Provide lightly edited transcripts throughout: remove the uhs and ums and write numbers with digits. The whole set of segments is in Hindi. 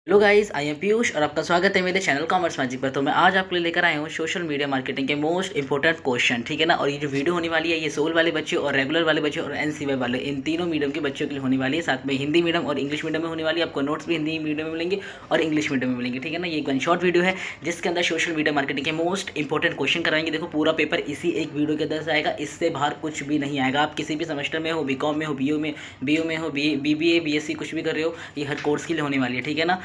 Hello guys, I am Piyush और आपका स्वागत है मेरे चैनल कॉमर्स मैजिक पर। तो मैं आज आपके लिए लेकर आया हूँ सोशल मीडिया मार्केटिंग के मोस्ट इंपॉर्टेंट क्वेश्चन, ठीक है ना। और ये जो वीडियो होने वाली है ये सोल वाले बच्चे और रेगुलर वाले बच्चे और एनसीवाई वाले इन तीनों मीडियम के बच्चों के लिए होने वाली है। साथ में हिंदी मीडियम और इंग्लिश मीडियम में होने वाली है। आपको नोट्स भी हिंदी मीडियम में मिलेंगे और इंग्लिश मीडियम में मिलेंगे, ठीक है ना। ये एक वन शॉर्ट वीडियो है जिसके अंदर सोशल मीडिया मार्केटिंग के मोस्ट इंपॉर्टेंट क्वेश्चन कराएंगे। देखो, पूरा पेपर इसी एक वीडियो के अंदर से आएगा, इससे बाहर कुछ भी नहीं आएगा। आप किसी भी सेमेस्टर में हो, बीकॉम में हो, बीओ में हो, बीबीए बीएससी कुछ भी कर रहे हो, ये हर कोर्स के लिए होने वाली है, ठीक है ना।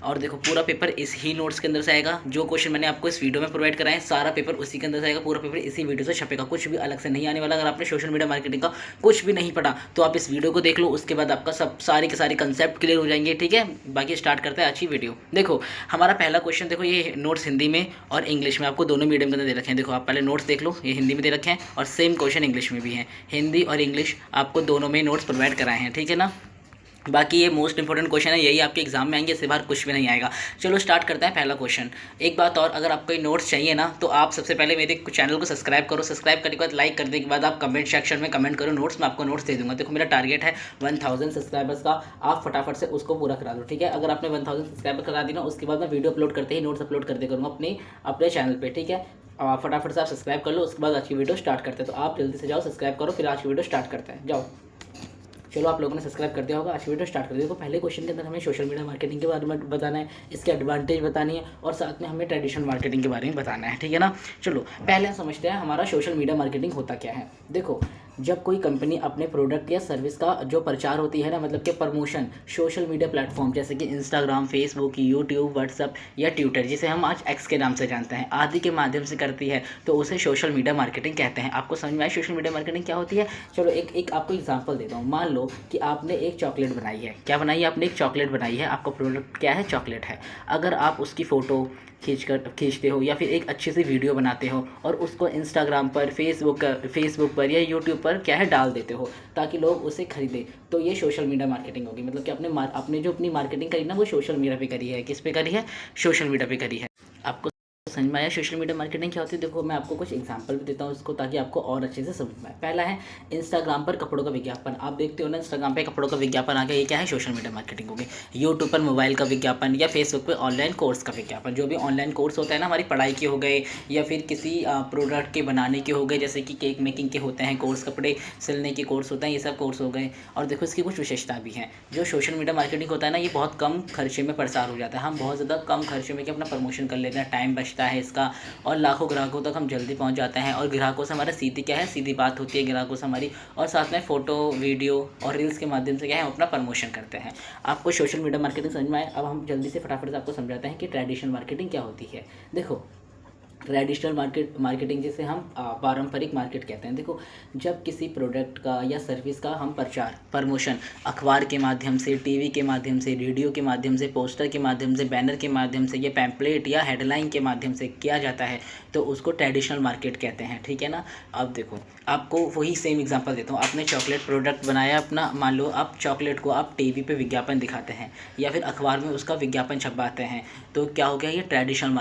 और देखो, पूरा पेपर इस ही नोट्स के अंदर से आएगा। जो क्वेश्चन मैंने आपको इस वीडियो में प्रोवाइड कराए सारा पेपर उसी के अंदर से आएगा। पूरा पेपर इसी वीडियो से छपेगा, कुछ भी अलग से नहीं आने वाला। अगर आपने सोशल मीडिया मार्केटिंग का कुछ भी नहीं पढ़ा तो आप इस वीडियो को देख लो, उसके बाद आपका सब सारे के सारे कंसेप्ट क्लियर हो जाएंगे, ठीक है। बाकी स्टार्ट करते हैं अच्छी वीडियो। देखो, हमारा पहला क्वेश्चन, देखो ये नोट्स हिंदी में और इंग्लिश में आपको दोनों मीडियम के अंदर दे रखे हैं। देखो, आप पहले नोट्स देख लो, ये हिंदी में दे रखे हैं और सेम क्वेश्चन इंग्लिश में भी है। हिंदी और इंग्लिश आपको दोनों में नोट्स प्रोवाइड कराए हैं, ठीक है ना। बाकी ये मोस्ट इंपॉर्टेंट क्वेश्चन है, यही आपके एग्जाम में आएंगे, इससे बाहर कुछ भी नहीं आएगा। चलो स्टार्ट करते हैं पहला क्वेश्चन। एक बात और, अगर आपको ये नोट्स चाहिए ना तो आप सबसे पहले मेरे चैनल को सब्सक्राइब करो। सब्सक्राइब करने के बाद लाइक करने के बाद आप कमेंट सेक्शन में कमेंट करो नोट्स, मैं आपको नोट्स दे दूंगा। देखो, मेरा टारगेट है 1000 सब्सक्राइबर्स का, आप फटाफट से उसको पूरा करा दो, ठीक है। अगर आपने 1000 सब्सक्राइबर करा दी ना, उसके बाद मैं वीडियो अपलोड करते ही नोट्स अपलोड करते करूँगा अपने चैनल पर, ठीक है। फटाफट से आप सब्सक्राइब कर लो, उसके बाद आज की वीडियो स्टार्ट करते हैं। तो आप जल्दी से जाओ, सब्सक्राइब करो, फिर आज की वीडियो स्टार्ट करते हैं, जाओ। चलो, आप लोगों ने सब्सक्राइब कर दिया होगा, आज वीडियो स्टार्ट कर दिया। देखो, पहले क्वेश्चन के अंदर हमें सोशल मीडिया मार्केटिंग के बारे में बताना है, इसके एडवांटेज बतानी है और साथ में हमें ट्रेडिशनल मार्केटिंग के बारे में बताना है, ठीक है ना। चलो पहले हम समझते हैं हमारा सोशल मीडिया मार्केटिंग होता क्या है। देखो, जब कोई कंपनी अपने प्रोडक्ट या सर्विस का जो प्रचार होती है ना, मतलब कि प्रमोशन, सोशल मीडिया प्लेटफॉर्म जैसे कि इंस्टाग्राम, फेसबुक, यूट्यूब, व्हाट्सअप या ट्विटर, जिसे हम आज एक्स के नाम से जानते हैं, आदि के माध्यम से करती है, तो उसे सोशल मीडिया मार्केटिंग कहते हैं। आपको समझ में आया सोशल मीडिया मार्केटिंग क्या होती है। चलो एक आपको एग्जांपल देता हूँ। मान लो कि आपने एक चॉकलेट बनाई है। क्या बनाई है आपने? एक चॉकलेट बनाई है। आपका प्रोडक्ट क्या है? चॉकलेट है। अगर आप उसकी फ़ोटो खींचते हो या फिर एक अच्छी सी वीडियो बनाते हो और उसको इंस्टाग्राम पर, फेसबुक पर या यूट्यूब पर क्या है डाल देते हो ताकि लोग उसे खरीदें, तो ये सोशल मीडिया मार्केटिंग होगी। मतलब कि आपने जो अपनी मार्केटिंग करी ना, वो सोशल मीडिया पे करी है। किस पे करी है? सोशल मीडिया पे करी है। आपको समझ में आया सोशल मीडिया मार्केटिंग क्या होती है। देखो, मैं आपको कुछ एग्जांपल भी देता हूँ इसको, ताकि आपको और अच्छे से समझ में आए। पहला है इंस्टाग्राम पर कपड़ों का विज्ञापन। आप देखते हो ना, इंस्टाग्राम पे कपड़ों का विज्ञापन आ गया, ये क्या है? सोशल मीडिया मार्केटिंग हो गई। यूट्यूब पर मोबाइल का विज्ञापन या फेसबुक पे ऑनलाइन कोर्स का विज्ञापन। जो भी ऑनलाइन कोर्स होता है ना, हमारी पढ़ाई के हो गए या फिर किसी प्रोडक्ट के बनाने के हो गए, जैसे कि केक मेकिंग के होते हैं कोर्स, कपड़े सिलने के कोर्स होते हैं, ये सब कोर्स हो गए। और देखो, इसकी कुछ विशेषता भी हैं। जो सोशल मीडिया मार्केटिंग होता है ना, ये बहुत कम खर्चे में प्रसार हो जाता है। हम बहुत ज़्यादा कम खर्चे में अपना प्रमोशन कर लेते हैं, टाइम बचता है इसका, और लाखों ग्राहकों तक हम जल्दी पहुंच जाते हैं। और ग्राहकों से हमारा सीधी क्या है? सीधी बात होती है ग्राहकों से हमारी। और साथ में फ़ोटो, वीडियो और रील्स के माध्यम से क्या है, हम अपना प्रमोशन करते हैं। आपको सोशल मीडिया मार्केटिंग समझ में आए। अब हम जल्दी से फटाफट से आपको समझाते हैं कि ट्रेडिशनल मार्केटिंग क्या होती है। देखो, ट्रेडिशनल मार्केटिंग जिसे हम पारंपरिक मार्केट कहते हैं। देखो, जब किसी प्रोडक्ट का या सर्विस का हम प्रमोशन अखबार के माध्यम से, टीवी के माध्यम से, रेडियो के माध्यम से, पोस्टर के माध्यम से, बैनर के माध्यम से या पैम्पलेट या हेडलाइन के माध्यम से किया जाता है, तो उसको ट्रेडिशनल मार्केट कहते हैं, ठीक है ना। अब देखो, आपको वही सेम एग्जांपल देता हूँ। आपने चॉकलेट प्रोडक्ट बनाया अपना, मान लो आप चॉकलेट को आप टीवी पे विज्ञापन दिखाते हैं या फिर अखबार में उसका विज्ञापन छपवाते हैं, तो क्या हो गया? ये ट्रेडिशनल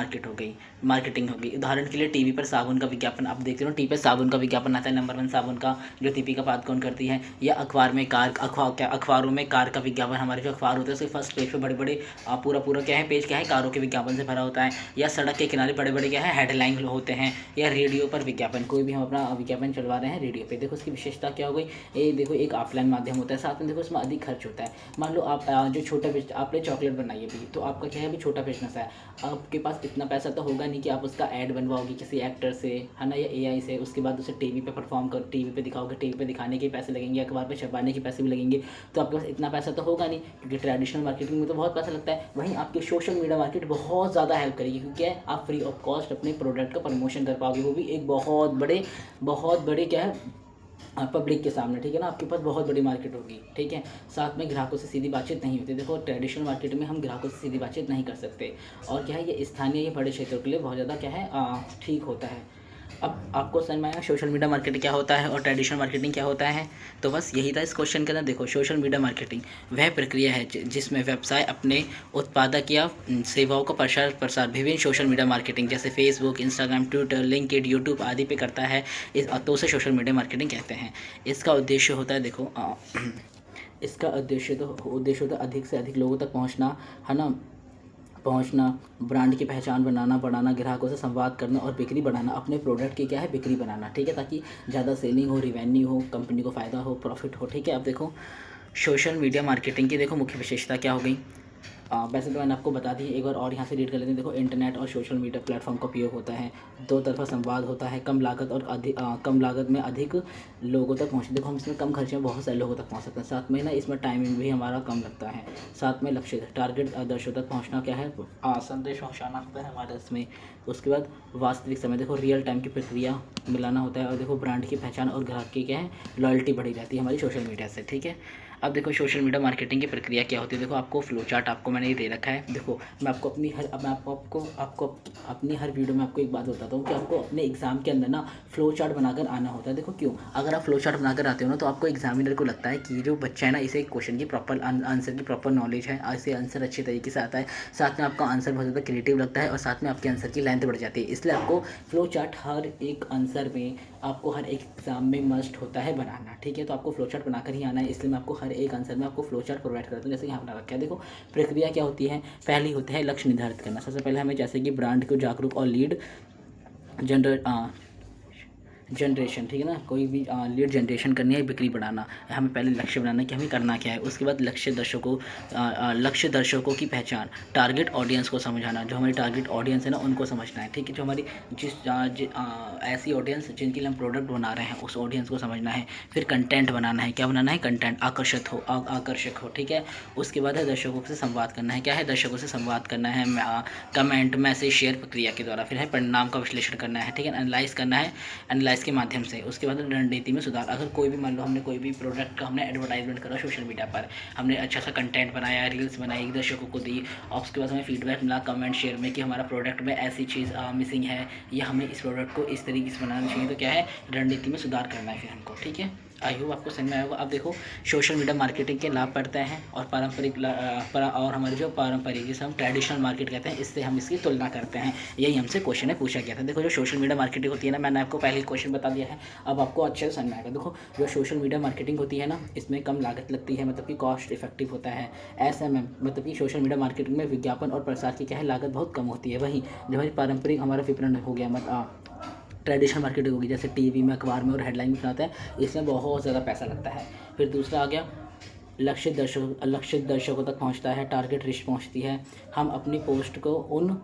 मार्केटिंग होगी। उदाहरण के लिए टीवी पर साबुन का विज्ञापन आप देखते हो, टीवी पर साबुन का विज्ञापन आता है, नंबर 1 साबुन का, जो दीपिका पादुकोण करती है। या अखबार में अखबारों में कार का विज्ञापन, हमारे जो अखबार होते हैं उसके फर्स्ट पेज पे बड़े बड़े पूरा क्या है, पेज क्या है, कारों के विज्ञापन से भरा होता है। या सड़क के किनारे बड़े बड़े क्या है, हेडलाइन होते हैं। या रेडियो पर विज्ञापन, कोई भी हम अपना विज्ञापन चलवा रहे हैं रेडियो पे, देखो उसकी विशेषता क्या हो गई। ये देखो, एक ऑफलाइन माध्यम होता है, साथ में देखो उसमें अधिक खर्च होता है। मान लो आप जो छोटा आपने चॉकलेट बनाई है भी, तो आपका क्या है, अभी छोटा बिजनेस है, आपके पास इतना पैसा तो होगा नहीं कि आप उसका ऐड बनवाओगे किसी एक्टर से, है ना, या एआई से, उसके बाद उसे टीवी पे परफॉर्म कर, टीवी पे दिखाओगे, टीवी पे दिखाने के पैसे लगेंगे, अखबार पे छपवाने के पैसे भी लगेंगे। तो आपके पास इतना पैसा तो होगा नहीं, क्योंकि ट्रेडिशनल मार्केटिंग में तो बहुत पैसा लगता है। वहीं आपकी सोशल मीडिया मार्केट बहुत ज़्यादा हेल्प करेगी, क्योंकि आप फ्री ऑफ कॉस्ट अपने प्रोडक्ट का प्रमोशन कर पाओगे, वो भी एक बहुत बड़े क्या है, पब्लिक के सामने, ठीक है ना। आपके पास बहुत बड़ी मार्केट होगी, ठीक है। साथ में ग्राहकों से सीधी बातचीत नहीं होती। देखो, ट्रेडिशनल मार्केट में हम ग्राहकों से सीधी बातचीत नहीं कर सकते। और क्या है, ये स्थानीय, ये बड़े क्षेत्रों के लिए बहुत ज़्यादा क्या है, ठीक होता है। अब आपको समझ में आया सोशल मीडिया मार्केटिंग क्या होता है और ट्रेडिशनल मार्केटिंग क्या होता है। तो बस यही था इस क्वेश्चन के अंदर। देखो, सोशल मीडिया मार्केटिंग वह प्रक्रिया है जिसमें व्यवसाय अपने उत्पादक या सेवाओं का प्रसार विभिन्न सोशल मीडिया मार्केटिंग जैसे Facebook, Instagram, Twitter, LinkedIn, YouTube आदि पे करता है। तो उसे सोशल मीडिया मार्केटिंग कहते हैं। इसका उद्देश्य होता है, देखो इसका उद्देश्य तो अधिक से अधिक लोगों तक पहुँचना, है ना। पहुंचना, ब्रांड की पहचान बनाना, बढ़ाना, ग्राहकों से संवाद करना और बिक्री बढ़ाना, अपने प्रोडक्ट की क्या है बिक्री बनाना, ठीक है, ताकि ज़्यादा सेलिंग हो, रिवेन्यू हो, कंपनी को फ़ायदा हो, प्रॉफिट हो, ठीक है। अब देखो सोशल मीडिया मार्केटिंग की देखो मुख्य विशेषता क्या हो गई। वैसे तो मैंने आपको बता दी, एक बार और यहाँ से रीड कर लेते हैं। देखो इंटरनेट और सोशल मीडिया प्लेटफॉर्म का उपयोग होता है, दो तरफा संवाद होता है, कम लागत में अधिक लोगों तक पहुँचे। देखो हम इसमें कम खर्चे में बहुत सारे लोगों तक पहुँच सकते हैं। साथ में ना इसमें टाइमिंग भी हमारा कम लगता है। साथ में लक्ष्य टारगेट दर्शकों तक पहुँचना क्या है, संदेश पहुँचाना होता है हमारे इसमें। उसके बाद वास्तविक समय, देखो रियल टाइम की प्रक्रिया मिलाना होता है। और देखो ब्रांड की पहचान और ग्राहक की क्या है लॉयल्टी बढ़ी रहती है हमारी सोशल मीडिया से, ठीक है। अब देखो सोशल मीडिया मार्केटिंग की प्रक्रिया क्या होती है। देखो आपको फ्लो चार्ट आपको मैंने ये दे रखा है। देखो मैं आपको अपनी हर अब मैं आपको अपनी हर वीडियो में आपको एक बात बताता हूँ कि आपको अपने एग्जाम के अंदर ना फ्लो चार्ट बनाकर आना होता है। देखो क्यों, अगर आप फ्लो चार्ट बनाकर आते हो ना तो आपको एग्जामिनर को लगता है कि जो बच्चा है ना इसे क्वेश्चन की प्रॉपर आंसर की प्रॉपर नॉलेज है, इसे आंसर अच्छे तरीके से आता है, साथ में आपका आंसर बहुत ज़्यादा क्रिएटिव लगता है और साथ में आपके आंसर की लेंथ बढ़ जाती है। इसलिए आपको फ्लो चार्ट हर एक आंसर में, आपको हर एक एग्जाम में मस्ट होता है बनाना, ठीक है। तो आपको फ्लो चार्ट बनाकर ही आना है, इसलिए मैं आपको हर एक आंसर में आपको फ्लो चार्ट प्रोवाइड करता हूँ। जैसे यहाँ बना रखा है, देखो प्रक्रिया क्या होती है। पहली होती है लक्ष्य निर्धारित करना। सबसे पहले हमें जैसे कि ब्रांड को जागरूक और लीड जनरेशन, ठीक है ना, कोई भी लीड जनरेशन करनी है, बिक्री बढ़ाना, हमें पहले लक्ष्य बनाना है कि हमें करना क्या है। उसके बाद लक्ष्य दर्शकों की पहचान, टारगेट ऑडियंस को समझाना, जो हमारी टारगेट ऑडियंस है ना उनको समझना है, ठीक है। जो हमारी ऐसी ऑडियंस जिनके लिए हम प्रोडक्ट बना रहे हैं उस ऑडियंस को समझना है। फिर कंटेंट बनाना है, क्या बनाना है, कंटेंट आकर्षक हो, ठीक है। उसके बाद है दर्शकों से संवाद करना है, क्या है, दर्शकों से संवाद करना है, कमेंट मैसेज शेयर प्रक्रिया के द्वारा। फिर है परिणाम का विश्लेषण करना है, ठीक है, एनालाइज करना है, एनालाइज के माध्यम से। उसके बाद रणनीति में सुधार, अगर कोई भी मान लो हमने कोई भी प्रोडक्ट का हमने एडवर्टाइजमेंट करा सोशल मीडिया पर, हमने अच्छा सा कंटेंट बनाया, रील्स बनाई, दर्शकों को दी, और उसके बाद हमें फीडबैक मिला कमेंट शेयर में कि हमारा प्रोडक्ट में ऐसी चीज़ मिसिंग है या हमें इस प्रोडक्ट को इस तरीके से बनाना चाहिए, तो क्या है रणनीति में सुधार करना है फिर हमको, ठीक है। आई होप आपको समझ में आया होगा। अब देखो सोशल मीडिया मार्केटिंग के लाभ पड़ते हैं और और हमारे जो पारंपरिक जिसे हम ट्रेडिशनल मार्केट कहते हैं इससे हम इसकी तुलना करते हैं। यही हमसे क्वेश्चन है पूछा गया था। देखो जो सोशल मीडिया मार्केटिंग होती है ना, मैंने आपको पहले क्वेश्चन बता दिया है, अब आपको अच्छे से समझ में आएगा। देखो जो सोशल मीडिया मार्केटिंग होती है ना इसमें कम लागत लगती है, मतलब कि कॉस्ट इफेक्टिव होता है। SMM मतलब कि सोशल मीडिया मार्केटिंग में विज्ञापन और प्रसार की क्या है लागत बहुत कम होती है। वहीं जो हमारी पारंपरिक हमारा विपणन हो गया, मतलब ट्रेडिशनल मार्केटिंग होगी, जैसे टीवी में, अखबार में और हेडलाइन में बनाते हैं, इसमें बहुत ज़्यादा पैसा लगता है। फिर दूसरा आ गया लक्षित दर्शकों तक पहुंचता है, टारगेट रिच पहुंचती है। हम अपनी पोस्ट को उन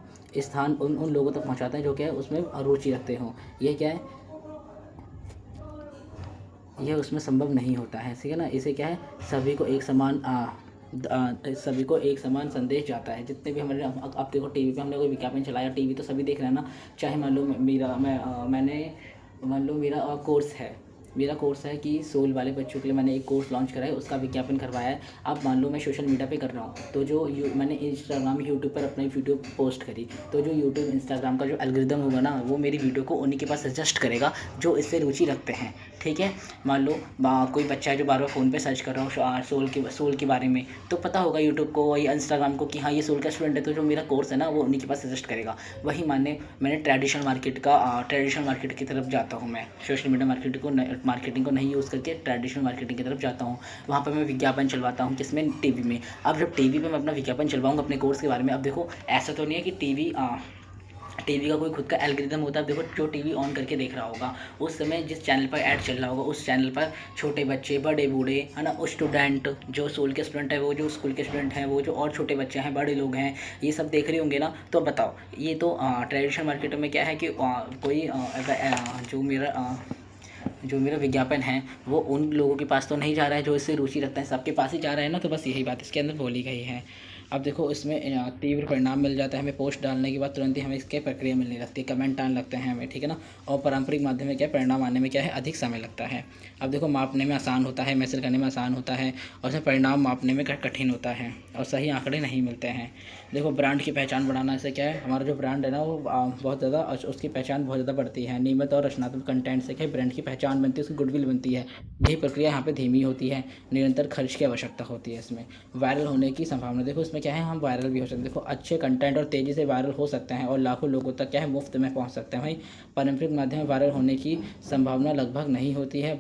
लोगों तक पहुंचाते हैं जो क्या है उसमें रुचि रखते हों। ये क्या है, यह उसमें संभव नहीं होता है, ठीक है ना। इसे क्या है सभी को एक समान संदेश जाता है। जितने भी हमारे अब देखो टीवी पे हमने कोई विज्ञापन चलाया, टीवी तो सभी देख रहे हैं ना। चाहे मान लो मेरा कोर्स है कि सोल वाले बच्चों के लिए मैंने एक कोर्स लॉन्च करा है, उसका विज्ञापन करवाया है। अब मान लो मैं सोशल मीडिया पे कर रहा हूँ, तो मैंने इंस्टाग्राम यूट्यूब पर अपनी वीडियो पोस्ट करी, तो जो यूट्यूब इंस्टाग्राम का जो एल्गोरिदम होगा ना वो मेरी वीडियो को उन्हीं के पास सजेस्ट करेगा जो इससे रुचि रखते हैं, ठीक है। मान लो कोई बच्चा है जो बार बार फ़ोन पे सर्च कर रहा हो सोल के बारे में, तो पता होगा यूट्यूब को या इंस्टाग्राम को कि हाँ ये सोल का स्टूडेंट है, तो जो मेरा कोर्स है ना वो उन्हीं के पास सजेस्ट करेगा। वही मैंने ट्रेडिशनल मार्केट की तरफ जाता हूँ। मैं सोशल मीडिया मार्केटिंग को नहीं यूज़ करके ट्रेडिशनल मार्केटिंग की तरफ जाता हूँ। वहाँ पर मैं विज्ञापन चलवाता हूँ, किसमें, टीवी में। अब जब टीवी पे मैं अपना विज्ञापन चलवाऊँगा अपने कोर्स के बारे में, अब देखो ऐसा तो नहीं है कि टीवी का कोई खुद का एल्गोरिदम होता है। देखो जो टीवी ऑन करके देख रहा होगा उस समय जिस चैनल पर ऐड चल रहा होगा उस चैनल पर छोटे बच्चे, बड़े बूढ़े, है ना, स्टूडेंट, जो सोल के स्टूडेंट है, वो जो स्कूल के स्टूडेंट हैं, वो जो और छोटे बच्चे हैं, बड़े लोग हैं, ये सब देख रहे होंगे ना। तो बताओ ये तो ट्रेडिशनल मार्केट में क्या है कि कोई जो मेरा विज्ञापन है वो उन लोगों के पास तो नहीं जा रहा है जो इससे रुचि रखता है, सबके पास ही जा रहा है ना। तो बस यही बात इसके अंदर बोली गई है। अब देखो इसमें तीव्र परिणाम मिल जाता है हमें। पोस्ट डालने के बाद तुरंत ही हमें इसके प्रक्रिया मिलने लगती है, कमेंट आने लगते हैं हमें, ठीक है ना। और पारंपरिक माध्यम में क्या है, परिणाम आने में क्या है अधिक समय लगता है। अब देखो मापने में आसान होता है, मैसेज करने में आसान होता है, और उसमें परिणाम मापने में कठिन होता है और सही आंकड़े नहीं मिलते हैं। देखो ब्रांड की पहचान बढ़ाना, इससे क्या है हमारा जो ब्रांड है ना वो बहुत ज़्यादा उसकी पहचान बहुत ज़्यादा बढ़ती है। नियमित और रचनात्मक कंटेंट से क्या है ब्रांड की पहचान बनती है, उसकी गुडविल बनती है। यही प्रक्रिया यहाँ पे धीमी होती है, निरंतर खर्च की आवश्यकता होती है इसमें। वायरल होने की संभावना, देखो इसमें क्या है हम वायरल भी हो सकते हैं। देखो अच्छे कंटेंट और तेज़ी से वायरल हो सकते हैं और लाखों लोगों तक क्या है मुफ्त में पहुँच सकते हैं। वहीं पारंपरिक माध्यम में वायरल होने की संभावना लगभग नहीं होती है,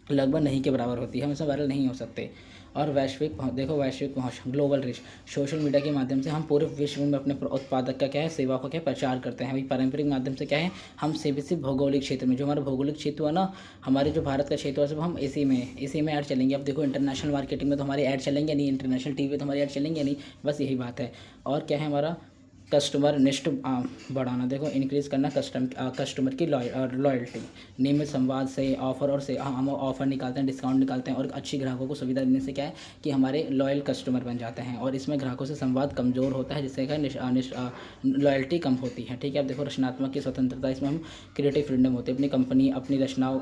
लगभग नहीं के बराबर होती है, हम इसमें वायरल नहीं हो सकते। और वैश्विक देखो वैश्विक पहुँच, ग्लोबल रीच। सोशल मीडिया के माध्यम से हम पूरे विश्व में अपने उत्पादक का क्या है, सेवा का क्या प्रचार करते हैं। वही पारंपरिक माध्यम से क्या है, हम सिर्फ भौगोलिक क्षेत्र में, जो हमारा भौगोलिक क्षेत्र हुआ ना, हमारे जो भारत का क्षेत्र है, सिर्फ हम इसी में ऐड चलेंगे। अब देखो इंटरनेशनल मार्केटिंग में तो हमारी ऐड चलेंगे नहीं, इंटरनेशनल टीवी तो हमारी ऐड चलेंगे नहीं, बस यही बात है। और क्या है हमारा कस्टमर निष्ठ बढ़ाना, देखो इंक्रीज़ करना कस्टमर की लॉयल्टी। नियमित संवाद से ऑफ़र और से हम ऑफ़र निकालते हैं, डिस्काउंट निकालते हैं और अच्छी ग्राहकों को सुविधा देने से क्या है कि हमारे लॉयल कस्टमर बन जाते हैं। और इसमें ग्राहकों से संवाद कमज़ोर होता है, जिससे क्या लॉयल्टी कम होती है। ठीक है, अब देखो रचनात्मक की स्वतंत्रता, इसमें हम क्रिएटिव फ्रीडम होते हैं। अपनी कंपनी अपनी रचनाओं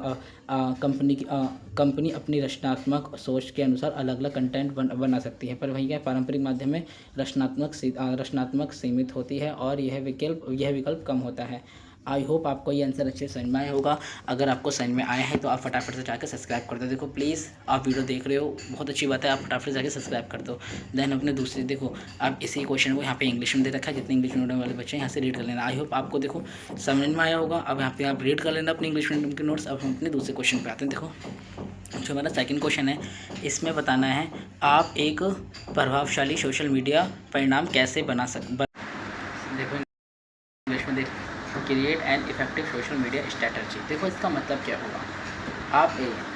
कंपनी अपनी रचनात्मक सोच के अनुसार अलग अलग कंटेंट बना सकती है। पर वही क्या पारंपरिक माध्यम में रचनात्मक सीमित होती है और यह विकल्प कम होता है। आई होप आपको ये आंसर अच्छे से समझ में आया होगा। अगर आपको समझ में आया है तो आप फटाफट से जाकर सब्सक्राइब कर दो। देखो प्लीज़ आप वीडियो देख रहे हो, बहुत अच्छी बात है, आप फटाफट से जाकर सब्सक्राइब कर दो। देन अपने दूसरी देखो, आप इसी क्वेश्चन को यहाँ पे इंग्लिश में दे रखा है, जितने इंग्लिश मीडियम वाले बच्चे हैं यहाँ से रीड कर लेना। आई होप आपको देखो समझ में आया होगा। अब यहाँ पे आप रीड कर लेना अपने इंग्लिश मीडियम के नोट्स। अब हम अपने दूसरे क्वेश्चन पे आते हैं। देखो जो हमारा सेकंड क्वेश्चन है, इसमें बताना है आप एक प्रभावशाली सोशल मीडिया परिणाम कैसे बना देखो इंग्लिश में create an effective social media strategy. देखो इसका मतलब क्या होगा,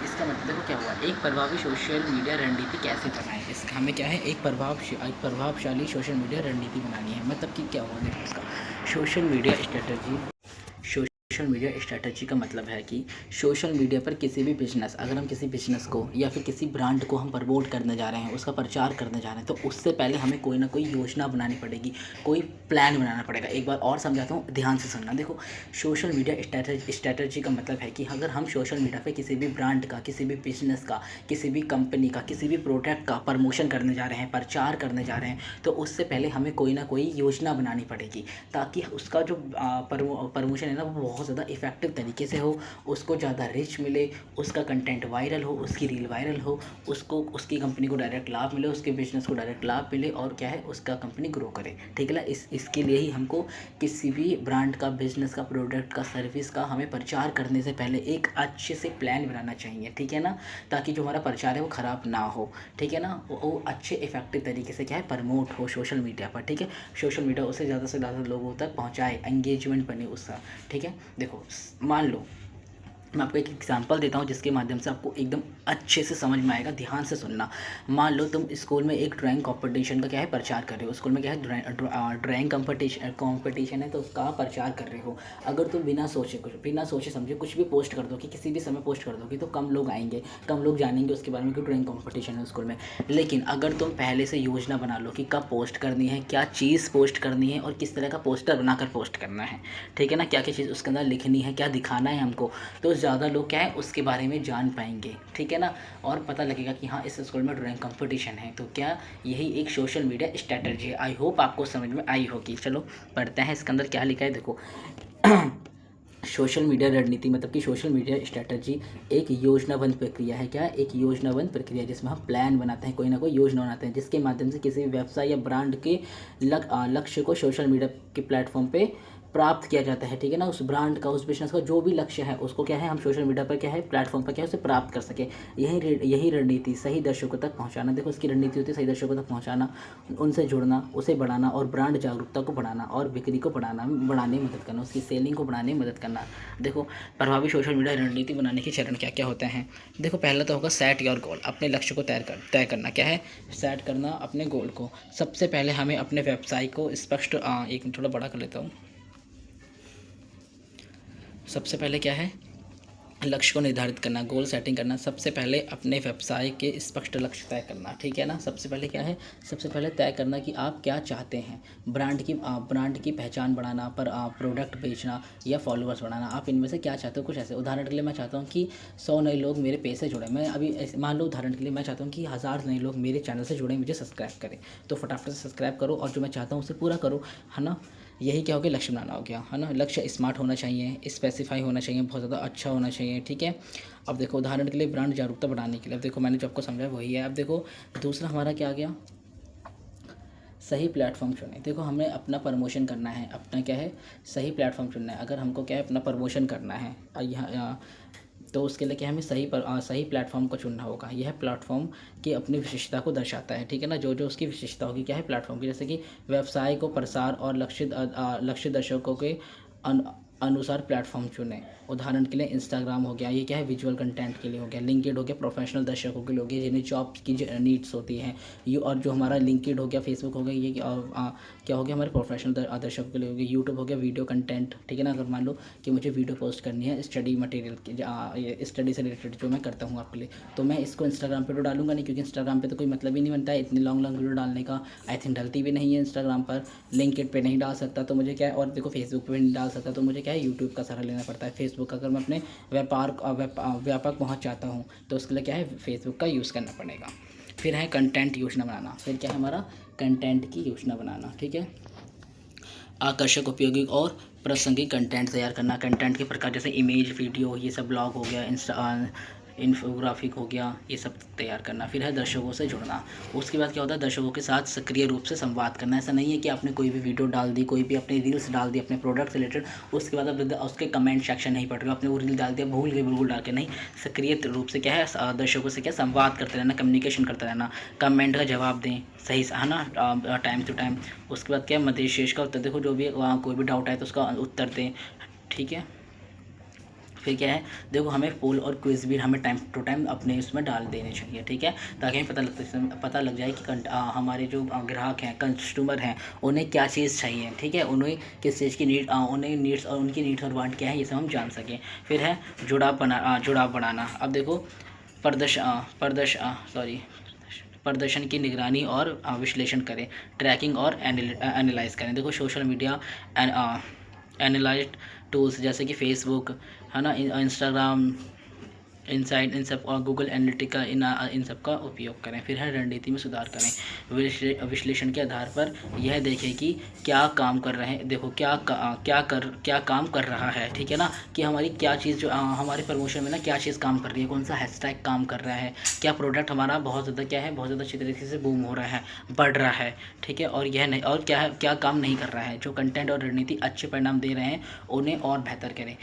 इसका मतलब देखो क्या हुआ, एक प्रभावी सोशल मीडिया रणनीति कैसे बनाएं। इसका हमें क्या है, एक प्रभावशाली सोशल मीडिया रणनीति बनानी है। मतलब कि क्या हुआ, देखो इसका सोशल मीडिया स्ट्रेटजी का मतलब है कि सोशल मीडिया पर किसी भी बिजनेस, अगर हम किसी बिजनेस को या फिर किसी ब्रांड को हम प्रमोट करने जा रहे हैं, उसका प्रचार करने जा रहे हैं, तो उससे पहले हमें कोई ना कोई योजना बनानी पड़ेगी, कोई प्लान बनाना पड़ेगा। एक बार और समझाता हूँ, ध्यान से सुनना। देखो सोशल मीडिया स्ट्रेटजी का मतलब है कि अगर हम सोशल मीडिया पर किसी भी ब्रांड का, किसी भी बिजनेस का, किसी भी कंपनी का, किसी भी प्रोडक्ट का प्रमोशन करने जा रहे हैं, प्रचार करने जा रहे हैं, तो उससे पहले हमें कोई ना कोई योजना बनानी पड़ेगी, ताकि उसका जो प्रमोशन है ना, वो बहुत ज़्यादा इफेक्टिव तरीके से हो, उसको ज़्यादा रीच मिले, उसका कंटेंट वायरल हो, उसकी रील वायरल हो, उसको उसकी कंपनी को डायरेक्ट लाभ मिले, उसके बिजनेस को डायरेक्ट लाभ मिले, और क्या है उसका कंपनी ग्रो करे। ठीक है ना, इसके लिए ही हमको किसी भी ब्रांड का, बिजनेस का, प्रोडक्ट का, सर्विस का हमें प्रचार करने से पहले एक अच्छे से प्लान बनाना चाहिए। ठीक है ना, ताकि जो हमारा प्रचार है वो ख़राब ना हो। ठीक है ना, वो अच्छे इफेक्टिव तरीके से क्या है प्रमोट हो सोशल मीडिया पर। ठीक है, सोशल मीडिया उसे ज़्यादा से ज़्यादा लोगों तक पहुँचाए, एंगेजमेंट बने उसका। ठीक है, देखो मान लो मैं आपको एक एग्जांपल देता हूँ जिसके माध्यम से आपको एकदम अच्छे से समझ में आएगा, ध्यान से सुनना। मान लो तुम स्कूल में एक ड्राइंग कंपटीशन का क्या है प्रचार कर रहे हो, स्कूल में क्या है ड्राइंग कंपटीशन है, तो उसका प्रचार कर रहे हो। अगर तुम बिना सोचे समझे कुछ भी पोस्ट कर दो, कि किसी भी समय पोस्ट कर दोगे, तो कम लोग आएंगे, कम लोग जानेंगे उसके बारे में कि ड्राइंग कॉम्पिटिशन है स्कूल में। लेकिन अगर तुम पहले से योजना बना लो कि कब पोस्ट करनी है, क्या चीज़ पोस्ट करनी है और किस तरह का पोस्टर बनाकर पोस्ट करना है, ठीक है ना, क्या क्या चीज़ उसके अंदर लिखनी है, क्या दिखाना है हमको, तो ज़्यादा लोग क्या है उसके बारे में जान पाएंगे। ठीक है ना, और पता लगेगा कि हाँ इस स्कूल में ड्राइंग कंपटीशन है। तो क्या यही एक सोशल मीडिया स्ट्रैटेजी है। आई होप आपको समझ में आई होगी। चलो पढ़ते हैं इसके अंदर क्या लिखा है। देखो सोशल मीडिया रणनीति मतलब कि सोशल मीडिया स्ट्रैटेजी एक योजनाबद्ध प्रक्रिया है। क्या, एक योजनाबद्ध प्रक्रिया जिसमें हम प्लान बनाते हैं, कोई ना कोई योजना बनाते हैं, जिसके माध्यम से किसी भी व्यवसाय या ब्रांड के लक्ष्य को सोशल मीडिया के प्लेटफॉर्म पे प्राप्त किया जाता है। ठीक है ना, उस ब्रांड का, उस बिजनेस का जो भी लक्ष्य है उसको क्या है हम सोशल मीडिया पर क्या है प्लेटफॉर्म पर क्या है उसे प्राप्त कर सके। यही रणनीति सही दर्शकों तक पहुंचाना। देखो इसकी रणनीति होती है सही दर्शकों तक पहुंचाना, उनसे जुड़ना, उसे बढ़ाना और ब्रांड जागरूकता को बढ़ाना और बिक्री को बढ़ाने में मदद करना, उसकी सेलिंग को बढ़ाने में मदद करना। देखो प्रभावी सोशल मीडिया रणनीति बनाने के चरण क्या क्या होते हैं। देखो पहला तो होगा सेट योर गोल, अपने लक्ष्य को तय करना। क्या है, सेट करना अपने गोल को। सबसे पहले हमें अपने व्यवसाय को स्पष्ट एक थोड़ा बड़ा कर लेता हूँ। सबसे पहले क्या है, लक्ष्य को निर्धारित करना, गोल सेटिंग करना। सबसे पहले अपने व्यवसाय के स्पष्ट लक्ष्य तय करना। ठीक है ना, सबसे पहले क्या है, सबसे पहले तय करना कि आप क्या चाहते हैं। ब्रांड की पहचान बढ़ाना, पर प्रोडक्ट बेचना या फॉलोअर्स बढ़ाना, आप इनमें से क्या चाहते हो। कुछ ऐसे उदाहरण के लिए मैं चाहता हूँ कि 100 नए लोग मेरे पेज से जुड़े। मैं अभी मान लो उदाहरण के लिए मैं चाहता हूँ कि 1000 नए लोग मेरे चैनल से जुड़े, मुझे सब्सक्राइब करें। तो फटाफट से सब्सक्राइब करो और जो मैं चाहता हूँ उसे पूरा करो, है ना। यही क्या हो गया, लक्ष्य बनाना हो गया, है ना। लक्ष्य स्मार्ट होना चाहिए, स्पेसिफाई होना चाहिए, बहुत ज़्यादा अच्छा होना चाहिए। ठीक है, अब देखो उदाहरण के लिए ब्रांड जागरूकता बढ़ाने के लिए, अब देखो मैंने जो आपको समझाया वही है। अब देखो दूसरा हमारा क्या आ गया, सही प्लेटफॉर्म चुने। देखो हमें अपना प्रमोशन करना है, अपना क्या है सही प्लेटफॉर्म चुनना है। अगर हमको क्या है अपना प्रमोशन करना है, यहाँ तो उसके लिए क्या हमें सही प्लेटफॉर्म को चुनना होगा। यह प्लेटफॉर्म की अपनी विशेषता को दर्शाता है, ठीक है ना। जो जो उसकी विशेषता होगी क्या है प्लेटफॉर्म की, जैसे कि व्यवसाय को प्रसार और लक्षित दर्शकों के अनुसार प्लेटफॉर्म चुनें। उदाहरण के लिए इंस्टाग्राम हो गया, ये क्या है विजुअल कंटेंट के लिए हो गया। लिंक्डइन हो गया प्रोफेशनल दर्शकों के लिए हो गया, जिन्हें जॉब की नीड्स होती हैं। और जो हमारा लिंक्डइन हो गया, फेसबुक हो गया, ये क्या हो गया हमारे प्रोफेशनल दर्शकों के लिए हो गया। यूट्यूब हो गया वीडियो कंटेंट, ठीक है ना। अगर मान लो कि मुझे वीडियो पोस्ट करनी है स्टडी मटेरियल की, स्टडी से रिलेटेड जो मैं करता हूँ आपके लिए, तो मैं इसको इंस्टाग्राम पे तो डालूंगा नहीं, क्योंकि इंस्टाग्राम पे तो कोई मतलब ही नहीं बनता है इतनी लॉन्ग वीडियो डालने का। आई थिंक डलती भी नहीं है इंस्टाग्राम पर। लिंक्डइन पे नहीं डाल सकता तो मुझे क्या है, और देखो फेसबुक पे भी नहीं डाल सकता तो मुझे क्या है यूट्यूब का सहारा लेना पड़ता है। फेसबुक अगर मैं अपने व्यापक पहुँच चाहता हूँ तो उसके लिए क्या है फेसबुक का यूज़ करना पड़ेगा। फिर है कंटेंट योजना बनाना। फिर क्या है हमारा कंटेंट की योजना बनाना, ठीक है। आकर्षक, उपयोगी और प्रासंगिक कंटेंट तैयार करना। कंटेंट के प्रकार जैसे इमेज, वीडियो, ये सब ब्लॉग हो गया, इन्फोग्राफिक हो गया, ये सब तैयार करना। फिर है दर्शकों से जुड़ना। उसके बाद क्या होता है दर्शकों के साथ सक्रिय रूप से संवाद करना। ऐसा नहीं है कि आपने कोई भी वीडियो डाल दी, कोई भी अपनी रील्स डाल दी अपने प्रोडक्ट से रिलेटेड, उसके बाद अब उसके कमेंट सेक्शन नहीं पढ़ रहे हो, आपने वो रील डाल दिया भूल गए बिल्कुल डाल के नहीं। सक्रिय रूप से क्या है दर्शकों से क्या संवाद करते रहना, कम्युनिकेशन करते रहना। कमेंट का जवाब दें सही है ना, टाइम टू टाइम। उसके बाद क्या है मध्य शेष का उत्तर, देखो जो भी कोई भी डाउट आए तो उसका उत्तर दें, ठीक है। फिर क्या है देखो हमें पोल और क्विज भी हमें टाइम टू टाइम अपने इसमें डाल देने चाहिए, ठीक है, ताकि हमें पता लग जाए कि हमारे जो ग्राहक हैं, कस्टमर हैं, उन्हें क्या चीज़ चाहिए, ठीक है, उन्हें किस चीज़ की उन्हें नीड्स और उनकी नीड्स और वांट क्या है ये सब हम जान सकें। फिर है जुड़ाव बढ़ाना। अब देखो प्रदर्शन की निगरानी और विश्लेषण करें। ट्रैकिंग और एनालाइज करें। देखो सोशल मीडिया एनालाइज टूल्स जैसे कि फेसबुक है ना, इंस्टाग्राम, इनसाइट, इन सब और गूगल एनालिटिका इन सब का उपयोग करें। फिर है रणनीति में सुधार करें। विश्लेषण के आधार पर यह देखें कि क्या काम कर रहे हैं, देखो क्या काम कर रहा है, ठीक है ना, कि हमारी क्या चीज़ जो हमारे प्रमोशन में ना क्या चीज़ काम कर रही है, कौन सा हैशटैग काम कर रहा है, क्या प्रोडक्ट हमारा बहुत ज़्यादा क्या है बहुत ज़्यादा अच्छी तरीके से बूम हो रहा है, बढ़ रहा है, ठीक है, और यह नहीं और क्या है क्या काम नहीं कर रहा है। जो कंटेंट और रणनीति अच्छे परिणाम दे रहे हैं उन्हें और बेहतर करें।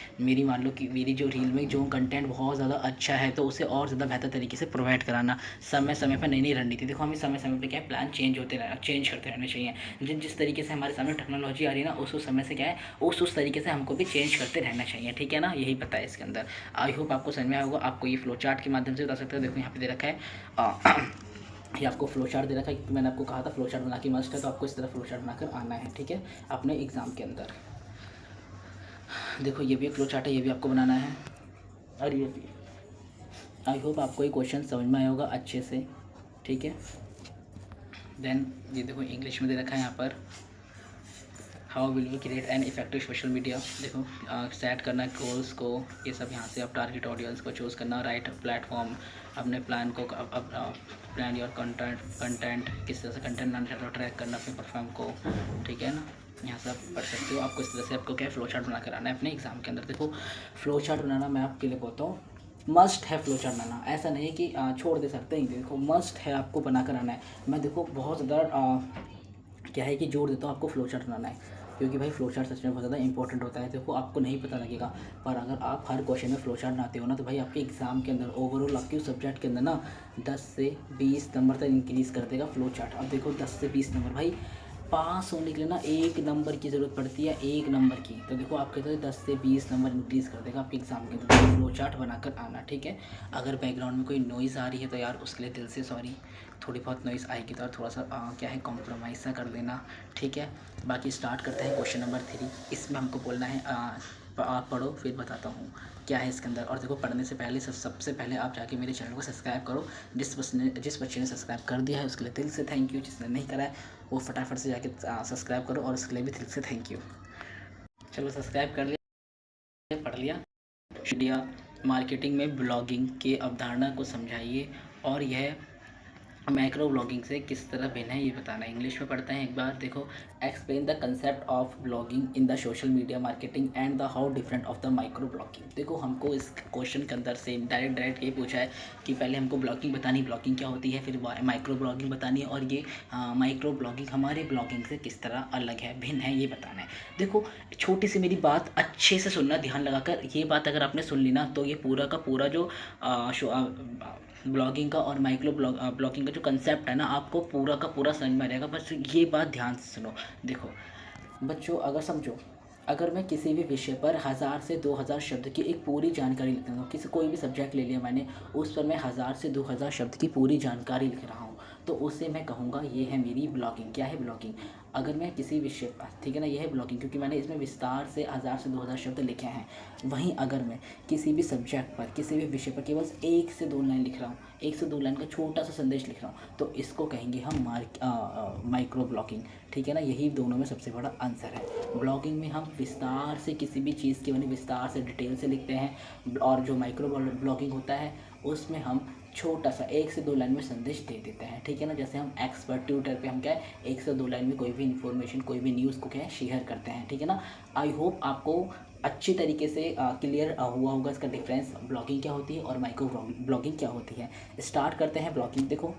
मान लो कि मेरी जो रील में जो कंटेंट बहुत ज़्यादा अच्छा है तो उसे और ज़्यादा बेहतर तरीके से प्रोवाइड कराना। समय समय पर नई रणनीति, देखो हमें समय समय पर क्या है प्लान चेंज करते रहने चाहिए। जिस तरीके से हमारे सामने टेक्नोलॉजी आ रही है ना उस समय से क्या है उस तरीके से हमको भी चेंज करते रहना चाहिए, ठीक है ना, यही पता है इसके अंदर। आई होप आपको समझ में आया होगा। आपको ये फ्लो चार्ट के माध्यम से बता सकते हो। देखो यहाँ पे दे रखा है ये आपको फ्लो चार्ट दे रखा है, क्योंकि मैंने आपको कहा था फ्लो चार्ट बना के मस्ट है, तो आपको इस तरह फ्लो चार्ट बनाकर आना है, ठीक है, अपने एग्ज़ाम के अंदर। देखो ये भी एक फ्लो चार्ट है, ये भी आपको बनाना है, और ये भी। आई होप आपको ये क्वेश्चन समझ में आया होगा अच्छे से, ठीक है। देन ये देखो इंग्लिश में दे रखा है यहाँ पर, how will we create an effective social media. देखो सेट करना गोल्स को, ये सब यहाँ से आप टारगेट ऑडियंस को चूज़ करना, राइट प्लेटफॉर्म, अपने प्लान को प्लान योर कंटेंट किस तरह से कंटेंट बनाना चाहते हो, ट्रैक करना अपने परफॉर्म को, ठीक है ना, यहाँ से आप पढ़ सकते हो। आपको इस तरह से आपको क्या फ्लो चार्ट बना कर आना है अपने एग्जाम के अंदर। देखो फ्लो चार्ट बनाना मैं आपके लिए बोलता हूँ मस्ट है, फ्लो चार्ट बनाना ऐसा नहीं है कि छोड़ दे सकते हैं, देखो मस्ट है, आपको बना कर आना है। मैं देखो बहुत ज़्यादा क्या है कि जोर देता हूँ आपको फ्लो चार्ट बनाना है, क्योंकि भाई फ्लो चार्ट सच में बहुत ज़्यादा इंपॉर्टेंट होता है। देखो आपको नहीं पता लगेगा, पर अगर आप हर क्वेश्चन में फ्लो चार्ट बनाते हो ना तो भाई आपके एग्जाम के अंदर ओवरऑल आपके सब्जेक्ट के अंदर ना 10 से 20 नंबर तक इंक्रीज़ कर देगा फ्लो चार्ट। अब देखो 10 से 20 नंबर, भाई पास होने के लिए ना 1 नंबर की ज़रूरत पड़ती है, 1 नंबर की, तो देखो आप कहते हो 10 से 20 नंबर इंक्रीज़ कर देगा आपके एग्जाम के अंदर। फ्लो चार्ट बनाकर आना, ठीक है। अगर बैकग्राउंड में कोई नॉइज़ आ रही है तो यार उसके लिए दिल से सॉरी, थोड़ी बहुत नॉइज़ आएगी तो थोड़ा सा क्या है कॉम्प्रोमाइज़ सा कर देना, ठीक है। बाकी स्टार्ट करते हैं क्वेश्चन नंबर 3। इसमें हमको बोलना है आप पढ़ो फिर बताता हूँ क्या है इसके अंदर। और देखो पढ़ने से पहले सबसे पहले आप जाके मेरे चैनल को सब्सक्राइब करो। जिस बच्चे ने सब्सक्राइब कर दिया है उसके लिए दिल से थैंक यू, जिसने नहीं करा है वो फटाफट से जाके सब्सक्राइब करो, और उसके लिए भी दिल से थैंक यू। चलो सब्सक्राइब कर लिया, पढ़ लिया। मीडिया मार्केटिंग में ब्लॉगिंग के अवधारणा को समझाइए और यह माइक्रो ब्लॉगिंग से किस तरह भिन्न है ये बताना है। इंग्लिश में पढ़ते हैं एक बार, देखो। Explain the concept of blogging in the social media marketing and the how different of the micro blogging. देखो हमको इस क्वेश्चन के अंदर से डायरेक्ट ये पूछा है कि पहले हमको ब्लॉगिंग बतानी, ब्लॉगिंग क्या होती है, फिर माइक्रो ब्लॉगिंग बतानी है, और ये माइक्रो ब्लॉगिंग हमारे ब्लॉगिंग से किस तरह अलग है, भिन्न है, ये बताना है। देखो छोटी सी मेरी बात अच्छे से सुनना, ध्यान लगाकर। ये बात अगर आपने सुन ली ना तो ये पूरा का पूरा जो ब्लॉगिंग का और माइक्रो ब्लॉगिंग का जो कंसेप्ट है ना, आपको पूरा का पूरा समझ में आ जाएगा। बस ये बात ध्यान से सुनो। देखो बच्चों, अगर समझो, अगर मैं किसी भी विषय पर 1000 से 2000 शब्द की एक पूरी जानकारी लिख रहा हूँ, किसी कोई भी सब्जेक्ट ले लिया मैंने, उस पर मैं 1000 से 2000 शब्द की पूरी जानकारी लिख रहा हूँ, तो उससे मैं कहूँगा ये है मेरी ब्लॉगिंग। क्या है ब्लॉगिंग? अगर मैं किसी विषय पर, ठीक है ना, यह है ब्लॉगिंग, क्योंकि मैंने इसमें विस्तार से 1000 से 2000 शब्द लिखे हैं। वहीं अगर मैं किसी भी सब्जेक्ट पर, किसी भी विषय पर केवल 1 से 2 लाइन लिख रहा हूँ, 1 से 2 लाइन का छोटा सा संदेश लिख रहा हूँ, तो इसको कहेंगे हम माइक्रो ब्लॉगिंग। ठीक है ना, यही दोनों में सबसे बड़ा आंसर है। ब्लॉगिंग में हम विस्तार से किसी भी चीज़ के बारे में विस्तार से डिटेल से लिखते हैं, और जो माइक्रो ब्लॉगिंग होता है उसमें हम छोटा सा 1 से 2 लाइन में संदेश दे देते हैं। ठीक है ना, जैसे हम एक्स पर, ट्विटर पे हम क्या है 1 से 2 लाइन में कोई भी इन्फॉर्मेशन, कोई भी न्यूज़ को क्या है शेयर करते हैं। ठीक है ना, आई होप आपको अच्छी तरीके से क्लियर हुआ होगा इसका डिफरेंस, ब्लॉगिंग क्या होती है और माइक्रो ब्लॉगिंग क्या होती है। स्टार्ट करते हैं ब्लॉगिंग। देखो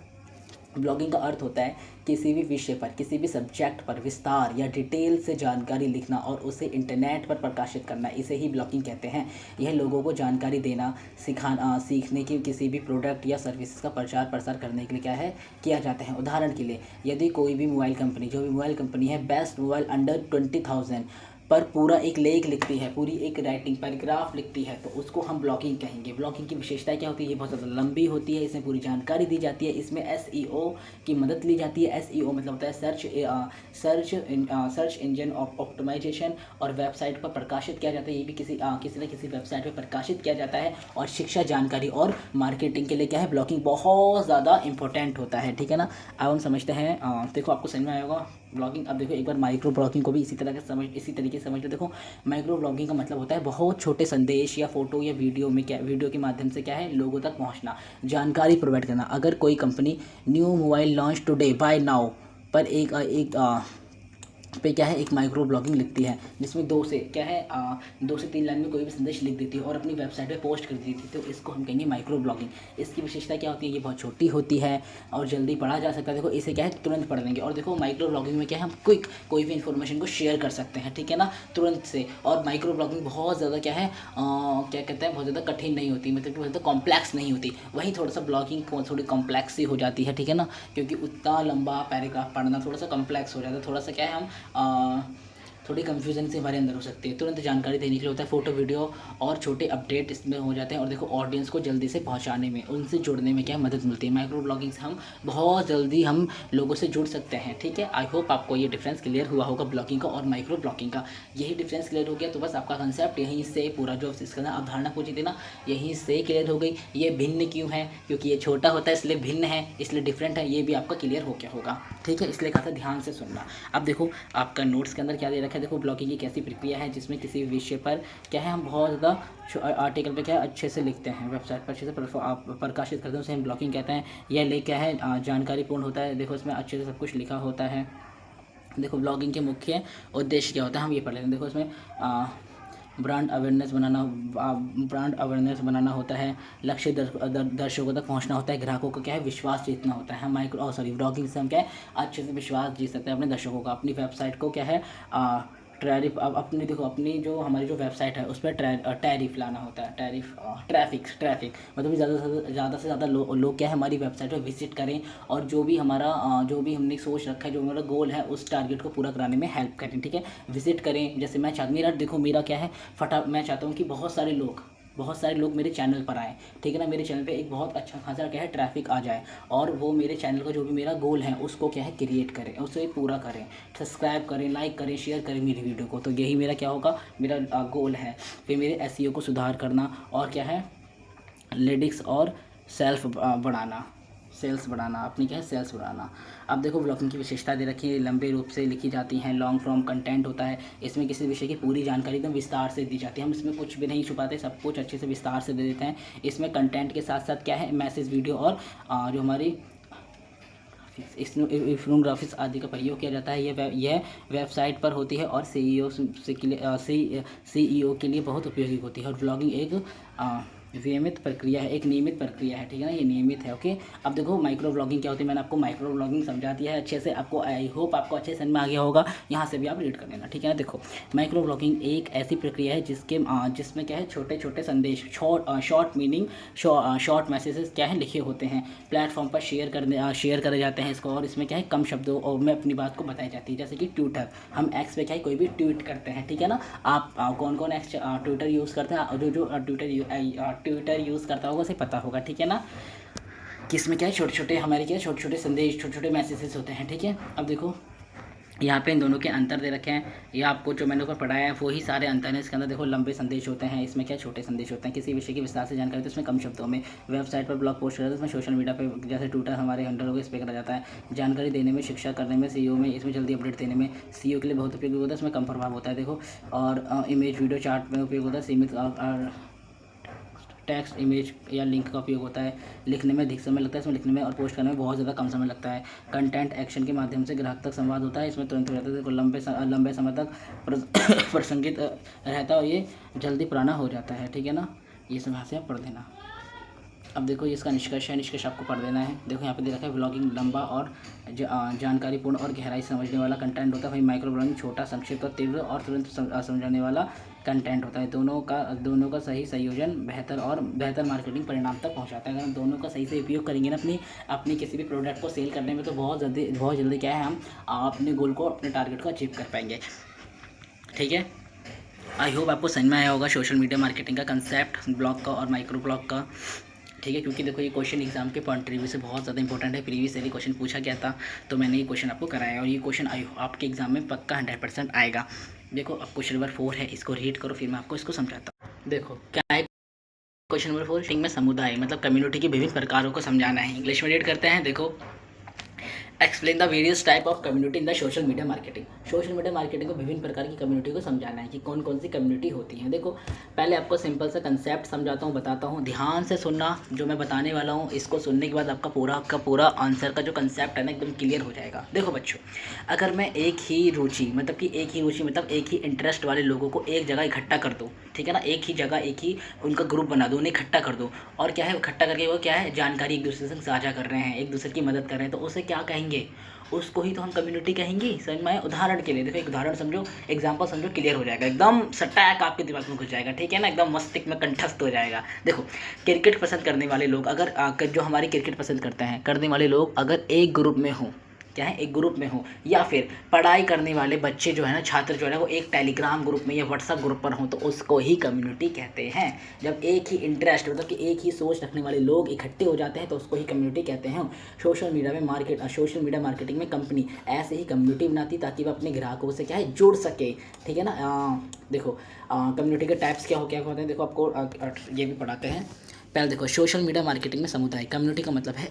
ब्लॉगिंग का अर्थ होता है किसी भी विषय पर, किसी भी सब्जेक्ट पर विस्तार या डिटेल से जानकारी लिखना और उसे इंटरनेट पर प्रकाशित करना, इसे ही ब्लॉगिंग कहते हैं। यह लोगों को जानकारी देना, सिखाना, सीखने की किसी भी प्रोडक्ट या सर्विसेज का प्रचार प्रसार करने के लिए क्या है किया जाता है। उदाहरण के लिए, यदि कोई भी मोबाइल कंपनी, जो भी मोबाइल कंपनी है, बेस्ट मोबाइल अंडर 20,000 पर पूरा एक लेख लिखती है, पूरी एक राइटिंग पैराग्राफ लिखती है, तो उसको हम ब्लॉगिंग कहेंगे। ब्लॉगिंग की विशेषता क्या होती है? ये बहुत ज़्यादा लंबी होती है, इसमें पूरी जानकारी दी जाती है, इसमें SEO की मदद ली जाती है। SEO मतलब होता है सर्च इंजन ऑप्टिमाइजेशन, और वेबसाइट पर प्रकाशित किया जाता है। ये भी किसी न किसी वेबसाइट पर प्रकाशित किया जाता है। और शिक्षा, जानकारी और मार्केटिंग के लिए क्या है, ब्लॉगिंग बहुत ज़्यादा इंपॉर्टेंट होता है। ठीक है ना, अब हम समझते हैं। देखो आपको समझ में आया होगा ब्लॉगिंग। अब देखो एक बार माइक्रो ब्लॉगिंग को भी इसी तरीके से समझ लो। देखो माइक्रो ब्लॉगिंग का मतलब होता है बहुत छोटे संदेश या फोटो या वीडियो के माध्यम से क्या है लोगों तक पहुंचना, जानकारी प्रोवाइड करना। अगर कोई company new mobile launch today buy now पर एक पे क्या है एक माइक्रो ब्लॉगिंग लिखती है, जिसमें 2 से 3 लाइन में कोई भी संदेश लिख देती है और अपनी वेबसाइट पे पोस्ट कर देती है, तो इसको हम कहेंगे माइक्रो ब्लॉगिंग। इसकी विशेषता क्या होती है? ये बहुत छोटी होती है और जल्दी पढ़ा जा सकता है। देखो इसे क्या है तुरंत पढ़ लेंगे। और देखो माइक्रो ब्लॉगिंग में क्या है, हम क्विक कोई भी इन्फॉर्मेशन को शेयर कर सकते हैं। ठीक है ना, तुरंत से। और माइक्रो ब्लॉगिंग बहुत ज़्यादा क्या है क्या कहते हैं, बहुत ज़्यादा कठिन नहीं होती, मतलब कि बहुत ज़्यादा कॉम्प्लेक्स नहीं होती। वहीं थोड़ा सा ब्लॉगिंग थोड़ी कॉम्प्लेक्स ही हो जाती है। ठीक है ना, क्योंकि उतना लंबा पैराग्राफ पढ़ना थोड़ा सा कॉम्प्लेक्स हो जाता है। थोड़ा सा क्या है, हम थोड़ी कन्फ्यूजन से हमारे अंदर हो सकती है। तुरंत जानकारी देने के लिए होता है, फोटो वीडियो और छोटे अपडेट इसमें हो जाते हैं। और देखो ऑडियंस को जल्दी से पहुंचाने में, उनसे जुड़ने में क्या मदद मिलती है। माइक्रो ब्लॉगिंग से हम बहुत जल्दी हम लोगों से जुड़ सकते हैं। ठीक है, आई होप आपको ये डिफरेंस क्लियर हुआ होगा ब्लॉगिंग का और माइक्रो ब्लॉगिंग का। यही डिफरेंस क्लियर हो गया तो बस आपका कंसेप्ट यहीं से पूरा जो इसका अवधारणा पूछी थी ना, यहीं से क्लियर हो गई। ये भिन्न क्यों है? क्योंकि ये छोटा होता है इसलिए भिन्न है, इसलिए डिफरेंट है, ये भी आपका क्लियर हो गया होगा। ठीक है, इसलिए कहा था ध्यान से सुनना। अब देखो आपका नोट्स के अंदर क्या दे रखा है। देखो ब्लॉगिंग की कैसी प्रक्रिया है जिसमें किसी विषय पर क्या है हम बहुत ज़्यादा आर्टिकल पे क्या है अच्छे से लिखते हैं, वेबसाइट पर अच्छे से प्रकाशित करते हैं, उसे हम ब्लॉगिंग कहते हैं। यह लेख क्या है जानकारीपूर्ण होता है। देखो इसमें अच्छे से सब कुछ लिखा होता है। देखो ब्लॉगिंग के मुख्य उद्देश्य क्या होता है हम ये पढ़ लेते हैं। देखो इसमें ब्रांड अवेयरनेस बनाना होता है, लक्ष्य दर्शकों तक पहुंचना होता है, ग्राहकों को क्या है विश्वास जीतना होता है। हम ब्लॉगिंग से हम क्या है अच्छे से विश्वास जीत सकते हैं अपने दर्शकों का। अपनी वेबसाइट को क्या है टैरिफ, अब अपनी देखो अपनी जो हमारी जो वेबसाइट है उस पर टैरिफ लाना होता है। ट्रैफिक मतलब ज़्यादा से ज़्यादा लोग क्या है हमारी वेबसाइट पर विजिट करें, और जो भी हमने सोच रखा है, जो हमारा गोल है, उस टारगेट को पूरा कराने में हेल्प करें। ठीक है, विजिट करें। जैसे मैं मेरा क्या है मैं चाहता हूँ कि बहुत सारे लोग मेरे चैनल पर आएँ। ठीक है ना, मेरे चैनल पे एक बहुत अच्छा खासा क्या है ट्रैफिक आ जाए, और वो मेरे चैनल का जो भी मेरा गोल है उसको क्या है क्रिएट करें, उसे पूरा करें, सब्सक्राइब करें, लाइक करें, शेयर करें मेरी वीडियो को। तो यही मेरा क्या होगा, मेरा गोल है। फिर मेरे SEO को सुधार करना, और क्या है लेडिक्स और सेल्स बढ़ाना, अपनी क्या है सेल्स बढ़ाना। अब देखो ब्लॉगिंग की विशेषता दे रखी है, लंबे रूप से लिखी जाती हैं, लॉन्ग फॉर्म कंटेंट होता है। इसमें किसी विषय की पूरी जानकारी एकदम विस्तार से दी जाती है, हम इसमें कुछ भी नहीं छुपाते, सब कुछ अच्छे से विस्तार से दे देते हैं। इसमें कंटेंट के साथ साथ क्या है मैसेज, वीडियो और जो हमारी इन्फोग्राफिक्स आदि का प्रयोग किया जाता है। यह वेबसाइट पर होती है और सीईओ के लिए बहुत उपयोगी होती है। और ब्लॉगिंग एक नियमित प्रक्रिया है, ठीक है ना, ये नियमित है। ओके, अब देखो माइक्रो ब्लॉगिंग क्या होती है। मैंने आपको माइक्रो ब्लॉगिंग समझा दिया है अच्छे से, आपको आई होप आपको अच्छे समझ में आ गया होगा। यहाँ से भी आप रीड कर लेना, ठीक है ना। देखो माइक्रो ब्लॉगिंग एक ऐसी प्रक्रिया है जिसमें क्या है, छोटे छोटे संदेश, शॉर्ट मीनिंग, शॉर्ट मैसेजेस क्या है, लिखे होते हैं, प्लेटफॉर्म पर शेयर करे जाते हैं इसको। और इसमें क्या है, कम शब्दों और में अपनी बात को बताई जाती है। जैसे कि ट्विटर, हम एक्स पे क्या है, कोई भी ट्वीट करते हैं, ठीक है ना। आप कौन कौन एक्स ट्विटर यूज़ करते हैं, जो ट्विटर यूज़ करता होगा उसे पता होगा, ठीक है ना, कि इसमें क्या है, छोटे छोटे हमारे क्या है, छोटे छोटे संदेश, छोटे छोटे मैसेजेस होते हैं, ठीक है। अब देखो यहाँ पे इन दोनों के अंतर दे रखे हैं। ये आपको जो मैंने ऊपर पढ़ाया है वो ही सारे अंतर हैं इसके अंदर। देखो लंबे संदेश होते हैं, इसमें क्या छोटे संदेश होते हैं। किसी विषय की विस्तार से जानकारी तो इसमें कम शब्दों में, वेबसाइट पर ब्लॉग पोस्ट करते हैं, इसमें सोशल मीडिया पे जैसे ट्विटर हमारे हैंडल हो गए, इस पर करा जाता है। जानकारी देने में, शिक्षा करने में, सीईओ में, इसमें जल्दी अपडेट देने में सीईओ के लिए बहुत उपयोगी होता है, इसमें कम प्रभाव होता है। देखो और इमेज वीडियो चार्ट में उपयोग होता है, सीमित टेक्स्ट इमेज या लिंक का उपयोग होता है। लिखने में अधिक समय लगता है इसमें, लिखने में और पोस्ट करने में बहुत ज़्यादा कम समय लगता है। कंटेंट एक्शन के माध्यम से ग्राहक तक संवाद होता है, इसमें तुरंत हो जाता है। देखो लंबे समय तक प्रसंगित रहता है और ये जल्दी पुराना हो जाता है, ठीक है ना। ये सब यहाँ से आप पढ़ देना। अब देखो ये इसका निष्कर्ष है, निष्कर्ष आपको पढ़ देना है। देखो यहाँ पे दे रखा है, ब्लॉगिंग लंबा और जानकारीपूर्ण और गहराई समझने वाला कंटेंट होता है। वहीं माइक्रो ब्लॉगिंग छोटा, संक्षिप्त और तीव्र और तुरंत समझाने वाला कंटेंट होता है। दोनों का सही संयोजन बेहतर मार्केटिंग परिणाम तक पहुंचाता है। अगर हम दोनों का सही से उपयोग करेंगे ना अपनी किसी भी प्रोडक्ट को सेल करने में, तो बहुत जल्दी क्या है, हम अपने गोल को, अपने टारगेट को अचीव कर पाएंगे, ठीक है। आई होप आपको समझ में आया होगा सोशल मीडिया मार्केटिंग का कंसेप्ट, ब्लॉग का और माइक्रो ब्लॉग का, ठीक है। क्योंकि देखो ये क्वेश्चन एग्जाम के पॉइंट ऑफ व्यू से बहुत ज़्यादा इंपॉर्टेंट है। प्रीवियस ईयर क्वेश्चन पूछा गया था, तो मैंने ये क्वेश्चन आपको कराया और ये क्वेश्चन आपके एग्जाम में पक्का 100% आएगा। देखो अब क्वेश्चन नंबर 4 है, इसको रीड करो, फिर मैं आपको इसको समझाता हूँ। देखो क्या है क्वेश्चन नंबर 4, में समुदाय मतलब कम्युनिटी की विभिन्न प्रकारों को समझाना है। इंग्लिश में रीड करते हैं। देखो explain the various type of community in the social media marketing. Social media marketing को विभिन्न प्रकार की कम्युनिटी को समझाना है कि कौन कौन सी कम्युनिटी होती है। देखो पहले आपको सिंपल सा कंसेप्ट समझाता हूँ, बताता हूँ, ध्यान से सुनना। जो मैं बताने वाला हूँ इसको सुनने के बाद आपका पूरा आंसर का जो कंसेप्ट है ना एकदम क्लियर हो जाएगा। देखो बच्चों, अगर मैं एक ही रुचि मतलब एक ही इंटरेस्ट वाले लोगों को एक जगह इकट्ठा कर दूँ, ठीक है ना, एक ही जगह एक ही उनका ग्रुप बना दो, उन्हें इकट्ठा कर दो, और क्या है इकट्ठा करके वो क्या है, जानकारी एक दूसरे से साझा कर रहे हैं, एक दूसरे की मदद कर रहे हैं, तो उसे क्या कहेंगे, उसको ही तो हम कम्युनिटी कहेंगे। समझ में आया? उदाहरण के लिए देखो, एक उदाहरण समझो, एग्जांपल समझो, क्लियर हो जाएगा, एकदम सटैक आपके दिमाग में घुस जाएगा, ठीक है ना, एकदम मस्तिष्क में कंठस्थ हो जाएगा। देखो क्रिकेट पसंद करने वाले लोग जो हमारी क्रिकेट पसंद करने वाले लोग अगर एक ग्रुप में हों, क्या है, एक ग्रुप में हो, या फिर पढ़ाई करने वाले बच्चे जो है ना, छात्र जो है ना, वो एक टेलीग्राम ग्रुप में या व्हाट्सएप ग्रुप पर हों, तो उसको ही कम्युनिटी कहते हैं। जब एक ही इंटरेस्ट मतलब कि एक ही सोच रखने वाले लोग इकट्ठे हो जाते हैं तो उसको ही कम्युनिटी कहते हैं। सोशल मीडिया मार्केटिंग में कंपनी ऐसे ही कम्युनिटी बनाती ताकि वह अपने ग्राहकों से क्या है, जुड़ सके, ठीक है ना। देखो कम्युनिटी के टाइप्स क्या होते हैं, देखो आपको ये भी पढ़ाते हैं। पहले देखो सोशल मीडिया मार्केटिंग में समुदाय, कम्युनिटी का मतलब है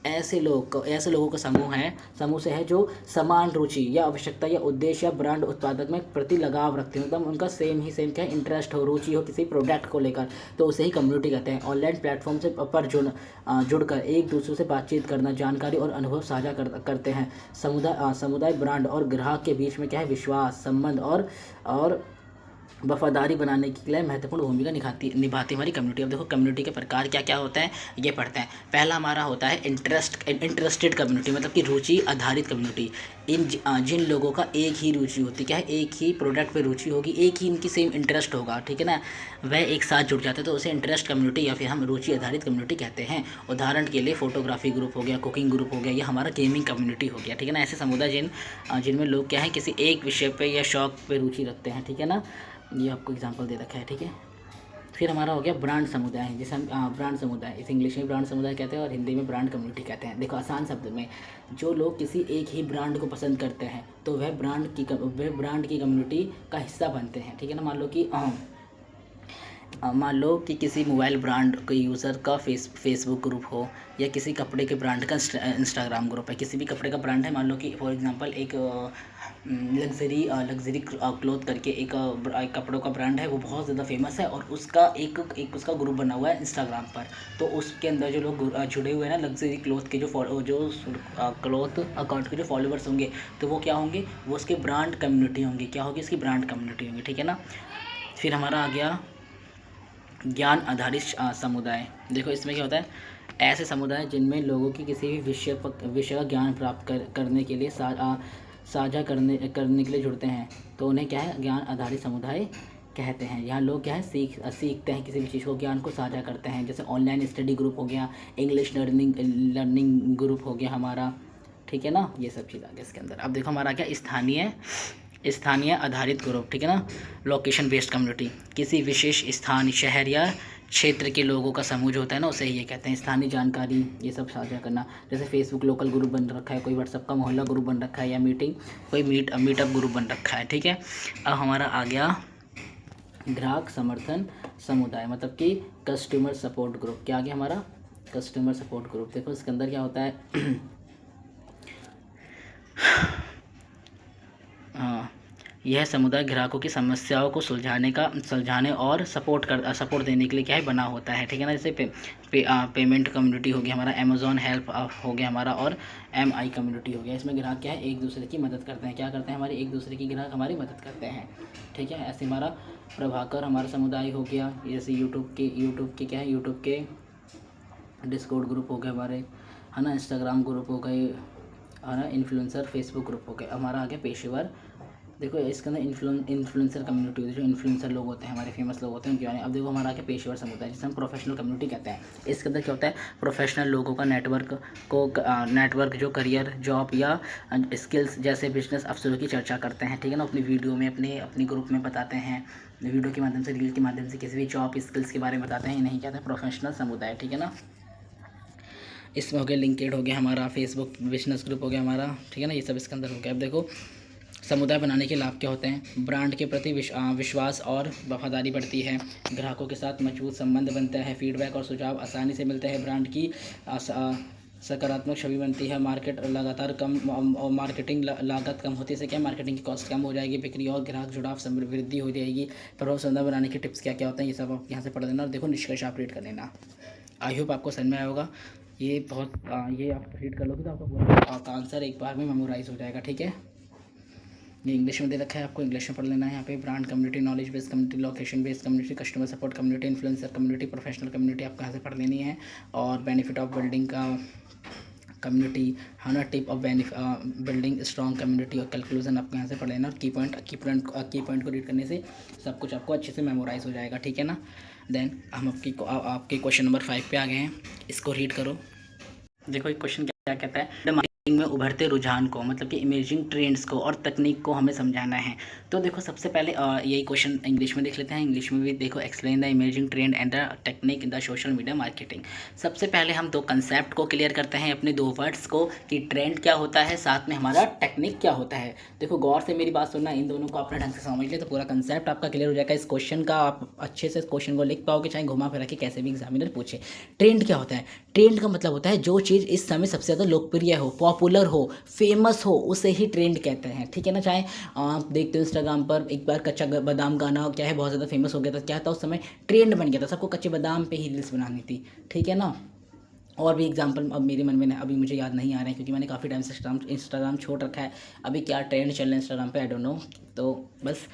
ऐसे लोगों का समूह से है जो समान रुचि या आवश्यकता या उद्देश्य या ब्रांड उत्पादक में प्रति लगाव रखते हो, मतलब उनका सेम क्या इंटरेस्ट हो, रुचि हो किसी प्रोडक्ट को लेकर, तो उसे ही कम्युनिटी कहते हैं। ऑनलाइन प्लेटफॉर्म से पर जुड़कर एक दूसरे से बातचीत करना, जानकारी और अनुभव साझा करते हैं। समुदाय ब्रांड और ग्राहक के बीच में क्या है, विश्वास, संबंध और वफादारी बनाने के लिए महत्वपूर्ण भूमिका निभाती हमारी कम्युनिटी। अब देखो कम्युनिटी के प्रकार क्या क्या होते हैं ये पढ़ते हैं। पहला हमारा होता है इंटरेस्टेड कम्युनिटी, मतलब कि रुचि आधारित कम्युनिटी। जिन लोगों का एक ही रुचि होती, क्या है, एक ही प्रोडक्ट पे रुचि होगी, एक ही इनकी सेम इंटरेस्ट होगा, ठीक है ना, वह एक साथ जुड़ जाते हैं तो उसे इंटरेस्ट कम्युनिटी या फिर हम रुचि आधारित कम्युनिटी कहते हैं। उदाहरण के लिए फोटोग्राफी ग्रुप हो गया, कुकिंग ग्रुप हो गया, या हमारा गेमिंग कम्युनिटी हो गया, ठीक है ना। ऐसे समुदाय जिनमें लोग क्या है, किसी एक विषय पे या शौक पे रुचि रखते हैं, ठीक है ना। ये आपको एग्जांपल दे रखा है, ठीक है। फिर हमारा हो गया ब्रांड समुदाय, जिसे हम ब्रांड समुदाय, इस इंग्लिश में ब्रांड समुदाय कहते हैं और हिंदी में ब्रांड कम्युनिटी कहते हैं। देखो आसान शब्द में, जो लोग किसी एक ही ब्रांड को पसंद करते हैं तो वह ब्रांड की कम्युनिटी का हिस्सा बनते हैं, ठीक है ना। मान लो कि मान लो कि किसी मोबाइल ब्रांड के यूज़र का फेसबुक ग्रुप हो, या किसी कपड़े के ब्रांड का इंस्टाग्राम ग्रुप है। किसी भी कपड़े का ब्रांड है, मान लो कि फॉर एग्जांपल एक लग्जरी क्लॉथ करके एक कपड़ों का ब्रांड है, वो बहुत ज़्यादा फेमस है, और उसका एक उसका ग्रुप बना हुआ है इंस्टाग्राम पर। तो उसके अंदर जो लोग जुड़े हुए हैं ना लग्जरी क्लॉथ के जो क्लॉथ अकाउंट के जो फॉलोवर्स होंगे, तो वो क्या होंगे, वो उसके ब्रांड कम्युनिटी होंगे। क्या होगी, उसकी ब्रांड कम्युनिटी होंगी, ठीक है ना। फिर हमारा आ गया ज्ञान आधारित समुदाय। देखो इसमें क्या होता है, ऐसे समुदाय जिनमें लोगों की किसी भी विषय का ज्ञान प्राप्त करने के लिए साझा करने के लिए जुड़ते हैं, तो उन्हें क्या है, ज्ञान आधारित समुदाय कहते हैं। यहाँ लोग क्या है, सीखते हैं किसी भी चीज़ को, ज्ञान को साझा करते हैं। जैसे ऑनलाइन स्टडी ग्रुप हो गया, इंग्लिश लर्निंग ग्रुप हो गया हमारा, ठीक है ना। ये सब चीज़ आ गया इसके अंदर। अब देखो हमारा क्या, स्थानीय आधारित ग्रुप, ठीक है ना। लोकेशन बेस्ड कम्युनिटी, किसी विशेष स्थान, शहर या क्षेत्र के लोगों का समूह जो होता है ना, उसे ये कहते हैं स्थानीय जानकारी, ये सब साझा करना। जैसे फेसबुक लोकल ग्रुप बन रखा है, कोई व्हाट्सअप का मोहल्ला ग्रुप बन रखा है, या कोई मीटअप ग्रुप बन रखा है, ठीक है। अब हमारा आ गया ग्राहक समर्थन समुदाय, मतलब कि कस्टमर सपोर्ट ग्रुप। क्या आ गया हमारा, कस्टमर सपोर्ट ग्रुप। देखो इसके अंदर क्या होता है हाँ, यह समुदाय ग्राहकों की समस्याओं को सुलझाने और सपोर्ट देने के लिए क्या है, बना होता है, ठीक है ना। जैसे पेमेंट कम्युनिटी हो गया हमारा, अमेज़ॉन हेल्प हो गया हमारा, और MI कम्युनिटी हो गया। इसमें ग्राहक क्या है, एक दूसरे की मदद करते हैं। क्या करते हैं, हमारे एक दूसरे की ग्राहक हमारी मदद करते हैं, ठीक है। ऐसे हमारा प्रभाकर हमारा समुदाय हो गया। जैसे यूट्यूब के क्या है, यूट्यूब के डिस्कॉर्ड ग्रुप हो गए हमारे, है ना। इंस्टाग्राम ग्रुप हो गए, है ना। इन्फ्लुएंसर फेसबुक ग्रुप हो गए। हमारा आ गया पेशेवर। देखो इसके अंदर इन्फ्लुएंसर कम्युनिटी होती है, जो इन्फ्लुएंसर लोग होते हैं, हमारे फेमस लोग होते हैं उनके बारे में। अब देखो हमारा क्या, पेशेवर समुदाय, जिसे हम प्रोफेशनल कम्युनिटी कहते हैं। इसके अंदर क्या होता है, प्रोफेशनल लोगों का नेटवर्क जो करियर, जॉब या स्किल्स जैसे बिजनेस अवसरों की चर्चा करते हैं, ठीक है ना। अपनी वीडियो में अपने ग्रुप में बताते हैं, वीडियो के माध्यम से, रील के माध्यम से किसी भी जॉब स्किल्स के बारे में बताते हैं। इन्हें कहते हैं प्रोफेशनल समुदाय, ठीक है ना। इसमें हो गया लिंक्डइन हो गया हमारा, फेसबुक बिजनेस ग्रुप हो गया हमारा, ठीक है ना। ये सब इसके अंदर हो गया। अब देखो समुदाय बनाने के लाभ क्या होते हैं, ब्रांड के प्रति विश्वास और वफादारी बढ़ती है, ग्राहकों के साथ मजबूत संबंध बनता है, फीडबैक और सुझाव आसानी से मिलते हैं, ब्रांड की सकारात्मक छवि बनती है, मार्केटिंग लागत कम होती है। इससे क्या, मार्केटिंग की कॉस्ट कम हो जाएगी, बिक्री और ग्राहक जुड़ाव वृद्धि हो जाएगी। प्रभाव समुदाय बनाने के टिप्स क्या क्या होते हैं, ये सब आप यहाँ से पढ़ लेना, और देखो निष्कर्ष आप रीड कर लेना। आई होप आपको समझ में आया होगा। ये आप रीड कर लोगे तो आपका आंसर एक बार में मेमोराइज हो जाएगा, ठीक है। ये इंग्लिश में दे रखा है, आपको इंग्लिश में पढ़ लेना है। यहाँ पे brand community, knowledge based community, location based community, customer support community, influencer community, professional community आपको यहाँ से पढ़ लेनी है। और बेनिफिट ऑफ बिल्डिंग का कम्युनिटी, है ना। Tip of building strong community, और कंक्लूजन आपको यहाँ से पढ़ लेना। और की पॉइंट को रीड करने से सब कुछ आपको अच्छे से मेमोराइज हो जाएगा, ठीक है ना। देन हम आपके क्वेश्चन नंबर 5 पे आ गए हैं, इसको रीड करो। देखो एक क्वेश्चन क्या कहता है, मार्केटिंग में उभरते रुझान को, मतलब कि इमर्जिंग ट्रेंड्स को और तकनीक को हमें समझाना है। तो देखो सबसे पहले यही क्वेश्चन इंग्लिश में देख लेते हैं। इंग्लिश में भी देखो, explain the emerging trend and the technique in the social media marketing. सबसे पहले हम दो कंसेप्ट को क्लियर करते हैं, अपने दो वर्ड्स को, कि ट्रेंड क्या होता है, साथ में हमारा टेक्निक क्या होता है। देखो गौर से मेरी बात सुनना, इन दोनों को अपने ढंग से समझ ले तो पूरा कंसेप्ट आपका क्लियर हो जाएगा। इस क्वेश्चन का आप अच्छे से क्वेश्चन को लिख पाओगे, चाहे घुमा फिरा के कैसे भी एग्जामिनर पूछे। ट्रेंड क्या होता है, ट्रेंड का मतलब होता है जो चीज़ इस समय सबसे ज़्यादा लोकप्रिय हो, पॉपुलर हो, फेमस हो, उसे ही ट्रेंड कहते हैं, ठीक है ना। चाहे आप देखते हो इंस्टाग्राम पर एक बार कच्चा बादाम गाना क्या है, बहुत ज़्यादा फेमस हो गया था। क्या था, उस समय ट्रेंड बन गया था, सबको कच्चे बादाम पे ही रील्स बनानी थी, ठीक है ना। और भी एग्जांपल अब मेरे मन में अभी मुझे याद नहीं आ रहे हैं, क्योंकि मैंने काफ़ी टाइम से इंस्टाग्राम छोड़ रखा है। अभी क्या ट्रेंड चल रहा है इंस्टाग्राम पे, आई डोंट नो। तो बस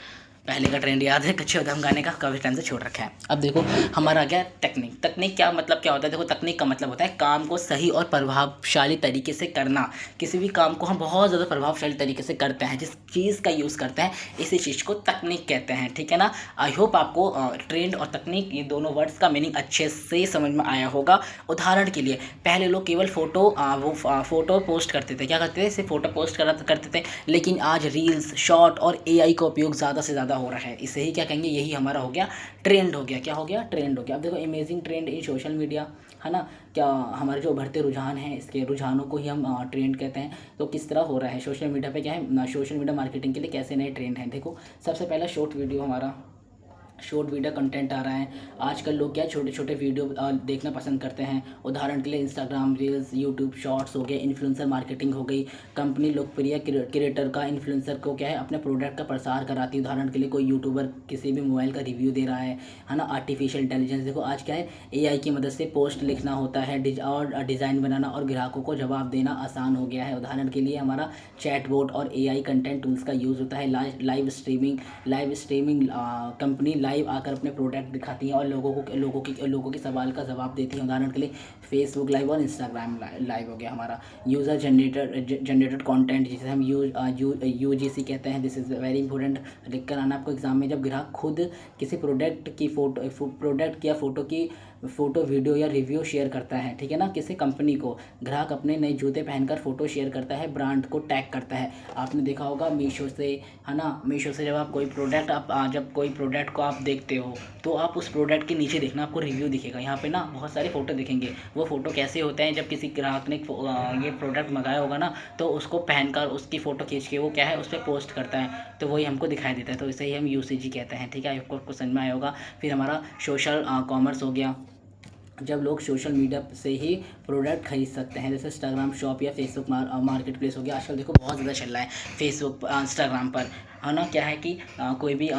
पहले का ट्रेंड याद है, कच्चे बादाम गाने का, काफ़ी टाइम से छोड़ रखा है। अब देखो हमारा आ गया टेक्निक। तकनीक क्या मतलब क्या होता है, देखो तकनीक का मतलब होता है काम को सही और प्रभावशाली तरीके से करना। किसी भी काम को हम बहुत ज़्यादा प्रभावशाली तरीके से करते हैं, जिस चीज़ का यूज़ करते हैं, इसी चीज़ को तकनीक कहते हैं, ठीक है ना। आई होप आपको ट्रेंड और तकनीक, ये दोनों वर्ड्स का मीनिंग अच्छे से समझ में आया होगा। उदाहरण के लिए पहले लोग केवल फ़ोटो पोस्ट करते थे, क्या करते थे, सिर्फ फ़ोटो पोस्ट करते थे। लेकिन आज रील्स, शॉर्ट और AI का उपयोग ज़्यादा से ज़्यादा हो रहा है। इसे ही क्या कहेंगे, यही हमारा हो गया ट्रेंड हो गया। क्या हो गया, ट्रेंड हो गया। अब देखो अमेजिंग ट्रेंड इन सोशल मीडिया, है ना। क्या हमारे जो उभरते रुझान हैं, इसके रुझानों को ही हम ट्रेंड कहते हैं। तो किस तरह हो रहा है सोशल मीडिया पे, क्या है सोशल मीडिया मार्केटिंग के लिए कैसे नए ट्रेंड हैं। देखो सबसे पहला शॉर्ट वीडियो हमारा, शॉर्ट वीडियो कंटेंट आ रहा है। आजकल लोग क्या छोटे छोटे वीडियो देखना पसंद करते हैं। उदाहरण के लिए इंस्टाग्राम रील्स, यूट्यूब शॉर्ट्स हो गए, इन्फ्लुएंसर मार्केटिंग हो गई। कंपनी लोकप्रिय क्रिएटर का इन्फ्लुएंसर को क्या है अपने प्रोडक्ट का प्रसार कराती है। उदाहरण के लिए कोई यूट्यूबर किसी भी मोबाइल का रिव्यू दे रहा है ना। आर्टिफिशियल इंटेलिजेंस देखो आज क्या है, एआई की मदद से पोस्ट लिखना होता है और डिज़ाइन बनाना और ग्राहकों को जवाब देना आसान हो गया है। उदाहरण के लिए हमारा चैटबॉट और एआई कंटेंट टूल्स का यूज़ होता है। लाइव स्ट्रीमिंग कंपनी लाइव आकर अपने प्रोडक्ट दिखाती हैं और लोगों के सवाल का जवाब देती हैं। उदाहरण के लिए फेसबुक लाइव और इंस्टाग्राम लाइव हो गया हमारा। यूज़र जनरेटेड कंटेंट जिसे हम यूजीसी कहते हैं। दिस इज़ वेरी इंपॉर्टेंट, लिख कर आना आपको एग्जाम में। जब ग्राहक खुद किसी प्रोडक्ट या फ़ोटो वीडियो या रिव्यू शेयर करता है, ठीक है ना, किसी कंपनी को, ग्राहक अपने नए जूते पहनकर फ़ोटो शेयर करता है, ब्रांड को टैग करता है। आपने देखा होगा मीशो से, है ना, मीशो से जब कोई प्रोडक्ट को आप देखते हो तो आप उस प्रोडक्ट के नीचे देखना, आपको रिव्यू दिखेगा। यहाँ पे ना बहुत सारे फ़ोटो दिखेंगे। वो फ़ोटो कैसे होते हैं, जब किसी ग्राहक ने ये प्रोडक्ट मंगाया होगा ना तो उसको पहनकर उसकी फ़ोटो खींच के वो क्या है उस पर पोस्ट करता है, तो वही हमको दिखाई देता है। तो इसे ही हम यूसीजी कहते हैं, ठीक है। आपको समझ में आया होगा। फिर हमारा सोशल कॉमर्स हो गया। जब लोग सोशल मीडिया से ही प्रोडक्ट खरीद सकते हैं, जैसे इंस्टाग्राम शॉप या फेसबुक मार्केट प्लेस हो गया। आजकल देखो बहुत ज़्यादा चल रहा है फेसबुक इंस्टाग्राम पर, है ना। क्या है कि कोई भी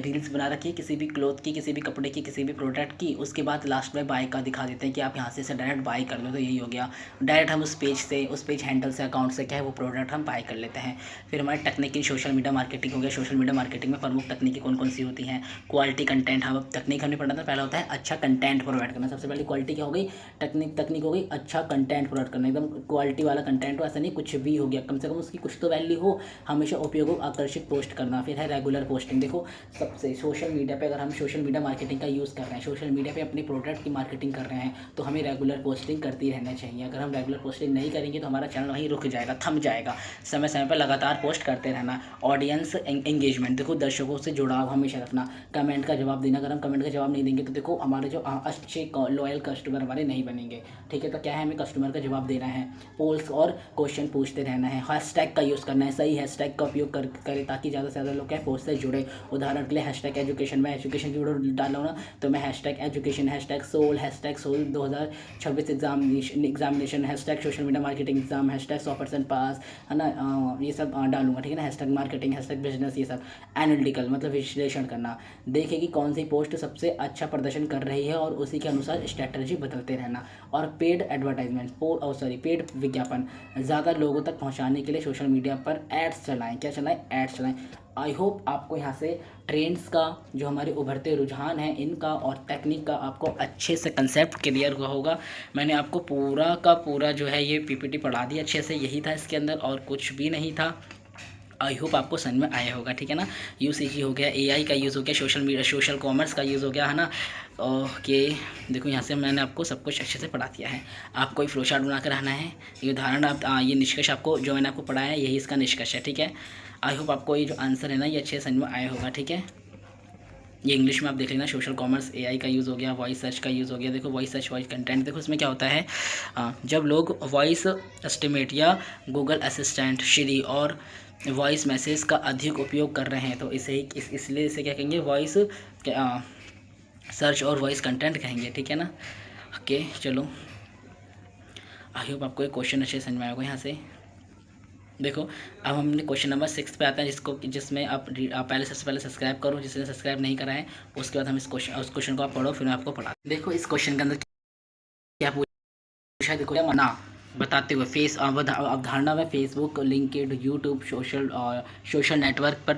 रील्स बना रखी है किसी भी क्लोथ की, किसी भी कपड़े की, किसी भी प्रोडक्ट की, उसके बाद लास्ट में बाय का दिखा देते हैं कि आप यहाँ से डायरेक्ट बाय कर लो। तो यही हो गया, डायरेक्ट हम उस पेज हैंडल से, अकाउंट से क्या है वो प्रोडक्ट हम बाय कर लेते हैं। फिर हमारे तकनीकी सोशल मीडिया मार्केटिंग हो गया। सोशल मीडिया मार्केटिंग में प्रमुख तकनीकी कौन कौन सी होती हैं? क्वालिटी कंटेंट, हम तकनीक हमने पढ़ा था, पहला होता है अच्छा कंटेंट प्रोवाइड करना। सबसे पहले क्वालिटी क्या हो गई, तकनीक हो गई अच्छा कंटेंट प्रोवाइड करना, एकदम क्वालिटी वाला कंटेंट हो, ऐसा नहीं कुछ भी हो गया, कम से कम उसकी कुछ तो वैल्यू हो। हमेशा उपयोग आकर्षित पोस्ट करना। फिर है रेगुलर पोस्टिंग। देखो सबसे सोशल मीडिया पे, अगर हम सोशल मीडिया मार्केटिंग का यूज़ कर रहे हैं, सोशल मीडिया पे अपने प्रोडक्ट की मार्केटिंग कर रहे हैं, तो हमें रेगुलर पोस्टिंग करती रहना चाहिए। अगर हम रेगुलर पोस्टिंग नहीं करेंगे तो हमारा चैनल वहीं रुक जाएगा, थम जाएगा। समय समय पर लगातार पोस्ट करते रहना। ऑडियंस एंगेजमेंट, देखो दर्शकों से जुड़ाव हमेशा रखना। कमेंट का जवाब देना, अगर हम कमेंट का जवाब नहीं देंगे तो देखो हमारे जो अच्छे लॉयल कस्टमर हमारे नहीं बनेंगे, ठीक है। तो क्या है, हमें कस्टमर का जवाब देना है। पोल्स और क्वेश्चन पूछते रहना है। हैशटैग का यूज़ करना है, सही हैशटैग का उपयोग करें ताकि ज़्यादा से ज़्यादा लोग क्या पोस्ट से जुड़े। उदाहरण के लिए हैशटैग एजुकेशन में एजुकेशन जुड़ो डालो ना, तो मैं hashtag education, hashtag SOL 2026 examination, hashtag social media marketing exam, hashtag 100% pass, है ना, ये सब डालूंगा, ठीक है ना। हैशटैग मार्केटिंग, हैशटैग बिजनेस, ये सब एनालिटिकल मतलब विश्लेषण करना। देखें कि कौन सी पोस्ट सबसे अच्छा प्रदर्शन कर रही है और उसी के अनुसार स्ट्रैटेजी बदलते रहना। और पेड एडवर्टाइजमेंट, पेड विज्ञापन, ज़्यादा लोगों तक पहुंचाने के लिए सोशल मीडिया पर एड्स चलाएं। क्या चलाएं? एड्स चलाएं। आई होप आपको यहाँ से ट्रेंड्स का, जो हमारे उभरते रुझान हैं इनका, और टेक्निक का आपको अच्छे से कंसेप्ट क्लियर हुआ होगा। मैंने आपको पूरा का पूरा जो है ये पीपीटी पढ़ा दी अच्छे से, यही था इसके अंदर और कुछ भी नहीं था। आई होप आपको समझ में आया होगा, ठीक है ना। यूसीजी हो गया, एआई का यूज़ हो गया, सोशल कॉमर्स का यूज़ हो गया, है ना। ओके, देखो यहाँ से मैंने आपको सब कुछ अच्छे से पढ़ा दिया है। आपको एक फ्लो चार्ट बना कर रहना है। ये उदाहरण आप ये निष्कर्ष आपको जो मैंने आपको पढ़ाया है यही इसका निष्कर्ष है, ठीक है। आई होप आपको ये जो आंसर है ना ये अच्छे से समझ में आया होगा, ठीक है। ये इंग्लिश में आप देख लेना। सोशल कॉमर्स, एआई का यूज़ हो गया, वॉइस सर्च का यूज़ हो गया। देखो वॉइस सर्च, वॉइस कंटेंट, देखो इसमें क्या होता है, जब लोग वॉइस एस्टिमेट या गूगल असिस्टेंट, श्री और वॉइस मैसेज का अधिक उपयोग कर रहे हैं तो इसलिए इसे क्या कहेंगे, वॉइस सर्च और वॉइस कंटेंट कहेंगे, ठीक है ना। ओके चलो, आई होप आपको एक क्वेश्चन अच्छे समझ में आएगा यहाँ से। देखो अब हमने क्वेश्चन नंबर 6 पे आते हैं, जिसमें आप पहले सबसे पहले सब्सक्राइब करो, जिसने सब्सक्राइब नहीं करा है। उसके बाद हम उस क्वेश्चन को आप पढ़ो, फिर मैं आपको पढ़ा। देखो इस क्वेश्चन के अंदर क्या पूछा है, देखो मना बताते हुए अवधारणा में Facebook, LinkedIn, YouTube, social network पर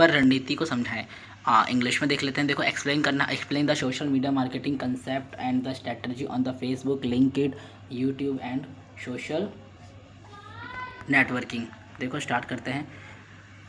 रणनीति को समझाएं। इंग्लिश में देख लेते हैं। देखो explain the social media marketing concept and the strategy on the Facebook, LinkedIn, YouTube and social networking. देखो स्टार्ट करते हैं।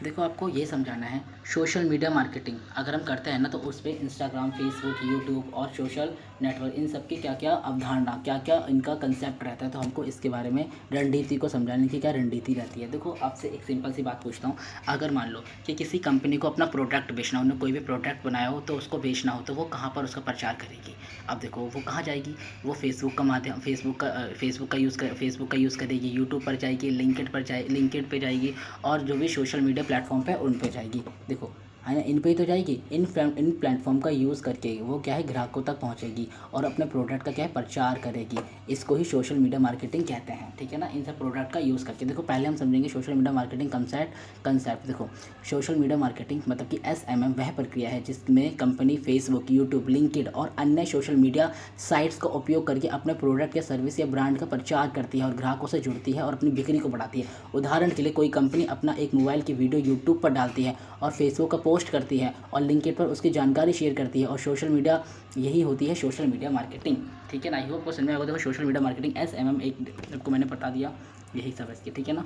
देखो आपको ये समझाना है सोशल मीडिया मार्केटिंग अगर हम करते हैं ना तो उस पर इंस्टाग्राम, फेसबुक, यूट्यूब और सोशल नेटवर्क, इन सब की क्या क्या अवधारणा, क्या क्या इनका कंसेप्ट रहता है, तो हमको इसके बारे में रणनीति को समझाने की क्या रणनीति रहती है। देखो आपसे एक सिंपल सी बात पूछता हूँ, अगर मान लो कि किसी कंपनी को अपना प्रोडक्ट बेचना हो, उन्होंने कोई भी प्रोडक्ट बनाया हो तो उसको बेचना हो, तो वो कहाँ पर उसका प्रचार करेगी। अब देखो वो कहाँ जाएगी, वो फेसबुक का माध्यम, फेसबुक का यूज़ करेगी, यूट्यूब पर जाएगी, लिंक्डइन पे जाएगी और जो भी सोशल मीडिया प्लेटफॉर्म पे उन पे जाएगी। देखो है ना, इन पे ही तो जाएगी। इन प्लेटफॉर्म का यूज़ करके वो क्या है, ग्राहकों तक पहुंचेगी और अपने प्रोडक्ट का क्या है, प्रचार करेगी। इसको ही सोशल मीडिया मार्केटिंग कहते हैं, ठीक है ना। इन सब प्रोडक्ट का यूज़ करके देखो, पहले हम समझेंगे सोशल मीडिया मार्केटिंग कंसेप्ट। देखो, सोशल मीडिया मार्केटिंग मतलब कि SMM वह प्रक्रिया है जिसमें कंपनी फेसबुक, यूट्यूब, लिंक्डइन और अन्य सोशल मीडिया साइट्स का उपयोग करके अपने प्रोडक्ट या सर्विस या ब्रांड का प्रचार करती है और ग्राहकों से जुड़ती है और अपनी बिक्री को बढ़ाती है। उदाहरण के लिए कोई कंपनी अपना एक मोबाइल की वीडियो यूट्यूब पर डालती है और फेसबुक पर पोस्ट करती है और लिंक्डइन पर उसकी जानकारी शेयर करती है, और सोशल मीडिया, यही होती है सोशल मीडिया मार्केटिंग, ठीक है ना। आई होप को समझ में आएगा। देखो, सोशल मीडिया मार्केटिंग SMM एक आपको मैंने बता दिया, यही सब इसके, ठीक है ना।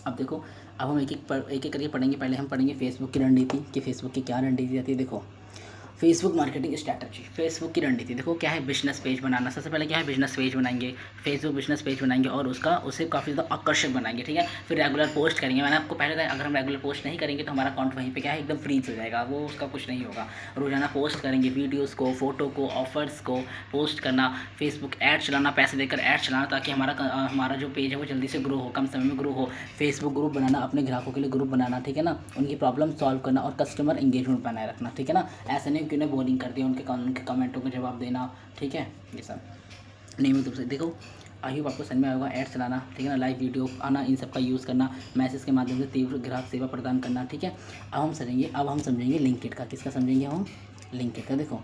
अब देखो, अब हम एक एक करके पढ़ेंगे। पहले हम पढ़ेंगे फेसबुक की रणनीति कि फेसबुक की क्या रणनीति आती है। देखो, फेसबुक मार्केटिंग स्ट्रैटेजी, फेसबुक की रणनीति देखो क्या है, बिजनेस पेज बनाना। सबसे पहले क्या है, बिजनेस पेज बनाएंगे, फेसबुक बिजनेस पेज बनाएंगे और उसे काफ़ी ज़्यादा आकर्षक बनाएंगे, ठीक है। फिर रेगुलर पोस्ट करेंगे। मैंने आपको पहले बताया, अगर हम रेगुलर पोस्ट नहीं करेंगे तो हमारा अकाउंट वहीं पे क्या है, एकदम फ्रीज हो जाएगा, वो उसका कुछ नहीं होगा। रोजाना पोस्ट करेंगे, वीडियोज़ को, फोटो को, ऑफर्स को पोस्ट करना, फेसबुक ऐड चलाना, पैसे देकर ऐड चलाना, ताकि हमारा जो पेज है वो जल्दी से ग्रो हो, कम समय में ग्रो हो। फेसबुक ग्रुप बनाना, अपने ग्राहकों के लिए ग्रुप बनाना, ठीक है ना। उनकी प्रॉब्लम सॉल्व करना और कस्टमर एंगेजमेंट बनाए रखना, ठीक है ना। ऐसा नहीं कि उन्हें बोरिंग कर दिया, उनके कमेंटों का जवाब देना, ठीक है, ये सब नियमित रूप से। देखो, आई होप आपको समझ में आएगा। ऐड चलाना, ठीक है ना, लाइव वीडियो आना, इन सब का यूज़ करना, मैसेज के माध्यम से तीव्र ग्राहक सेवा प्रदान करना, ठीक है। अब हम समझेंगे लिंक्डइन का। किसका समझेंगे हम, लिंक्डइन का। देखो,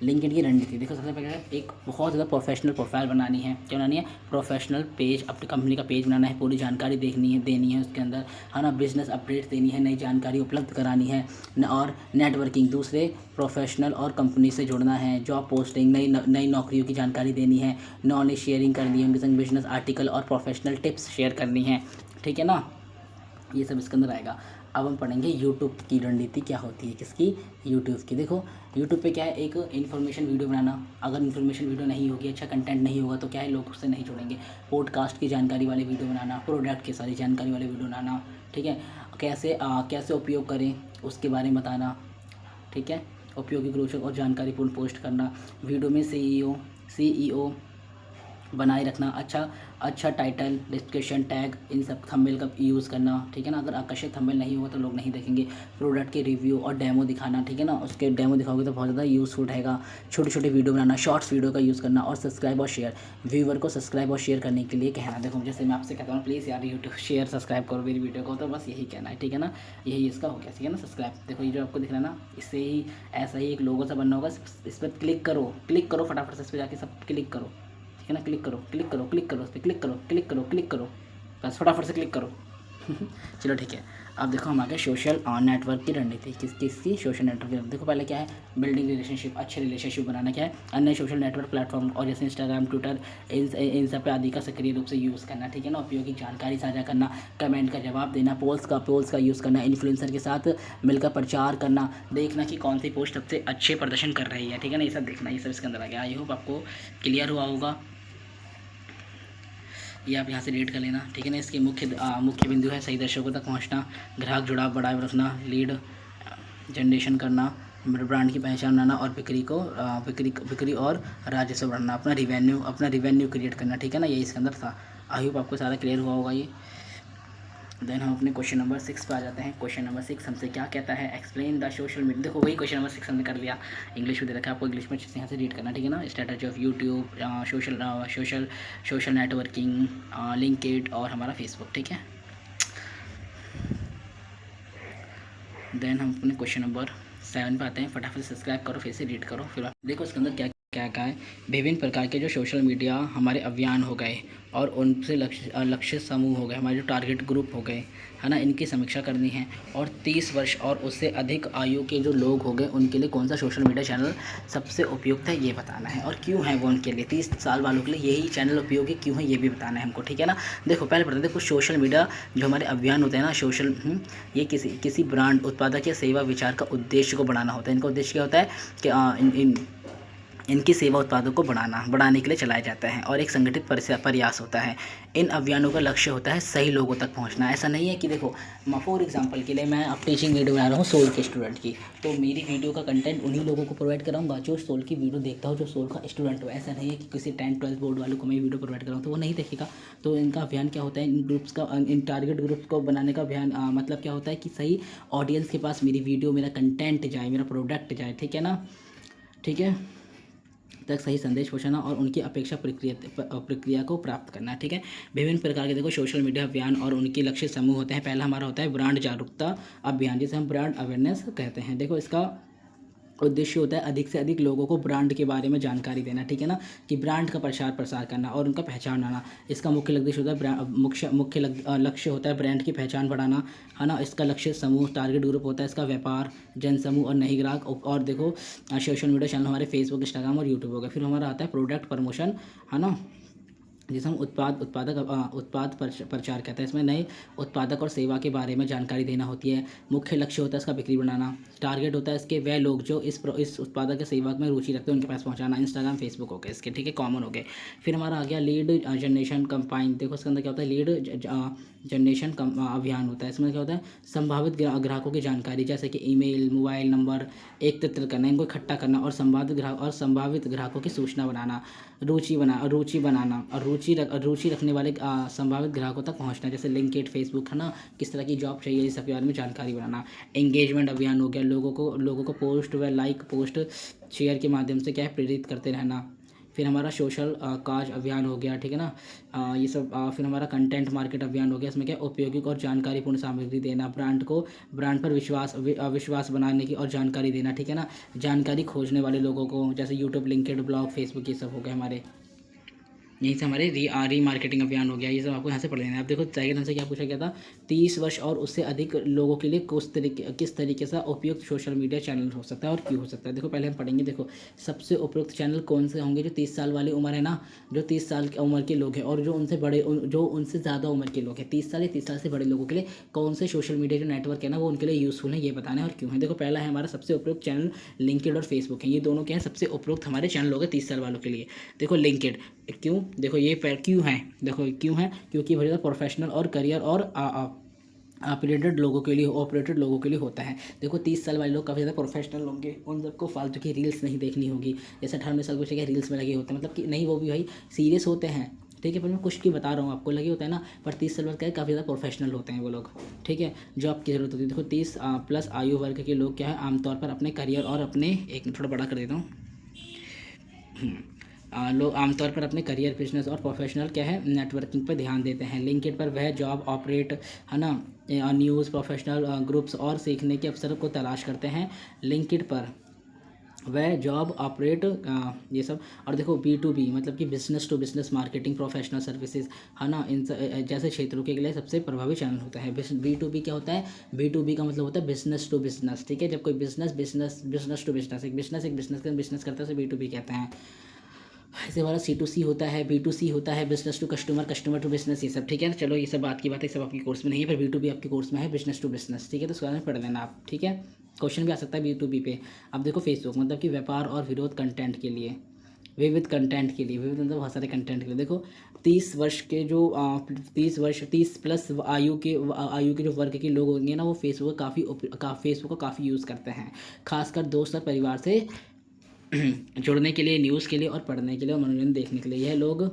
लिंक्डइन की रणनीति देखो, सबसे पहले एक बहुत ज़्यादा प्रोफेशनल प्रोफाइल बनानी है। क्या बनानी है, प्रोफेशनल पेज, अपनी कंपनी का पेज बनाना है, पूरी जानकारी देनी है उसके अंदर, है ना। बिजनेस अपडेट्स देनी है, नई जानकारी उपलब्ध करानी है और नेटवर्किंग, दूसरे प्रोफेशनल और कंपनी से जुड़ना है, जॉब पोस्टिंग, नई नौकरियों की जानकारी देनी है, नॉलेज शेयरिंग करनी है, उनके संग बिजनेस आर्टिकल और प्रोफेशनल टिप्स शेयर करनी है, ठीक है ना। ये सब इसके अंदर आएगा। अब हम पढ़ेंगे यूट्यूब की रणनीति क्या होती है, किसकी, यूट्यूब की। देखो, यूट्यूब पे क्या है, एक इन्फॉर्मेशन वीडियो बनाना। अगर इन्फॉर्मेशन वीडियो नहीं होगी, अच्छा कंटेंट नहीं होगा तो क्या है, लोग उससे नहीं जुड़ेंगे। पॉडकास्ट की जानकारी वाले वीडियो बनाना, प्रोडक्ट की सारी जानकारी वाले वीडियो बनाना, ठीक है। कैसे उपयोग करें उसके बारे में बताना, ठीक है। उपयोगी, रोचक और जानकारीपूर्ण पोस्ट करना। वीडियो में CEO बनाए रखना, अच्छा टाइटल, डिस्क्रिप्शन, टैग, इन सब थंबनेल का यूज़ करना, ठीक है ना। अगर आकर्षक थंबनेल नहीं होगा तो लोग नहीं देखेंगे। प्रोडक्ट के रिव्यू और डेमो दिखाना, ठीक है ना, उसके डेमो दिखाओगे तो बहुत ज़्यादा यूज़फुल रहेगा। छोटे छोटे वीडियो बनाना, शॉर्ट्स वीडियो का यूज़ करना और सब्सक्राइब और शेयर, व्यूअर को सब्सक्राइब और शेयर करने के लिए कहना। देखो, जैसे मैं आपसे कहता हूँ, प्लीज़ यार यूट्यूब शेयर सब्सक्राइब करो मेरी वीडियो को, तो बस यही कहना है, ठीक है ना। यही इसका हो गया, ठीक है ना, सब्सक्राइब। देखो, ये जो आपको दिख रहा है ना, इससे ही ऐसा ही एक लोगो सा बनना होगा। इस पर क्लिक करो फटाफट से, इस पर जाके सब क्लिक करो, ठीक है ना। क्लिक करो उस पर क्लिक करो, बस फटाफट से क्लिक करो। चलो ठीक है। अब देखो, हम आगे सोशल नेटवर्क की रणनीति, किसकी, सोशल नेटवर्क की। देखो, पहले क्या है, बिल्डिंग रिलेशनशिप, अच्छे रिलेशनशिप बनाना। क्या है, अन्य सोशल नेटवर्क प्लेटफॉर्म और जैसे इंस्टाग्राम, ट्विटर, इन सब पे आदि का सक्रिय रूप से यूज़ करना, ठीक है ना। उपयोगी जानकारी साझा करना, कमेंट का जवाब देना, पोल्स का यूज़ करना, इन्फ्लुएंसर के साथ मिलकर प्रचार करना, देखना कि कौन सी पोस्ट सबसे अच्छे प्रदर्शन कर रही है, ठीक है ना। ये सब देखना, ये सब इसके अंदर आ गया। आई होप आपको क्लियर हुआ होगा। ये आप यहाँ से रीड कर लेना, ठीक है ना। इसके मुख्य बिंदु है, सही दर्शकों तक पहुँचना, ग्राहक जुड़ाव बढ़ाए रखना, लीड जनरेशन करना, ब्रांड की पहचान बनाना और बिक्री और राजस्व बढ़ाना, अपना रिवेन्यू क्रिएट करना, ठीक है ना। ये इसके अंदर था। आई होप आपको सारा क्लियर हुआ होगा ये। देन हम अपने क्वेश्चन नंबर 6 पे आ जाते हैं। क्वेश्चन नंबर 6 हमसे क्या कहता है, एक्सप्लेन द सोशल मीडिया। देखो, वही क्वेश्चन नंबर 6 हमने कर लिया, इंग्लिश में दे रखा है, आपको इंग्लिश में यहाँ से रीड करना, ठीक है ना। Strategy of YouTube, social networking, LinkedIn और हमारा फेसबुक, ठीक है। देन हम अपने क्वेश्चन नंबर 7 पे आते हैं। फटाफट सब्सक्राइब करो, फिर से रीड करो। फिर देखो इसके अंदर क्या है, विभिन्न प्रकार के जो सोशल मीडिया हमारे अभियान हो गए और उनसे लक्ष्य समूह हो गए, हमारे जो टारगेट ग्रुप हो गए, है ना, इनकी समीक्षा करनी है। और 30 वर्ष और उससे अधिक आयु के जो लोग हो गए उनके लिए कौन सा सोशल मीडिया चैनल सबसे उपयुक्त है, ये बताना है। और क्यों है वो उनके लिए, 30 साल वालों के लिए यही चैनल उपयोगी क्यों है, ये भी बताना है हमको, ठीक है ना। देखो, पहले बताते हैं, कुछ सोशल मीडिया जो हमारे अभियान होते हैं ना, ये किसी ब्रांड, उत्पादक या सेवा विचार का उद्देश्य को बढ़ाना होता है। इनका उद्देश्य क्या होता है कि इनकी सेवा उत्पादों को बढ़ाने के लिए चलाए जाते हैं और एक संगठित प्रयास होता है। इन अभियानों का लक्ष्य होता है सही लोगों तक पहुंचना। ऐसा नहीं है कि देखो फॉर एग्जांपल के लिए मैं अब टीचिंग वीडियो बना रहा हूँ सोल के स्टूडेंट की, तो मेरी वीडियो का कंटेंट उन्हीं लोगों को प्रोवाइड कराऊंगा जो सोल की वीडियो देखता हो, जो सोल का स्टूडेंट हो। ऐसा नहीं है कि किसी 10-12 बोर्ड वालों को मैं वीडियो प्रोवाइड कराऊँ तो वो नहीं देखेगा। तो इनका अभियान क्या होता है, इन ग्रुप्स का, इन टारगेट ग्रुप्स को बनाने का अभियान मतलब क्या होता है कि सही ऑडियंस के पास मेरी वीडियो, मेरा कंटेंट जाए, मेरा प्रोडक्ट जाए, ठीक है ना, ठीक है, तक सही संदेश पहुंचाना और उनकी अपेक्षा प्रक्रिया को प्राप्त करना। ठीक है, विभिन्न प्रकार के देखो सोशल मीडिया अभियान और उनके लक्ष्य समूह होते हैं। पहला हमारा होता है ब्रांड जागरूकता अभियान, जिसे हम ब्रांड अवेयरनेस कहते हैं। देखो इसका उद्देश्य होता है अधिक से अधिक लोगों को ब्रांड के बारे में जानकारी देना, ठीक है ना, कि ब्रांड का प्रसार करना और उनका पहचान बनाना। इसका मुख्य उद्देश्य होता है लक्ष्य होता है ब्रांड की पहचान बढ़ाना, है ना। इसका लक्ष्य समूह टारगेट ग्रुप होता है, इसका व्यापार, जन समूह और नई ग्राहक। और देखो सोशल मीडिया चैनल हमारे फेसबुक, इंस्टाग्राम और यूट्यूब हो गया। फिर हमारा आता है प्रोडक्ट प्रमोशन, है ना, जिसे हम उत्पाद प्रचार कहते हैं। इसमें नए उत्पादक और सेवा के बारे में जानकारी देना होती है। मुख्य लक्ष्य होता है इसका बिक्री बढ़ाना। टारगेट होता है इसके वह लोग जो इस उत्पादक या सेवा में रुचि रखते हैं, उनके पास पहुंचाना। इंस्टाग्राम, फेसबुक हो गए इसके, ठीक है, कॉमन हो गए। फिर हमारा आ गया लीड जनरेशन कंपाइन। देखो इसके अंदर क्या होता है, लीड जनरेशन अभियान होता है। इसमें क्या होता है, संभावित ग्राहकों की जानकारी जैसे कि ईमेल, मोबाइल नंबर एकत्रित करना, इनको इकट्ठा करना और संभावित ग्राहकों की सूचना बनाना, रुचि बनाना और रुचि रखने वाले संभावित ग्राहकों तक पहुंचना, जैसे लिंक्डइन, फेसबुक, है ना, किस तरह की जॉब चाहिए, इस सब के बारे में जानकारी बनाना। एंगेजमेंट अभियान हो गया, लोगों को पोस्ट व लाइक, पोस्ट शेयर के माध्यम से क्या है, प्रेरित करते रहना। फिर हमारा सोशल काज अभियान हो गया, ठीक है ना, ये सब। फिर हमारा कंटेंट मार्केट अभियान हो गया, इसमें क्या उपयोगी और जानकारीपूर्ण सामग्री देना, ब्रांड पर विश्वास बनाने की और जानकारी देना, ठीक है ना, जानकारी खोजने वाले लोगों को, जैसे यूट्यूब, लिंक्डइन, ब्लॉग, फेसबुक, ये सब हो गए हमारे। यहीं से हमारे री मार्केटिंग अभियान हो गया। ये सब आपको यहाँ से पढ़ लेना है। आप देखो टाइगर हमसे क्या पूछा गया था, 30 वर्ष और उससे अधिक लोगों के लिए किस तरीके से उपयुक्त सोशल मीडिया चैनल हो सकता है और क्यों हो सकता है। देखो पहले हम पढ़ेंगे, देखो सबसे उपयुक्त चैनल कौन से होंगे, जो 30 साल वाली उम्र है ना, जो 30 साल की उम्र के लोग हैं और जो उनसे ज़्यादा उम्र के लोग हैं, 30 साल या 30 साल से बड़े लोगों के लिए कौन से सोशल मीडिया जो नेटवर्क है ना, वो उनके लिए यूज़फुल है, ये बताना है और क्यों है। देखो पहला है हमारा सबसे उपयुक्त चैनल लिंक्डइन और फेसबुक है। ये दोनों क्या है, सबसे उपयुक्त हमारे चैनल हो गए 30 साल वालों के लिए। देखो लिंक्डइन क्यों, देखो ये क्यों है, देखो क्यों है, क्योंकि बहुत ज़्यादा प्रोफेशनल और करियर और ऑपरेटेड लोगों के लिए होता है। देखो 30 साल वाले लोग काफ़ी ज़्यादा प्रोफेशनल होंगे, उन सबको फालतू की रील्स नहीं देखनी होगी। जैसे 18 साल बच्चे क्या रील्स में लगे होते हैं, मतलब कि नहीं, वो भी भाई सीरियस होते हैं, ठीक है, पर मैं कुछ की बता रहा हूँ आपको, लगे होता है ना, पर 30 साल बाद क्या है, काफ़ी ज़्यादा प्रोफेशनल होते हैं वो लोग, ठीक है, जो आपकी ज़रूरत होती है। देखो 30 प्लस आयु वर्ग के लोग क्या है, आमतौर पर अपने करियर और अपने, एक थोड़ा बड़ा कर देता हूँ, लोग आमतौर पर अपने करियर, बिजनेस और प्रोफेशनल क्या है, नेटवर्किंग पर ध्यान देते हैं। लिंक्डइन पर वह जॉब ऑपरेट, है ना, न्यूज़, प्रोफेशनल ग्रुप्स और सीखने के अवसर को तलाश करते हैं। लिंक्डइन पर वह जॉब ऑपरेट, ये सब। और देखो B2B मतलब कि business to business marketing, professional services, है ना, इन जैसे क्षेत्रों के लिए सबसे प्रभावी चैनल होता है। B2B क्या होता है, B2B का मतलब होता है बिजनेस टू बिजनेस, ठीक है, जब कोई बिजनेस टू बिजनेस, एक बिजनेस करता है, B2B कहते हैं। ऐसे हमारा C2C होता है, B2C होता है, business to customer, customer to business, ये सब, ठीक है ना। चलो ये सब बात की बात है, सब आपकी कोर्स में नहीं है, पर B2B आपके कोर्स में है, बिजनेस टू बिजनेस, ठीक है, तो उसके बारे में पढ़ लेना आप, ठीक है, क्वेश्चन भी आ सकता है B2B पे। अब देखो फेसबुक मतलब कि व्यापार और विविध कंटेंट के लिए, विविध मतलब बहुत सारे कंटेंट के लिए। देखो 30 वर्ष के जो 30 प्लस आयु के जो वर्ग के लोग होंगे ना, वो फेसबुक को काफ़ी यूज़ करते हैं, खासकर दोस्त और परिवार से जुड़ने के लिए, न्यूज़ के लिए और पढ़ने के लिए और मनोरंजन देखने के लिए। यह लोग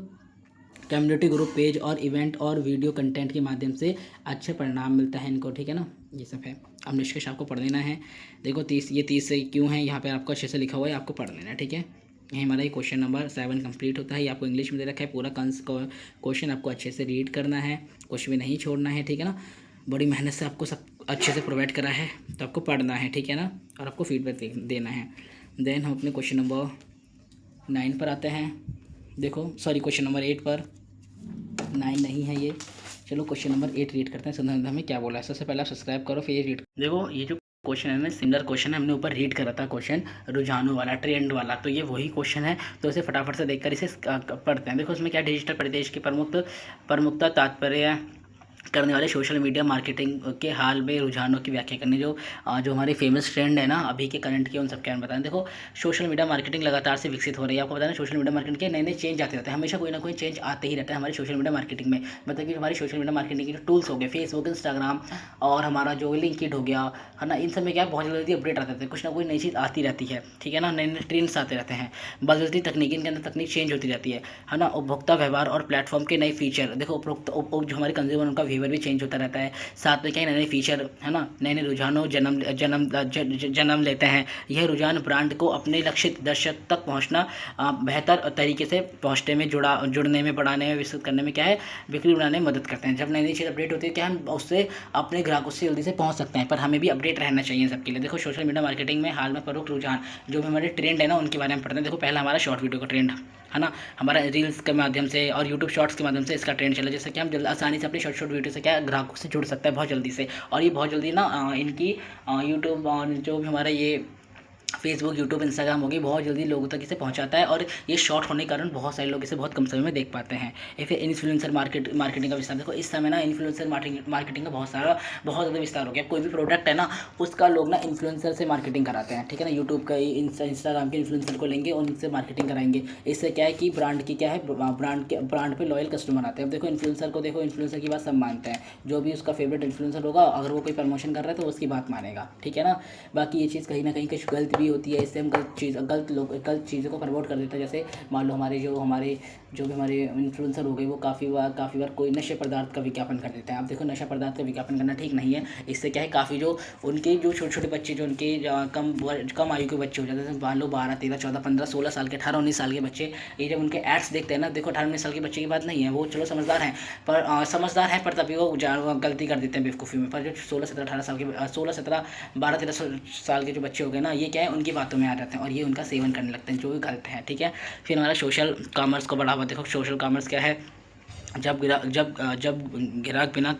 कम्युनिटी ग्रुप, पेज और इवेंट और वीडियो कंटेंट के माध्यम से अच्छे परिणाम मिलता है इनको, ठीक है ना, ये सब है। अब निष्कर्ष आपको पढ़ लेना है। देखो 30 से क्यों है, यहाँ पे आपको अच्छे से लिखा हुआ है, आपको पढ़ लेना है, ठीक है। यही हमारा ये क्वेश्चन नंबर 7 कंप्लीट होता है। ये आपको इंग्लिश में दे रखा है, पूरा क्वेश्चन आपको अच्छे से रीड करना है, कुछ भी नहीं छोड़ना है, ठीक है ना। बड़ी मेहनत से आपको सब अच्छे से प्रोवाइड करा है, तो आपको पढ़ना है, ठीक है ना, और आपको फीडबैक देना है। देन हम अपने क्वेश्चन नंबर 9 पर आते हैं। देखो सॉरी, क्वेश्चन नंबर 8 पर, 9 नहीं है ये, चलो क्वेश्चन नंबर 8 रीड करते हैं। संदर्भ में क्या बोला है, सबसे पहले आप सब्सक्राइब करो, फिर ये रीड। देखो ये जो क्वेश्चन है ना, सिमिलर क्वेश्चन है, हमने ऊपर रीड करा था क्वेश्चन, रुझानों वाला, ट्रेंड वाला, तो ये वही क्वेश्चन है, तो इसे फटाफट से देखकर इसे पढ़ते हैं। देखो इसमें क्या, डिजिटल परिदेश की प्रमुखता, तात्पर्य, करने वाले सोशल मीडिया मार्केटिंग के हाल में रुझानों की व्याख्या करनी, जो हमारे फेमस ट्रेंड है ना अभी के करंट के, उन सब के बारे में बताएं। देखो सोशल मीडिया मार्केटिंग लगातार से विकसित हो रही है। आपको बताना सोशल मीडिया मार्केटिंग के नए नए चेंज आते रहते हैं, हमेशा कोई ना कोई चेंज आते ही रहता है हमारे सोशल मीडिया मार्केटिंग में। मतलब कि हमारी सोशल मीडिया मार्केटिंग के जो टूल्स हो गए, फेसबुक, इंस्टाग्राम और हमारा जो लिंक्डइन हो गया है ना, इन सब में क्या बहुत जल्दी अपडेट आते थे, कुछ ना कोई नई चीज़ आती रहती है, ठीक है ना, नए नए ट्रेंड्स आते रहते हैं, बदलती तकनीकी के अंदर तकनीक चेंज होती रहती है ना। उपभोक्ता व्यवहार और प्लेटफॉर्म के नए फीचर, देखो उपभोक्ता जो हमारे कंज्यूमर उनका बिहेवियर भी चेंज होता रहता है, साथ में क्या नए नए फीचर है ना, नए नए रुझानों जन्म लेते हैं। यह रुझान ब्रांड को अपने लक्षित दर्शक तक पहुंचना, बेहतर तरीके से पहुंचने में, जुड़ने में, बढ़ाने में, विस्तृत करने में क्या है, बिक्री बढ़ाने में मदद करते हैं। जब नई नई चीज़ अपडेट होती है क्या हम उससे अपने ग्राहकों से जल्दी से पहुंच सकते हैं, पर हमें भी अपडेट रहना चाहिए सबके लिए। देखो सोशल मीडिया मार्केटिंग में हाल में प्रमुख रुझान जो भी हमारे ट्रेंड है ना उनके बारे में पढ़ते हैं। देखो पहला हमारा शॉर्ट वीडियो का ट्रेंड है ना, हमारा रील्स के माध्यम से और यूट्यूब शॉर्ट्स के माध्यम से इसका ट्रेंड चला, जैसे कि हम जल्द आसानी से अपने शॉर्ट शॉर्ट वीडियो से क्या ग्राहकों से जुड़ सकता है बहुत जल्दी से। और ये बहुत जल्दी ना इनकी यूट्यूब और जो भी हमारा ये फेसबुक, यूट्यूब, इंस्टाग्राम हो गई, बहुत जल्दी लोगों तक इसे पहुंचाता है और ये शॉर्ट होने के कारण बहुत सारे लोग इसे बहुत कम समय में देख पाते हैं। या फिर इन्फ्लुएंसर मार्केटिंग का विस्तार, देखो इस समय ना इन्फ्लुएंसर मार्केटिंग का बहुत ज़्यादा विस्तार हो गया। कोई भी प्रोडक्ट है ना उसका लोग ना इन्फ्लुएंसर से मार्केटिंग कराते हैं, ठीक है ना, यूट्यूब का इंस्टाग्राम के इन्फ्लुएंसर को लेंगे और उनसे मार्केटिंग कराएंगे। इससे क्या है कि ब्रांड की क्या है, ब्रांड पे लॉयल कस्टमर आते हैं। अब देखो इन्फ्लुएंसर को, देखो इन्फ्लुएंसर की बात सब मानते हैं, जो भी उसका फेवरेट इन्फ्लुएंसर होगा अगर वो कोई प्रमोशन कर रहा है तो उसकी बात मानेगा, ठीक है ना। बाकी ये चीज़ कहीं ना कहीं कुछ गलत भी होती है, इससे हम गलत चीज़ों को प्रमोट कर देता है। जैसे मान लो जो भी हमारे इन्फ्लुएंसर हो गए वो काफ़ी बार कोई नशे पदार्थ का विज्ञापन कर देते हैं। अब देखो नशा पदार्थ का विज्ञापन करना ठीक नहीं है, इससे क्या है काफ़ी जो उनके जो छोटे छोटे बच्चे, जो उनके कम आयु के बच्चे हो जाते हैं, मान लो 12, 13, 14, 15, 16 साल के, 18, 19 साल के बच्चे, ये जब उनके एड्स देखते हैं ना, देखो 18, 19 साल के बच्चे की बात नहीं है, वो चलो समझदार हैं पर तभी वो गलती कर देते हैं बेवकूफ़ी में। पर जो 16, 17, 18 साल के 16, 17, 12, 13 साल के जो बच्चे हो गए ना, ये क्या है उनकी बातों में आ जाते हैं और ये उनका सेवन करने लगते हैं, जो भी गलत है, ठीक है। फिर हमारा सोशल कॉमर्स को बढ़ावा, देखो सोशल कॉमर्स क्या है, जब ग्राहक बिना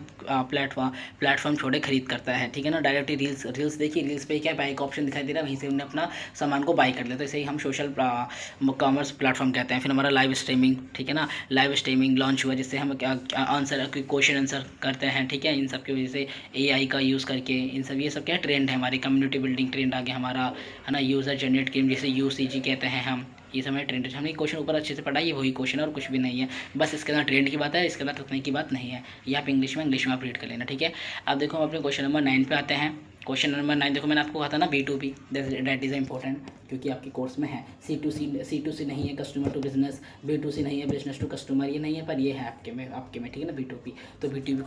प्लेटफॉर्म छोड़े खरीद करता है, ठीक है ना, डायरेक्टली रील्स देखिए, रील्स पे क्या बाय का ऑप्शन दिखाई दे रहा है, वहीं से उन्हें अपना सामान को बाय कर लेते हैं, तो इसे ही हम सोशल कॉमर्स प्लेटफॉर्म कहते हैं। फिर हमारा लाइव स्ट्रीमिंग, ठीक है ना, लाइव स्ट्रीमिंग लॉन्च हुआ जिससे हम क्वेश्चन आंसर करते हैं, ठीक है, इन सब की वजह से AI का यूज़ करके ये सब क्या ट्रेंड है, हमारी कम्युनिटी बिल्डिंग ट्रेंड आ गया हमारा, है ना, यूज़र जनरेट गेम जिसे UCG कहते हैं हम, ये समय ट्रेंड है। हमने क्वेश्चन ऊपर अच्छे से पढ़ा, ये वही क्वेश्चन है और कुछ भी नहीं है, बस इसके अंदर ट्रेंड की बात है, इसके अंदर तकनीक की बात नहीं है। ये आप इंग्लिश में आप रीड कर लेना, ठीक है। अब देखो हम अपने क्वेश्चन नंबर 9 पे आते हैं। क्वेश्चन नंबर 9 देखो मैंने आपको कहा था ना B2B, दैट इज़ इंपॉर्टेंट, क्योंकि आपके कोर्स में है। C2C नहीं है, कस्टमर टू बिजनेस, B2C नहीं है, बिजनेस टू कस्टमर, ये नहीं है, पर ये है आपके में, ठीक है ना, B2B। तो B2B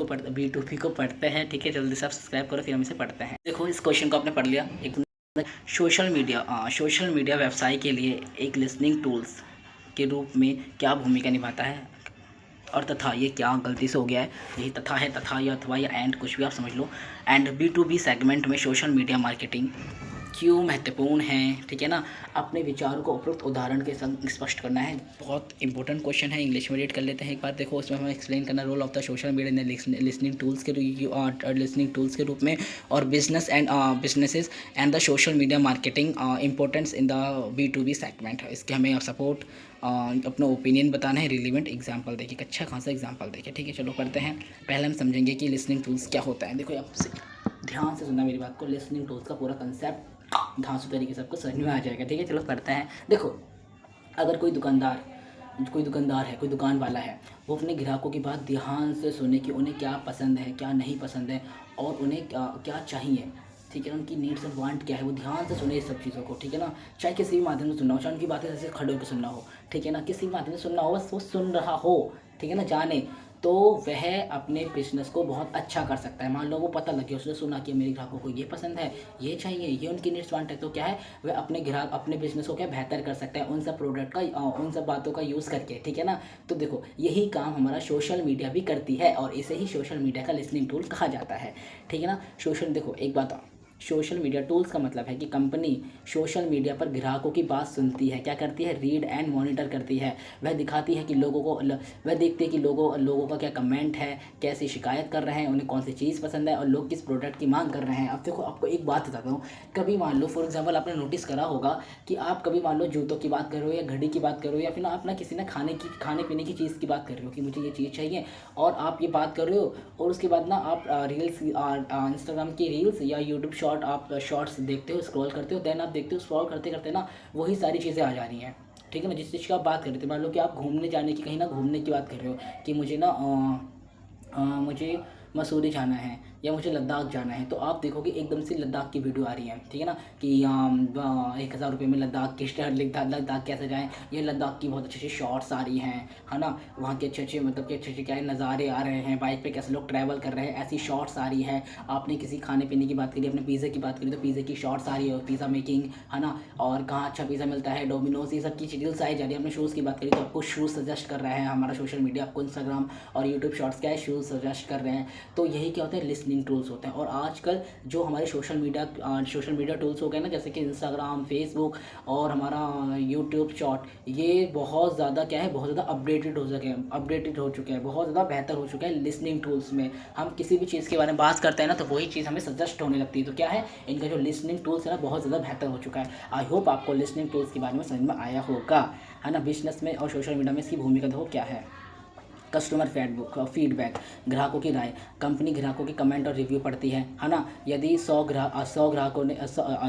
को पढ़ते हैं, ठीक है, जल्दी से आप सब्सक्राइब करो, फिर हम इसे पढ़ते हैं। देखो इस क्वेश्चन को आपने पढ़ लिया। एक सोशल मीडिया व्यवसाय के लिए एक लिसनिंग टूल्स के रूप में क्या भूमिका निभाता है, और तथा ये क्या गलती से हो गया है, यही तथा है, तथा या अथवा या एंड कुछ भी आप समझ लो। एंड B2B सेगमेंट में सोशल मीडिया मार्केटिंग क्यों महत्वपूर्ण है, ठीक है ना, अपने विचारों को उपयुक्त उदाहरण के संग स्पष्ट करना है। बहुत इंपॉर्टेंट क्वेश्चन है, इंग्लिश में रीड कर लेते हैं एक बार। देखो उसमें हमें एक्सप्लेन करना role of the social media listening tools के रूप में, और businesses and the social media marketing importance in the B2B segment. इसके हमें सपोर्ट अपना ओपिनियन बताना है, रिलीवेंट एग्जाम्पल देखिए, अच्छा खासा एग्जाम्पल देखिए, ठीक है। चलो पढ़ते हैं। पहले हम समझेंगे कि लिसनिंग टूल्स क्या होता है। देखो आपसे ध्यान से सुनना मेरी बात को, लिसनिंग टूल्स का पूरा कंसेप्ट धांसू तरीके से आपको समझ में आ जाएगा, ठीक है। चलो पढ़ते हैं। देखो अगर कोई दुकानदार है, कोई दुकान वाला है, वो अपने ग्राहकों की बात ध्यान से सुने कि उन्हें क्या पसंद है, क्या नहीं पसंद है, और उन्हें क्या चाहिए, ठीक है ना, उनकी नीड्स एंड वांट क्या है, वो ध्यान से सुने इस सब चीज़ों को, ठीक है ना। चाहे किसी भी माध्यम से सुनना हो, चाहे उनकी बातें ऐसे खड़े होकर सुनना हो, ठीक है ना, किसी भी माध्यम से सुनना हो, बस वो सुन रहा हो, ठीक है ना, जाने तो वह अपने बिजनेस को बहुत अच्छा कर सकता है। मान लो वो पता लग गया, उसने सुना कि मेरे ग्राहकों को ये पसंद है, ये चाहिए, ये उनकी नीड्स वांट है, तो क्या है वह अपने बिजनेस को क्या बेहतर कर सकता है उन सब प्रोडक्ट का, उन सब बातों का यूज़ करके, ठीक है ना। तो देखो यही काम हमारा सोशल मीडिया भी करती है और इसे ही सोशल मीडिया का लिसनिंग टूल कहा जाता है, ठीक है ना। देखो एक बात सोशल मीडिया टूल्स का मतलब है कि कंपनी सोशल मीडिया पर ग्राहकों की बात सुनती है, क्या करती है, रीड एंड मॉनिटर करती है। वह दिखाती है कि वह देखती है कि लोगों का क्या कमेंट है, कैसी शिकायत कर रहे हैं, उन्हें कौन सी चीज़ पसंद है और लोग किस प्रोडक्ट की मांग कर रहे हैं। अब देखो आपको एक बात बताता हूँ, कभी मान लो फॉर एग्जाम्पल आपने नोटिस करा होगा कि आप कभी मान लो जूतों की बात कर रहे हो या घड़ी की बात कर रहे हो या फिर आप ना किसी ने खाने पीने की चीज़ की बात कर रहे हो कि मुझे ये चीज़ चाहिए, और आप ये बात कर रहे हो और उसके बाद ना आप रील्स इंस्टाग्राम की रील्स या यूट्यूब शॉर्ट आप शॉर्ट्स देखते हो, स्क्रॉल करते हो, देन आप देखते हो स्क्रॉल करते करते ना वही सारी चीज़ें आ जा रही हैं, ठीक है ना, जिस चीज़ की आप बात कर रहे थे। मान लो कि आप घूमने जाने की, कहीं ना घूमने की बात कर रहे हो कि मुझे ना मुझे मसूरी जाना है या मुझे लद्दाख जाना है, तो आप देखोगे एकदम से लद्दाख की वीडियो आ रही है, ठीक है ना, कि 1,000 रुपये में लद्दाख की लद्दाख कैसे जाएँ, ये लद्दाख की बहुत अच्छी अच्छी शॉट्स आ रही हैं, है ना, वहाँ के अच्छे अच्छे मतलब कि अच्छे अच्छे क्या है नज़ारे आ रहे हैं, बाइक पे कैसे लोग ट्रैवल कर रहे हैं, ऐसी शॉट्स आ रही है। आपने किसी खाने पीने की बात करी, अपने पिज़्ज़े की बात करी, तो पिज़्ज़े की शॉट्स आ रही है, पिज़्ज़ा मेकिंग, है ना, और कहाँ अच्छा पिज़्ज़ा मिलता है, डोमिनोज, ये सब की रील्स आई जा रही है। हमने शूज़ की बात करी तो आपको शूज़ सजेस्ट कर रहे हैं हमारा सोशल मीडिया, आपको इंस्टाग्राम और यूट्यूब शॉर्ट्स क्या है, शूज़ सजेस्ट कर रहे हैं। तो यही क्या होता है, लिसनिंग टूल्स होते हैं। और आजकल जो हमारे सोशल मीडिया टूल्स हो गए ना, जैसे कि इंस्टाग्राम, फेसबुक और हमारा यूट्यूब शॉर्ट, ये बहुत ज़्यादा क्या है, बहुत ज़्यादा अपडेटेड हो चुके हैं, बहुत ज़्यादा बेहतर हो चुके हैं लिसनिंग टूल्स में। हम किसी भी चीज़ के बारे में बात करते हैं ना, तो वही चीज़ हमें सजेस्ट होने लगती है। तो क्या है, इनका जो लिसनिंग टूल्स है ना बहुत ज़्यादा बेहतर हो चुका है। आई होप आपको लिसनिंग टूल्स के बारे में समझ में आया होगा, है ना। बिजनेस में और सोशल मीडिया में इसकी भूमिका देखो क्या है। कस्टमर फीडबैक, ग्राहकों की राय, कंपनी ग्राहकों की कमेंट और रिव्यू पढ़ती है ना। यदि 100 ग्राहकों ने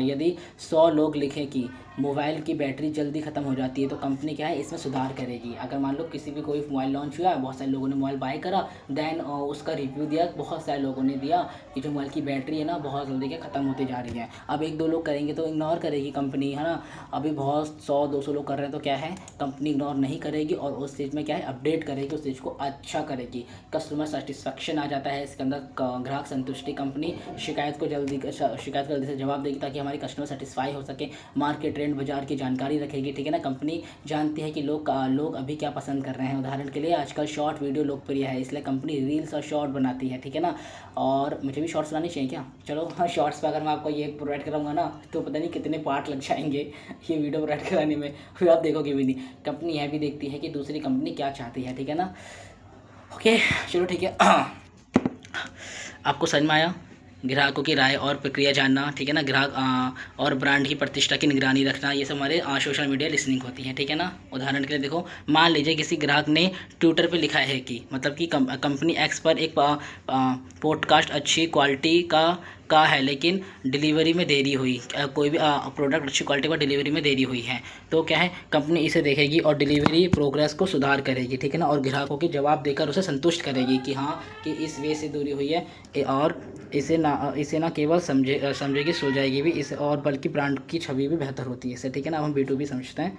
यदि 100 लोग लिखें कि मोबाइल की बैटरी जल्दी ख़त्म हो जाती है, तो कंपनी क्या है, इसमें सुधार करेगी। अगर मान लो किसी भी कोई मोबाइल लॉन्च हुआ, बहुत सारे लोगों ने मोबाइल बाय करा, देन उसका रिव्यू दिया, बहुत सारे लोगों ने दिया कि जो मोबाइल की बैटरी है ना बहुत जल्दी क्या ख़त्म होती जा रही है। अब 1-2 लोग करेंगे तो इग्नोर करेगी कंपनी, है ना। अभी बहुत 100-200 लोग कर रहे हैं तो क्या है, कंपनी इग्नोर नहीं करेगी और उस चीज़ में क्या है, अपडेट करेगी, उस चीज़ को अच्छा करेगी। कस्टमर सेटिस्फेक्शन आ जाता है इसके अंदर, ग्राहक संतुष्टि, कंपनी शिकायत को जल्दी से जवाब देगी ताकि हमारी कस्टमर सेटिस्फाई हो सके। मार्केट ट्रेंड, बाजार की जानकारी रखेगी, ठीक है ना। कंपनी जानती है कि लोग अभी क्या पसंद कर रहे हैं। उदाहरण के लिए आजकल शॉर्ट वीडियो लोकप्रिय है, इसलिए कंपनी रील्स और शॉर्ट बनाती है, ठीक है ना। और मुझे भी शॉर्ट्स बनानी चाहिए क्या, चलो हाँ, शॉर्ट्स पर अगर मैं आपको ये प्रोवाइड कराऊंगा ना तो पता नहीं कितने पार्ट लग जाएंगे ये वीडियो प्रोवाइड कराने में, फिर आप देखोगे भी नहीं। कंपनी यह भी देखती है कि दूसरी कंपनी क्या चाहती है, ठीक है ना। ओके, चलो ठीक है। आपको समझ में आया, ग्राहकों की राय और प्रक्रिया जानना, ठीक है ना, ग्राहक और ब्रांड की प्रतिष्ठा की निगरानी रखना, ये सब हमारे सोशल मीडिया लिसनिंग होती है, ठीक है ना। उदाहरण के लिए देखो, मान लीजिए किसी ग्राहक ने ट्विटर पे लिखा है कि मतलब कि कंपनी एक्स पर एक पॉडकास्ट अच्छी क्वालिटी का है लेकिन डिलीवरी में देरी हुई, कोई भी प्रोडक्ट अच्छी क्वालिटी पर डिलीवरी में देरी हुई है, तो क्या है, कंपनी इसे देखेगी और डिलीवरी प्रोग्रेस को सुधार करेगी, ठीक है ना, और ग्राहकों के जवाब देकर उसे संतुष्ट करेगी कि हाँ कि इस वे से दूरी हुई है, और इसे ना केवल समझेगी सुलझाएगी भी इसे, और बल्कि ब्रांड की छवि भी बेहतर होती है इससे, ठीक है ना। अब हम B2B समझते हैं,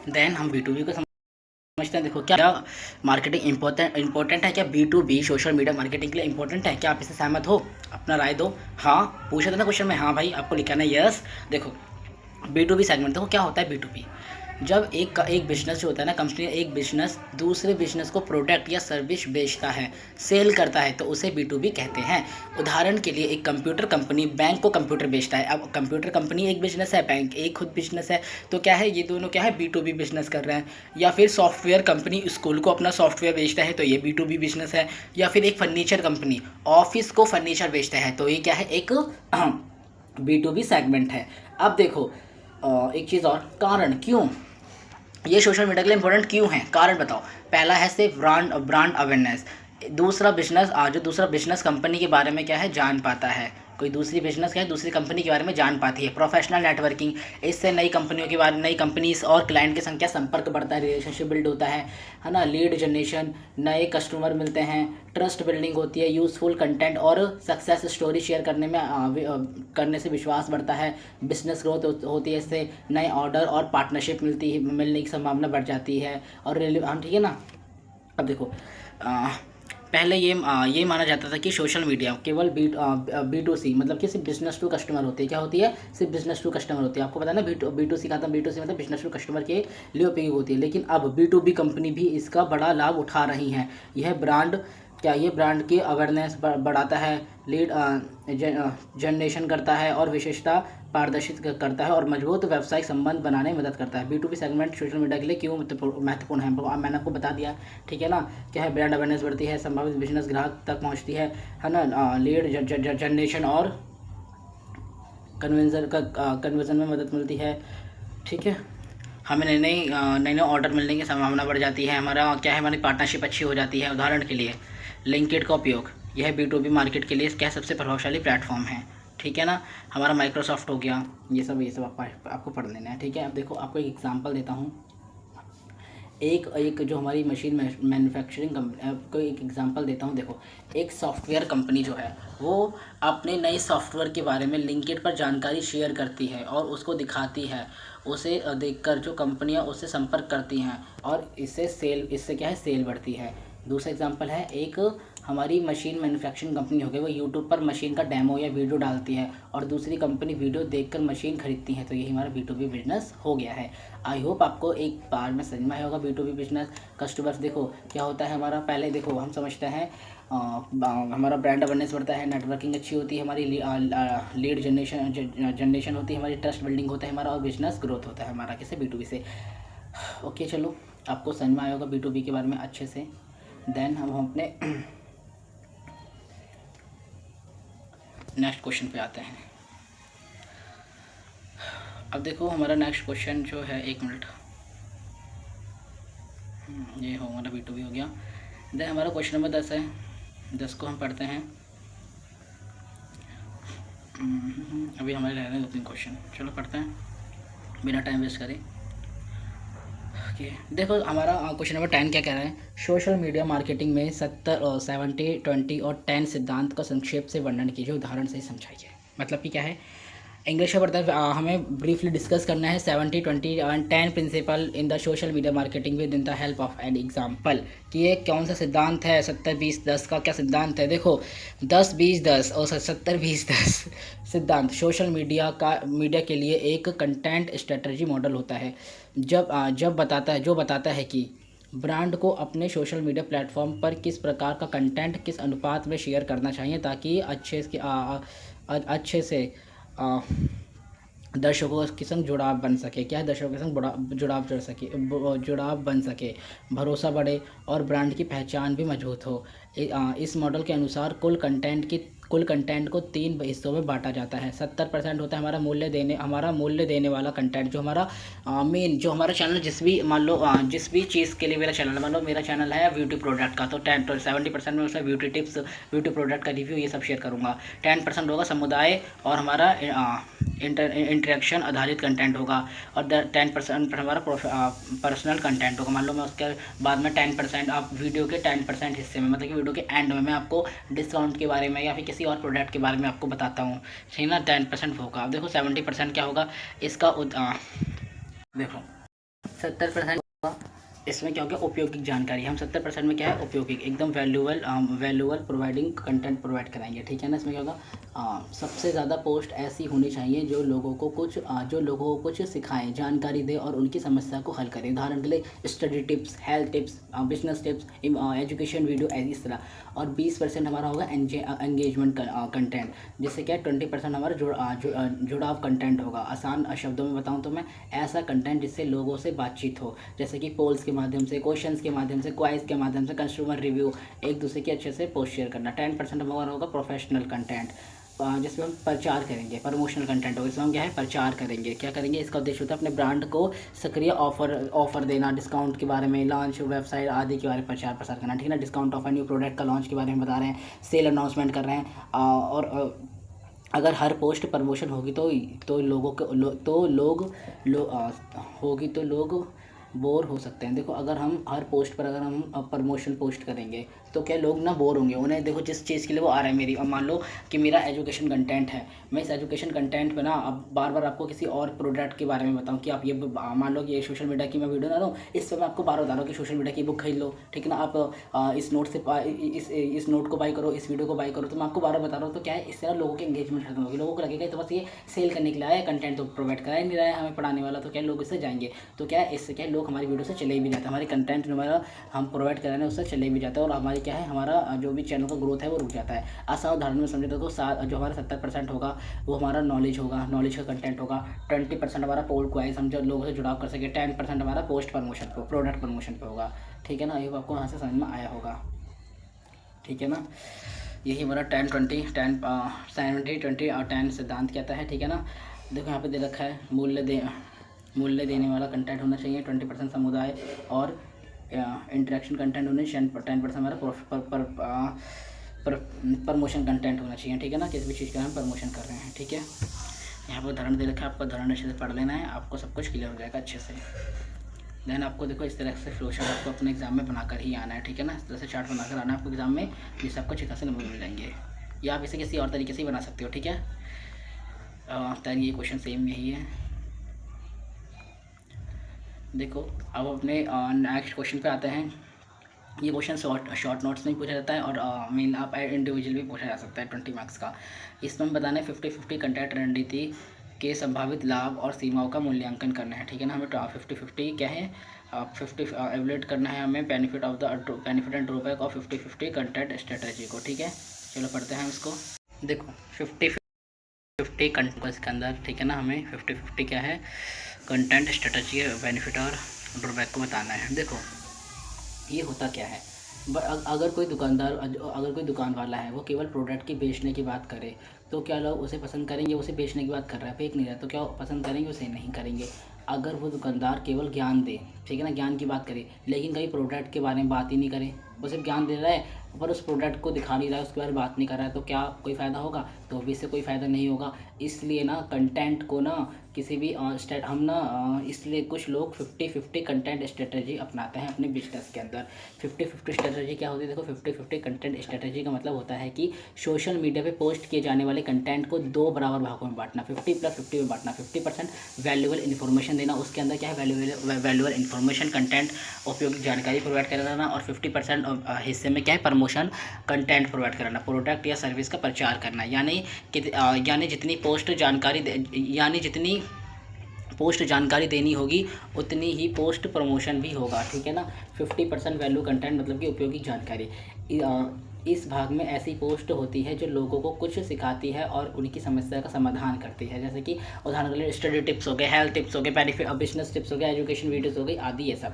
देन हम B2B को समझते हैं। देखो क्या मार्केटिंग इंपॉर्टेंट है क्या, B2B सोशल मीडिया मार्केटिंग के लिए इंपॉर्टेंट है क्या, आप इससे सहमत हो, अपना राय दो। हाँ पूछा था ना क्वेश्चन में, हाँ भाई आपको लिखाना है यस। देखो B2B सेगमेंट, देखो क्या होता है B2B, जब एक बिजनेस जो होता है ना, कंपनी एक बिजनेस दूसरे बिजनेस को प्रोडक्ट या सर्विस बेचता है, सेल करता है, तो उसे B2B कहते हैं। उदाहरण के लिए एक कंप्यूटर कंपनी बैंक को कंप्यूटर बेचता है। अब कंप्यूटर कंपनी एक बिजनेस है, बैंक एक खुद बिजनेस है, तो क्या है, ये दोनों क्या है, B2B बिजनेस कर रहे हैं। या फिर सॉफ्टवेयर कंपनी स्कूल को अपना सॉफ्टवेयर बेचता है, तो ये B2B बिजनेस है। या फिर एक फर्नीचर कंपनी ऑफिस को फर्नीचर बेचता है, तो ये क्या है, एक B2B सेगमेंट है। अब देखो एक चीज़ और, कारण क्यों ये सोशल मीडिया के लिए इंपॉर्टेंट क्यों है, कारण बताओ। पहला है सिर्फ ब्रांड अवेयरनेस, दूसरा बिजनेस कंपनी के बारे में क्या है, जान पाता है, कोई दूसरी बिजनेस क्या है, दूसरी कंपनी के बारे में जान पाती है। प्रोफेशनल नेटवर्किंग, इससे नई कंपनीज और क्लाइंट की संख्या, संपर्क बढ़ता है, रिलेशनशिप बिल्ड होता है ना। लीड जनरेशन, नए कस्टमर मिलते हैं, ट्रस्ट बिल्डिंग होती है, यूजफुल कंटेंट और सक्सेस स्टोरी शेयर करने से विश्वास बढ़ता है। बिजनेस ग्रोथ होती है, इससे नए ऑर्डर और पार्टनरशिप मिलने की संभावना बढ़ जाती है। और ठीक है ना। अब देखो पहले ये माना जाता था कि सोशल मीडिया केवल B2C मतलब कि सिर्फ बिजनेस टू कस्टमर होती है, क्या होती है, सिर्फ बिजनेस टू कस्टमर होती है। आपको पता है ना, B2C का था, B2C मतलब बिजनेस टू कस्टमर के लिए उपयोगी होती है। लेकिन अब B2B कंपनी भी इसका बड़ा लाभ उठा रही हैं। यह ब्रांड क्या ये ब्रांड की अवेयरनेस बढ़ाता है, लीड जनरेशन करता है और विशेषता पारदर्शित करता है और मजबूत व्यावसायिक संबंध बनाने में मदद करता है। B2B सेगमेंट सोशल मीडिया के लिए क्यों महत्वपूर्ण है, मैंने आपको बता दिया, ठीक है ना। क्या है, ब्रांड अवेयरनेस बढ़ती है, संभावित बिजनेस ग्राहक तक पहुंचती है ना, लीड जनरेशन और कन्वर्जन में मदद मिलती है, ठीक है। हमें नए नए ऑर्डर मिलने की संभावना बढ़ जाती है, हमारा क्या है, हमारी पार्टनरशिप अच्छी हो जाती है। उदाहरण के लिए लिंक्डइन का उपयोग, यह B2B मार्केट के लिए क्या सबसे प्रभावशाली प्लेटफॉर्म है, ठीक है ना। हमारा माइक्रोसॉफ्ट हो गया, ये सब आपको पढ़ लेना है, ठीक है। अब देखो आपको एक एग्जांपल देता हूँ। एक जो हमारी मशीन मैन्युफैक्चरिंग कंपनी, आपको एक एग्जांपल देता हूँ। देखो, एक सॉफ्टवेयर कंपनी जो है वो अपने नए सॉफ्टवेयर के बारे में लिंक्डइन पर जानकारी शेयर करती है और उसको दिखाती है। उसे देखकर जो कंपनियां उससे संपर्क करती हैं और इससे क्या है, सेल बढ़ती है। दूसरा एग्जांपल है, एक हमारी मशीन मैन्युफैक्चरिंग कंपनी हो गई, वो यूट्यूब पर मशीन का डेमो या वीडियो डालती है और दूसरी कंपनी वीडियो देखकर मशीन खरीदती है, तो यही हमारा B2B बिजनेस हो गया है। आई होप आपको एक बार में समझ में आया होगा B2B बिजनेस। कस्टमर्स देखो क्या होता है हमारा, पहले देखो हम समझते हैं हमारा ब्रांड अवेयरनेस बढ़ता है, नेटवर्किंग अच्छी होती है हमारी, लीड जनरेशन होती है हमारी, ट्रस्ट बिल्डिंग होता है हमारा और बिजनेस ग्रोथ होता है हमारा, किसे, B2B से। ओके, चलो आपको समझ में आया होगा B2B के बारे में अच्छे से। देन हम अपने नेक्स्ट क्वेश्चन पे आते हैं। अब देखो हमारा नेक्स्ट क्वेश्चन जो है, 1 मिनट, ये हो हमारा B2B हो गया। देन हमारा क्वेश्चन नंबर 10 है, 10 को हम पढ़ते हैं। अभी हमारे रह रहे हैं 2-3 क्वेश्चन, चलो पढ़ते हैं बिना टाइम वेस्ट करें। देखो हमारा क्वेश्चन नंबर 10 क्या कह रहा है, सोशल मीडिया मार्केटिंग में 70 20 और 10 सिद्धांत का संक्षेप से वर्णन कीजिए, उदाहरण से समझाइए। मतलब कि क्या है, इंग्लिश में पढ़ता है, हमें ब्रीफली डिस्कस करना है 70 20 and 10 principle in the social media marketing with in the help of an example, कि ये कौन सा सिद्धांत है। 70 20 10 का क्या सिद्धांत है, देखो 10 20 10 और 70 20 10 सिद्धांत सोशल मीडिया के लिए एक कंटेंट स्ट्रेटजी मॉडल होता है, जो बताता है कि ब्रांड को अपने सोशल मीडिया प्लेटफॉर्म पर किस प्रकार का कंटेंट किस अनुपात में शेयर करना चाहिए ताकि अच्छे से दर्शकों के संग जुड़ाव बन सके। क्या है, दर्शकों के संग जुड़ाव बन सके, भरोसा बढ़े और ब्रांड की पहचान भी मजबूत हो। इस मॉडल के अनुसार कुल कंटेंट को 3 हिस्सों में बांटा जाता है। 70% होता है हमारा मूल्य देने वाला कंटेंट, जो हमारा मेन, जो हमारा चैनल जिस भी चीज़ के लिए मेरा चैनल, मान लो मेरा चैनल है ब्यूटी प्रोडक्ट का, तो 70% में उसमें ब्यूटी टिप्स, ब्यूटी प्रोडक्ट का रिव्यू, ये सब शेयर करूँगा। 10% होगा समुदाय और हमारा इंटरेक्शन आधारित कंटेंट होगा और 10% हमारा पर्सनल कंटेंट होगा। मान लो मैं उसके बाद में 10% आप वीडियो के 10% हिस्से में, मतलब कि वीडियो के एंड में मैं आपको डिस्काउंट के बारे में या फिर किसी और प्रोडक्ट के बारे में आपको बताता हूँ, ठीक है ना। 10% होगा। अब देखो 70% क्या होगा इसका, देखो 70% होगा इसमें क्या हो गया, उपयोगिक जानकारी। हम 70% में क्या है, उपयोगिक, एकदम वैल्यूबल प्रोवाइडिंग कंटेंट प्रोवाइड कराएंगे, ठीक है ना। इसमें क्या होगा, सबसे ज़्यादा पोस्ट ऐसी होनी चाहिए जो लोगों को कुछ सिखाएं, जानकारी दे और उनकी समस्या को हल करें। उदाहरण के लिए study tips, health tips, business tips, education video, इस तरह। और 20% हमारा होगा एंगेजमेंट कंटेंट, जिससे क्या है 20% हमारा जुड़ाव कंटेंट होगा। आसान शब्दों में बताऊँ तो मैं, ऐसा कंटेंट जिससे लोगों से बातचीत हो, जैसे कि पोल्स के माध्यम से, क्वेश्चंस के माध्यम से, क्वाइज के माध्यम से, कंज्यूमर रिव्यू, एक दूसरे के अच्छे से पोस्ट शेयर करना। 10% हमारा होगा प्रोफेशनल कंटेंट, जिसमें हम प्रचार करेंगे, प्रमोशनल कंटेंट होगा, इसमें हम क्या है, प्रचार करेंगे। क्या करेंगे, इसका उद्देश्य होता है अपने ब्रांड को सक्रिय ऑफर देना, डिस्काउंट के बारे में, लॉन्च, वेबसाइट आदि के बारे में प्रचार प्रसार करना, ठीक है ना। डिस्काउंट ऑफर, न्यू प्रोडक्ट का लॉन्च के बारे में बता रहे हैं, सेल अनाउंसमेंट कर रहे हैं। और अगर हर पोस्ट प्रमोशन होगी तो लोग बोर हो सकते हैं। देखो अगर हम हर पोस्ट पर अगर हम प्रमोशन पोस्ट करेंगे तो क्या लोग ना बोर होंगे, उन्हें देखो जिस चीज़ के लिए वो आ रहा है मेरी, अब मान लो कि मेरा एजुकेशन कंटेंट है, मैं इस एजुकेशन कंटेंट पे ना अब बार बार आपको किसी और प्रोडक्ट के बारे में बताऊं कि आप ये मान लो कि ये सोशल मीडिया की मैं वीडियो बना रहा हूँ, इस पर मैं आपको बार बता रहा हूँ कि सोशल मीडिया की बुक खरीद लो, ठीक है ना। आप इस नोट को बाई करो, इस वीडियो को बाई करो, तो मैं आपको बार बार बता रहा हूँ। तो क्या है, इससे ना लोगों की एंगेजमेंट खत्म होगी, लोगों को लगेगा तो बस ये सेल करने के लिए आया है, कंटेंट तो प्रोवाइड करा ही नहीं रहा है हमें पढ़ाने वाला, तो क्या लोग इससे जाएंगे। तो क्या है, इससे क्या लोग हमारी वीडियो से चले भी जाते हैं, हमारे कंटेंट हमारा हम प्रोवाइड कर रहे हैं उससे चले भी जाते हैं और हमारी क्या है हमारा जो भी चैनल का ग्रोथ है वो रुक जाता है। आसान उदाहरण में समझे तो जो हमारा 70% होगा वो हमारा नॉलेज होगा, नॉलेज का कंटेंट होगा। 20% हमारा पोल क्वाइज, हम जो लोगों से जुड़ाव कर सके। 10% हमारा पोस्ट प्रमोशन पे, प्रोडक्ट प्रमोशन पे होगा। ठीक है ना, ये आपको यहाँ से समझ में आया होगा। ठीक है ना, यही हमारा 10-20 70-20 और 10 सिद्धांत कहता है। ठीक है ना, देखो यहाँ पे दे रखा है मूल्य देने वाला कंटेंट होना चाहिए। 20% समुदाय और इंटरेक्शन कंटेंट होने चाहिए। 10% हमारा प्रमोशन कंटेंट होना चाहिए। ठीक है ना, किसी भी चीज़ का हम प्रमोशन कर रहे हैं। ठीक है, यहाँ पर उदाहरण दे रखा है, आपका उदाहरण अच्छे से पढ़ लेना है, आपको सब कुछ क्लियर हो जाएगा अच्छे से। देन आपको देखो इस तरह से फ्लो चार्ट आपको अपने एग्जाम में बनाकर ही आना है। ठीक है ना, इस तरह से चार्ट बनाकर आना है आपको एग्जाम में, जिससे आपको अच्छे खासे नंबर मिल जाएंगे। या आप इसे किसी और तरीके से ही बना सकते हो। ठीक है, तो ये क्वेश्चन सेम यही है। देखो अब अपने नेक्स्ट क्वेश्चन पे आते हैं। ये क्वेश्चन शॉर्ट नोट्स में पूछा जाता है और मेन आप इंडिविजुअल भी पूछा जा सकता है 20 मार्क्स का। इसमें बताना है 50-50 कंटेंट रणनीति के संभावित लाभ और सीमाओं का मूल्यांकन करना है। ठीक है ना, हमें 50-50 क्या है 50 एवेल्यूएट करना है हमें benefit and drawback of 50-50 content strategy को। ठीक है, चलो पढ़ते हैं उसको। देखो 50-50 कंटेंट के अंदर, ठीक है ना, हमें 50-50 क्या है कंटेंट स्ट्रेटजी बेनिफिट और ड्रॉबैक को बताना है। देखो ये होता क्या है, अगर कोई दुकान वाला है वो केवल प्रोडक्ट की बेचने की बात करे तो क्या लोग उसे पसंद करेंगे? उसे बेचने की बात कर रहा है, फेक नहीं रहा, तो क्या पसंद करेंगे? उसे नहीं करेंगे। अगर वो दुकानदार केवल ज्ञान दे, ठीक है ना, ज्ञान की बात करे, लेकिन कहीं प्रोडक्ट के बारे में बात ही नहीं करे, वो सिर्फ ज्ञान दे रहा है पर उस प्रोडक्ट को दिखा नहीं रहा है, उसके बारे में बात नहीं कर रहा है, तो क्या कोई फ़ायदा होगा? तो भी इससे कोई फ़ायदा नहीं होगा। इसलिए ना कंटेंट को ना किसी भी इसलिए कुछ लोग 50-50 कंटेंट स्ट्रेटजी अपनाते हैं अपने बिजनेस के अंदर। 50-50 स्ट्रेटजी क्या होती है? देखो 50-50 कंटेंट स्ट्रेटजी का मतलब होता है कि सोशल मीडिया पे पोस्ट किए जाने वाले कंटेंट को 2 बराबर भागों में बांटना, 50+50 में बांटना। 50% वैल्यूएबल इन्फॉर्मेशन देना, उसके अंदर क्या है वैल्यूएबल इन्फॉर्मेशन कंटेंट, उपयोगी जानकारी प्रोवाइड कराना, और 50% हिस्से में क्या है प्रमोशन कंटेंट प्रोवाइड कराना, प्रोडक्ट या सर्विस का प्रचार करना। यानी जितनी पोस्ट जानकारी देनी होगी उतनी ही पोस्ट प्रमोशन भी होगा। ठीक है ना, 50% वैल्यू कंटेंट मतलब कि उपयोगी जानकारी। इस भाग में ऐसी पोस्ट होती है जो लोगों को कुछ सिखाती है और उनकी समस्या का समाधान करती है, जैसे कि उदाहरण के लिए स्टडी टिप्स हो गए, हेल्थ टिप्स हो गए, बिजनेस टिप्स हो गए, एजुकेशन वीडियोस हो गई आदि, ये सब।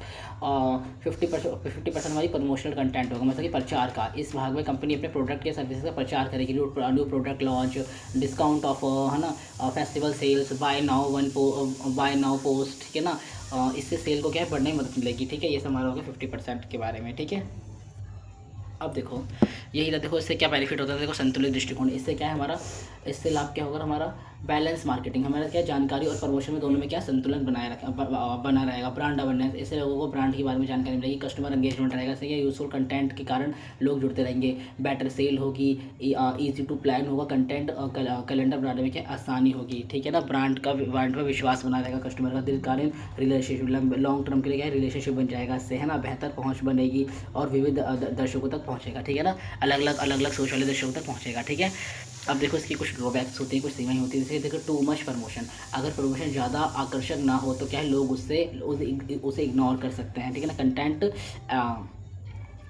50% हमारी प्रमोशनल कंटेंट होगा, मतलब कि प्रचार का। इस भाग में कंपनी अपने प्रोडक्ट या सर्विस का प्रचार करेगी, new product launch, discount offer, है ना, festival sales, buy now post, ठीक है ना, इससे सेल को क्या है बढ़ने में मदद मिलेगी। ठीक है, ये सब हमारा होगा 50% के बारे में। ठीक है, अब देखो यही था, देखो इससे क्या बेनिफिट होता है। देखो संतुलित दृष्टिकोण, इससे क्या है हमारा, इससे लाभ क्या होगा हमारा बैलेंस मार्केटिंग, हमारा क्या जानकारी और प्रमोशन में दोनों में क्या संतुलन बना रहेगा। ब्रांड अवेयरनेस, इससे लोगों को ब्रांड के बारे में जानकारी मिलेगी। कस्टमर एंगेजमेंट रहेगा, इससे क्या यूजफुल कंटेंट के कारण लोग जुड़ते रहेंगे। बेटर सेल होगी, ईजी टू प्लान होगा कंटेंट, कैलेंडर बनाने में क्या आसानी होगी। ठीक है ना, ब्रांड पर विश्वास बना रहेगा कस्टमर का, दीर्घकालीन रिलेशनशिप, लॉन्ग टर्म के लिए क्या रिलेशनशिप बन जाएगा इससे, है ना, बेहतर पहुँच बनेगी और विविध दर्शकों तक पहुँचेगा। ठीक है ना, अलग अलग सोच वाले दर्शकों तक पहुँचेगा। ठीक है, अब देखो इसकी कुछ ड्रॉबैक्स होती हैं, कुछ सीमाएं होती हैं। जैसे देखो टू मच प्रमोशन, अगर प्रमोशन ज़्यादा आकर्षक ना हो तो क्या है लोग उसे इग्नोर कर सकते हैं। ठीक है ना, कंटेंट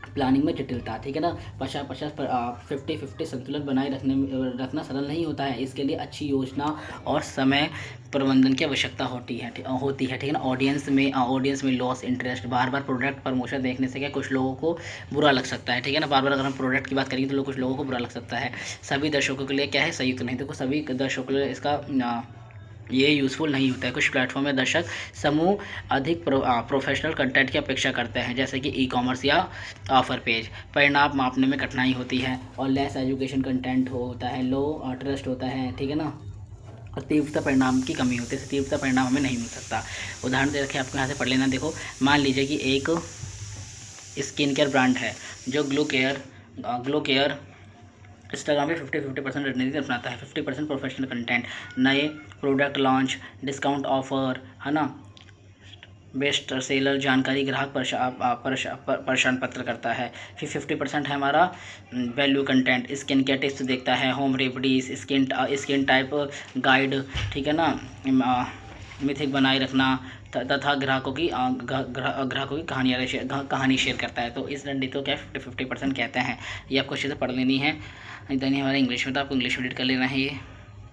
प्लानिंग में जटिलता, ठीक है ना, 50-50 संतुलन बनाए रखना सरल नहीं होता है। इसके लिए अच्छी योजना और समय प्रबंधन की आवश्यकता होती है। ठीक है ना, ऑडियंस में लॉस इंटरेस्ट, बार बार प्रोडक्ट प्रमोशन देखने से क्या कुछ लोगों को बुरा लग सकता है। ठीक है ना, बार बार अगर हम प्रोडक्ट की बात करेंगे तो कुछ लोगों को बुरा लग सकता है। सभी दर्शकों के लिए क्या है सही तो नहीं, देखो सभी दर्शकों के लिए इसका ये यूज़फुल नहीं होता है। कुछ प्लेटफॉर्म में दर्शक समूह अधिक प्रोफेशनल कंटेंट की अपेक्षा करते हैं, जैसे कि ई-कॉमर्स या ऑफर पेज। परिणाम मापने में कठिनाई होती है और लेस एजुकेशन कंटेंट होता है, लो ट्रस्ट होता है। ठीक है ना, और तीव्रता परिणाम की कमी होती है, तीव्रता परिणाम हमें नहीं मिल सकता। उदाहरण दे रखे आपको यहाँ से पढ़ लेना। देखो मान लीजिए कि एक स्किन केयर ब्रांड है जो ग्लो केयर इंस्टाग्राम पे 50% रणनीति अपनाता है। 50% प्रोफेशनल कंटेंट, नए प्रोडक्ट लॉन्च, डिस्काउंट ऑफर, है ना, बेस्ट सेलर जानकारी, ग्राहक परेशान पत्र करता है। फिर 50% है हमारा value content, skin care tips देखता है, home remedies, skin type guide, ठीक है ना, मिथिक बनाए रखना, तथा ग्राहकों की कहानी शेयर करता है। तो इस रणनीति को क्या 50-50% कहते हैं। ये आपको अच्छे से पढ़ लेनी है। नहीं हमारा इंग्लिश में, तो आपको इंग्लिश में रीड कर लेना है ये।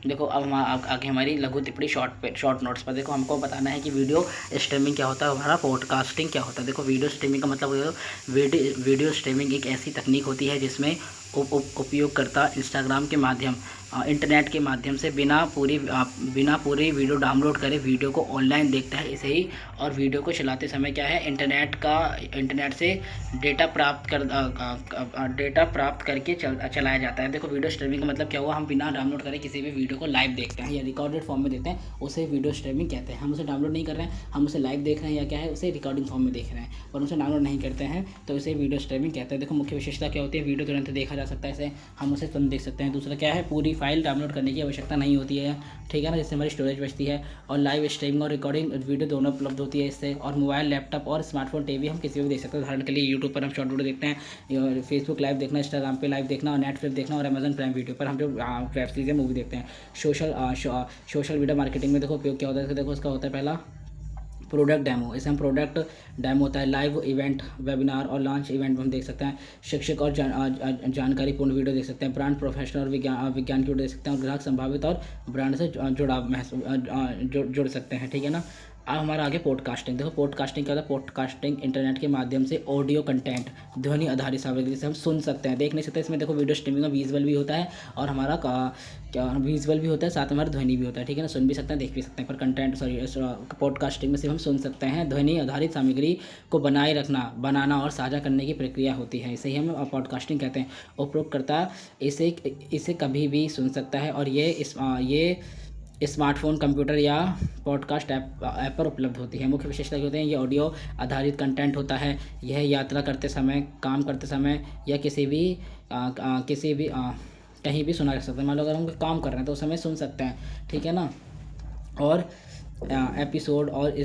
देखो अब हम आगे हमारी लघु टिप्पणी शॉर्ट नोट्स पर। देखो हमको बताना है कि वीडियो स्ट्रीमिंग क्या होता है, हमारा पॉडकास्टिंग क्या होता है। देखो वीडियो स्ट्रीमिंग का मतलब वीडियो स्ट्रीमिंग एक ऐसी तकनीक होती है जिसमें उपयोगकर्ता इंटरनेट के माध्यम से बिना पूरी वीडियो डाउनलोड करे वीडियो को ऑनलाइन देखता है इसे ही। और वीडियो को चलाते समय क्या है, इंटरनेट से डेटा प्राप्त करके चलाया जाता है। देखो वीडियो स्ट्रीमिंग का मतलब क्या हुआ, हम बिना डाउनलोड करे किसी भी वीडियो को लाइव देखते हैं या रिकॉर्डेड फॉर्म में देखते हैं, उसे वीडियो स्ट्रीमिंग कहते हैं। हम उसे डाउनलोड नहीं कर रहे हैं, हम उसे लाइव देख रहे हैं या क्या है, उसे रिकॉर्डिंग फॉर्म में देख रहे हैं और उसे डाउनलोड नहीं करते हैं, तो इसे वीडियो स्ट्रीमिंग कहते हैं। देखो मुख्य विशेषता क्या होती है, वीडियो तुरंत देखा जा सकता है, इसे हम उसे तुरंत देख सकते हैं। दूसरा क्या है, पूरी फाइल डाउनलोड करने की आवश्यकता नहीं होती है, ठीक है ना, जिससे हमारी स्टोरेज बचती है। और लाइव स्ट्रीमिंग और रिकॉर्डिंग वीडियो दोनों उपलब्ध होती है इससे। और मोबाइल, लैपटॉप और स्मार्टफोन, टीवी हम किसी भी देख सकते हैं। उदाहरण के लिए यूट्यूब पर हम शॉर्ट वीडियो देखते हैं, फेसबुक लाइव देखना, इंस्टाग्राम पे लाइव देखना और नेटफ्लिक्स देखना, और अमेजन प्राइम वीडियो पर हम जो वेब सीरीज है मूवी देखते हैं। सोशल मीडिया मार्केटिंग में देखो उपयोग क्या होता है। देखो इसका होता है पहला प्रोडक्ट डेमो। इसे हम प्रोडक्ट डेमो होता है, लाइव इवेंट, वेबिनार और लॉन्च इवेंट में हम देख सकते हैं। शिक्षक और जानकारीपूर्ण वीडियो देख सकते हैं। ब्रांड, प्रोफेशनल और विज्ञान की वीडियो देख सकते हैं। और ग्राहक संभावित और ब्रांड से जुड़ सकते हैं, ठीक है ना। अब हमारा आगे पॉडकास्टिंग। देखो पॉडकास्टिंग क्या होता है, पॉडकास्टिंग इंटरनेट के माध्यम से ऑडियो कंटेंट, ध्वनि आधारित सामग्री से हम सुन सकते हैं, देख नहीं सकते। इसमें देखो वीडियो स्ट्रीमिंग में विजुअल भी होता है और हमारा क्या विजुअल भी होता है, साथ में हमारा ध्वनि भी होता है, ठीक है ना, सुन भी सकते हैं, देख भी सकते हैं। पर पॉडकास्टिंग में सिर्फ हम सुन सकते हैं। ध्वनि आधारित सामग्री को बनाना और साझा करने की प्रक्रिया होती है, इसे ही हम पॉडकास्टिंग कहते हैं। उपयोगकर्ता इसे कभी भी सुन सकता है और ये स्मार्टफोन, कंप्यूटर या पॉडकास्ट ऐप पर उपलब्ध होती है। मुख्य विशेषता क्या होते हैं, ये ऑडियो आधारित कंटेंट होता है। यह यात्रा करते समय, काम करते समय या किसी भी कहीं भी सुना जा सकता है। मान लो अगर हम काम कर रहे हैं तो उस समय सुन सकते हैं, ठीक है ना। और एपिसोड और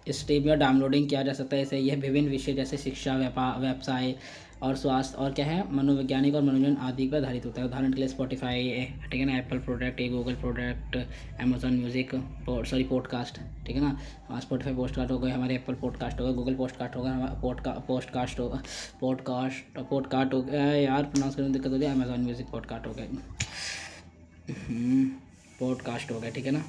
स्ट्रीम या डाउनलोडिंग किया जा सकता है इसे। यह विभिन्न विषय जैसे शिक्षा, व्यवसाय और स्वास्थ्य और क्या है, मनोवैज्ञानिक और मनोरंजन आदि पर आधारित होता है। उदाहरण के लिए स्पॉटिफाई, ठीक है ना, Apple product, Google product, Amazon music, podcast, ठीक है ना। स्पॉटिफाई पॉडकास्ट हो गए हमारे, एप्पल पॉडकास्ट होगा, गूगल पॉडकास्ट होगा, पॉडकास्ट हो गया यार, प्रोनाउंस करने में दिक्कत होती है, अमेजॉन म्यूजिक पॉडकास्ट हो गया, पॉडकास्ट हो गया, ठीक है ना।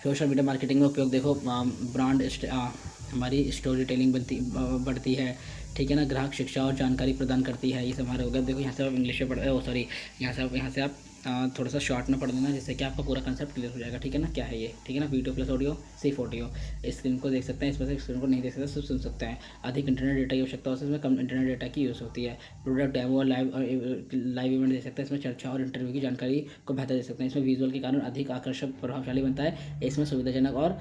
सोशल मीडिया मार्केटिंग में उपयोग देखो, ब्रांड हमारी स्टोरी टेलिंग बढ़ती है, ठीक है ना। ग्राहक शिक्षा और जानकारी प्रदान करती है, ये सब हमारे हो गया। देखो यहाँ से आप इंग्लिश में यहाँ से आप थोड़ा सा शॉर्ट में पढ़ लेना, जिससे कि आपका पूरा कंसेप्ट क्लियर हो जाएगा, ठीक है ना। क्या है ये, ठीक है ना, वीडियो प्लस ऑडियो सिर्फ ऑडियो। स्क्रीन को देख सकते हैं, इसमें से स्क्रीन को नहीं देख सकते, सिर्फ सुन सकते हैं। अधिक इंटरनेट डेटा की आवश्यकता होती है, इसमें कम इंटरनेट डेटा की यूज़ होती है। प्रोडक्ट डेमो और लाइव इवेंट दे सकते हैं, इसमें चर्चा और इंटरव्यू की जानकारी को बेहतर दे सकते हैं। इसमें विजुअल के कारण अधिक आकर्षक प्रभावशाली बनता है। इसमें सुविधाजनक और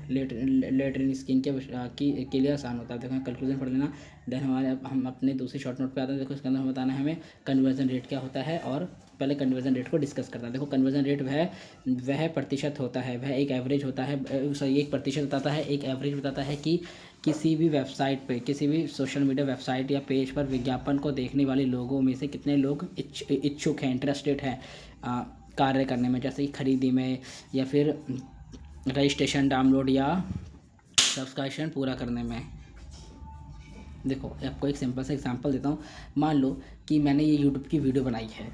लेटरिन स्किन के लिए आसान होता है। देखो कंक्लूजन पढ़ लेना। देन हम अपने दूसरी शॉर्ट नोट पे आते हैं। देखो इसके अंदर हमें बताना है हमें कन्वर्जन रेट क्या होता है, और पहले कन्वर्जन रेट को डिस्कस करता है। देखो कन्वर्जन रेट वह प्रतिशत होता है, वह एक एवरेज होता है, एक प्रतिशत बताता है, एक एवरेज बताता है कि किसी भी वेबसाइट पे, किसी भी सोशल मीडिया वेबसाइट या पेज पर विज्ञापन को देखने वाले लोगों में से कितने लोग इच्छुक हैं, इंटरेस्टेड हैं कार्य करने में, जैसे कि खरीदी में या फिर रजिस्ट्रेशन, डाउनलोड या सब्सक्रिप्शन पूरा करने में। देखो आपको एक सिंपल सा एग्जांपल देता हूँ। मान लो कि मैंने ये यूट्यूब की वीडियो बनाई है,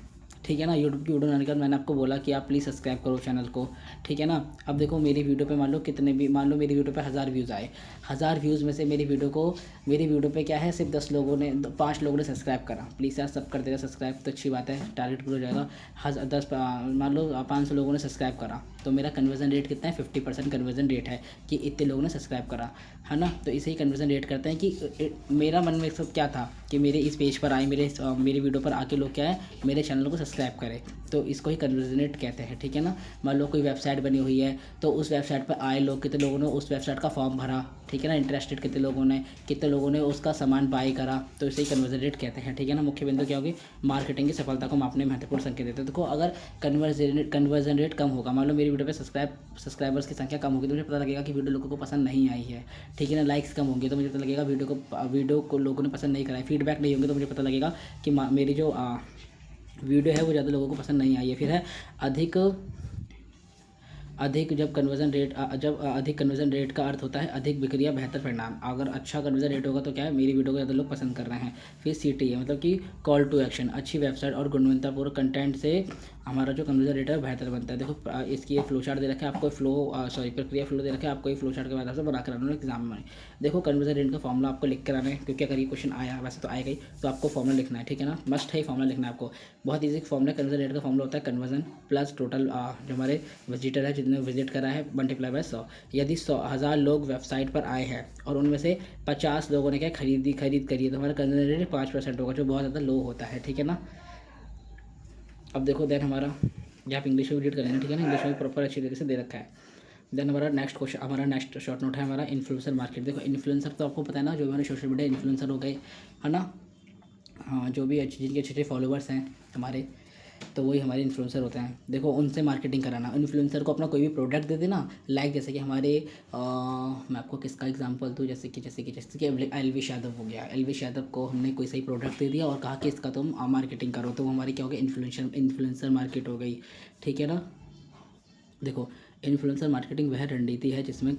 ठीक है ना। यूट्यूब की वीडियो बनाने के बाद मैंने आपको बोला कि आप प्लीज़ सब्सक्राइब करो चैनल को, ठीक है ना। अब देखो मेरी वीडियो पे मान लो मेरी वीडियो पे 1000 व्यूज़ आए। 1000 व्यूज़ में से मेरी वीडियो पे क्या है, सिर्फ 5 लोगों ने सब्सक्राइब करा। प्लीज़ यार सब कर देगा सब्सक्राइब तो अच्छी बात है, टारगेट पूरा हो जाएगा। मान लो 500 लोगों ने सब्सक्राइब करा, तो मेरा कन्वर्जन रेट कितना है, 50% कन्वर्जन रेट है कि इतने लोगों ने सब्सक्राइब करा, है ना। तो इसे ही कन्वर्जन रेट करते हैं कि मेरा मन में सब क्या था कि मेरे इस पेज पर आए, मेरी वीडियो पर आके लोग क्या है, मेरे चैनल को सब्सक्राइब करें, तो इसको ही कन्वर्जन रेट कहते हैं, ठीक है ना। मान लो कोई वेबसाइट बनी हुई है, तो उस वेबसाइट पर आए लोग, कितने लोगों ने उस वेबसाइट का फॉर्म भरा, ठीक है ना, इंटरेस्टेड कितने लोगों ने उसका सामान बाय करा, तो इसे ही कन्वर्जन रेट कहते हैं, ठीक है ना। मुख्य बिंदु क्या होगी, मार्केटिंग की सफलता को मापने में महत्वपूर्ण संकेत देते हैं। देखो अगर कन्वर्जन रेट कम होगा, मान लो मेरी वीडियो पे सब्सक्राइबर्स की संख्या कम होगी, तो मुझे पता लगेगा कि वीडियो लोगों को पसंद नहीं आई है, ठीक है ना। लाइक्स कम होंगे तो मुझे पता लगेगा वीडियो को लोगों ने पसंद नहीं करा है। फीडबैक नहीं होंगे तो मुझे पता लगेगा कि मेरी जो वीडियो है वो ज़्यादा लोगों को पसंद नहीं आई है। फिर है अधिक जब कन्वर्जन रेट जब अधिक कन्वर्जन रेट का अर्थ होता है अधिक बिक्री या बेहतर परिणाम। अगर अच्छा कन्वर्जन रेट होगा तो क्या है, मेरी वीडियो को ज़्यादा लोग पसंद कर रहे हैं। फिर CTA मतलब कि कॉल टू एक्शन, अच्छी वेबसाइट और गुणवत्तापूर्ण कंटेंट से हमारा जो कन्वर्जन रेट है बेहतर बनता है। देखो इसकी ये फ्लो चार्ट दे रखा है आपको, प्रक्रिया फ्लो दे रखा है आपको, ये फ्लो चार्ट के माध्यम से बना कर आना एग्जाम में। देखो कन्वर्जन रेट का फॉर्मूला आपको लिख कर आना है, क्योंकि अगर ये क्वेश्चन आया, वैसे तो आएगा ही, तो आपको फॉर्मूला लिखना है, ठीक है ना, मस्ट है फॉर्मूला लिखना है आपको। बहुत ईजी फॉर्मूला, कन्वर्जन रेट का फॉर्मूला होता है कन्वर्जन प्लस टोटल जो हमारे विजिटर है, जितने विजिट करा है, मल्टीप्लाई बाय 100। यदि 100,000 लोग वेबसाइट पर आए हैं और उनमें से 50 लोगों ने क्या खरीद करी है, तो हमारा कन्वर्जन रेट 5% होगा, जो बहुत ज़्यादा लो होता है, ठीक है ना। अब देखो देन हमारा, ये आप इंग्लिश में रीड करेंगे, ठीक है ना, इंग्लिश में प्रॉपर अच्छी तरीके से दे रखा है। देन हमारा नेक्स्ट क्वेश्चन, हमारा नेक्स्ट शॉर्ट नोट है हमारा इन्फ्लुएंसर मार्केट। देखो इन्फ्लुएंसर तो आपको पता है ना, जो भी हमारे सोशल मीडिया इन्फ्लुएंसर हो गए, है ना, हाँ, जो भी जिनके अच्छे फॉलोअर्स हैं हमारे, तो वही हमारे इन्फ्लुएंसर होते हैं। देखो उनसे मार्केटिंग कराना, इन्फ्लुएंसर को अपना कोई भी प्रोडक्ट दे देना, लाइक जैसे कि हमारे मैं आपको किसका एग्जांपल दूँ, जैसे कि एलविश यादव हो गया। एलविश यादव को हमने कोई सही प्रोडक्ट दे दिया और कहा कि इसका तुम मार्केटिंग करो, तो वो हमारी क्या हो गई, इन्फ्लुएंसर मार्केट हो गई, ठीक है ना। देखो इन्फ्लुएंसर मार्केटिंग वह रणनीति है जिसमें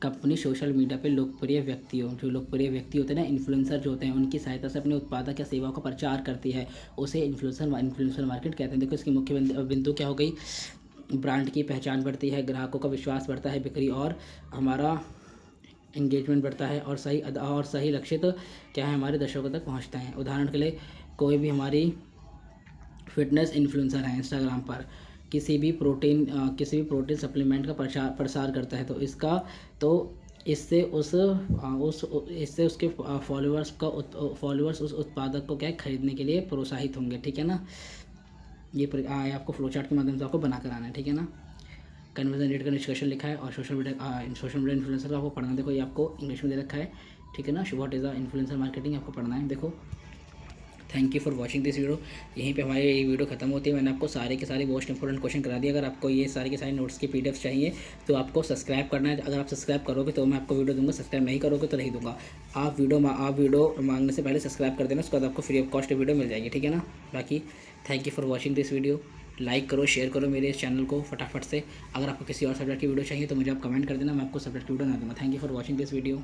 कंपनी सोशल मीडिया पे लोकप्रिय व्यक्तियों, जो लोकप्रिय व्यक्ति होते हैं ना, इन्फ्लुएंसर जो होते हैं, उनकी सहायता से अपने उत्पादक या सेवाओं का प्रचार करती है, उसे इन्फ्लुएंसर मार्केट कहते हैं। देखो इसकी मुख्य बिंदु क्या हो गई, ब्रांड की पहचान बढ़ती है, ग्राहकों का विश्वास बढ़ता है, बिक्री और हमारा एंगेजमेंट बढ़ता है, और सही लक्षित क्या है, हमारे दर्शकों तक पहुँचता है। उदाहरण के लिए कोई भी हमारी फिटनेस इन्फ्लुएंसर है इंस्टाग्राम पर, किसी भी प्रोटीन सप्लीमेंट का प्रसार करता है, तो इससे उसके फॉलोअर्स उस उत्पादक को क्या है, खरीदने के लिए प्रोत्साहित होंगे, ठीक है ना। ये आपको फ्लो चार्ट के माध्यम से आपको बना कर आना है, ठीक है ना। कन्वर्जन रेट का निष्कर्षण लिखा है, और सोशल मीडिया इन्फ्लुएंसर का आपको पढ़ना है। देखो ये आपको इंग्लिश में दे रखा है, ठीक है ना, what is the influencer marketing आपको पढ़ना है। देखो thank you for watching this video. यहीं पे हमारी ये वीडियो खत्म होती है। मैंने आपको सारे के सारे मोस्ट इंपॉर्टेंट क्वेश्चन करा दिए। अगर आपको ये सारे के सारे नोट्स की PDF चाहिए तो आपको सब्सक्राइब करना है। अगर आप सब्सक्राइब करोगे तो मैं आपको वीडियो दूंगा, सब्सक्राइब नहीं करोगे तो नहीं दूंगा। आप वीडियो मांगने से पहले सब्सक्राइब कर देना, उसके बाद आपको फ्री ऑफ कॉस्ट वीडियो मिल जाएगी, ठीक है ना। बाकी thank you for watching this video. Like करो, शेयर करो मेरे इस चैनल को फटाफट से। अगर आपको किसी और सब्जेक्ट की वीडियो चाहिए तो मुझे आप कमेंट कर देना, मैं आपको सब्जेक्ट की वीडियो बना दूँगा। Thank you for watching this video.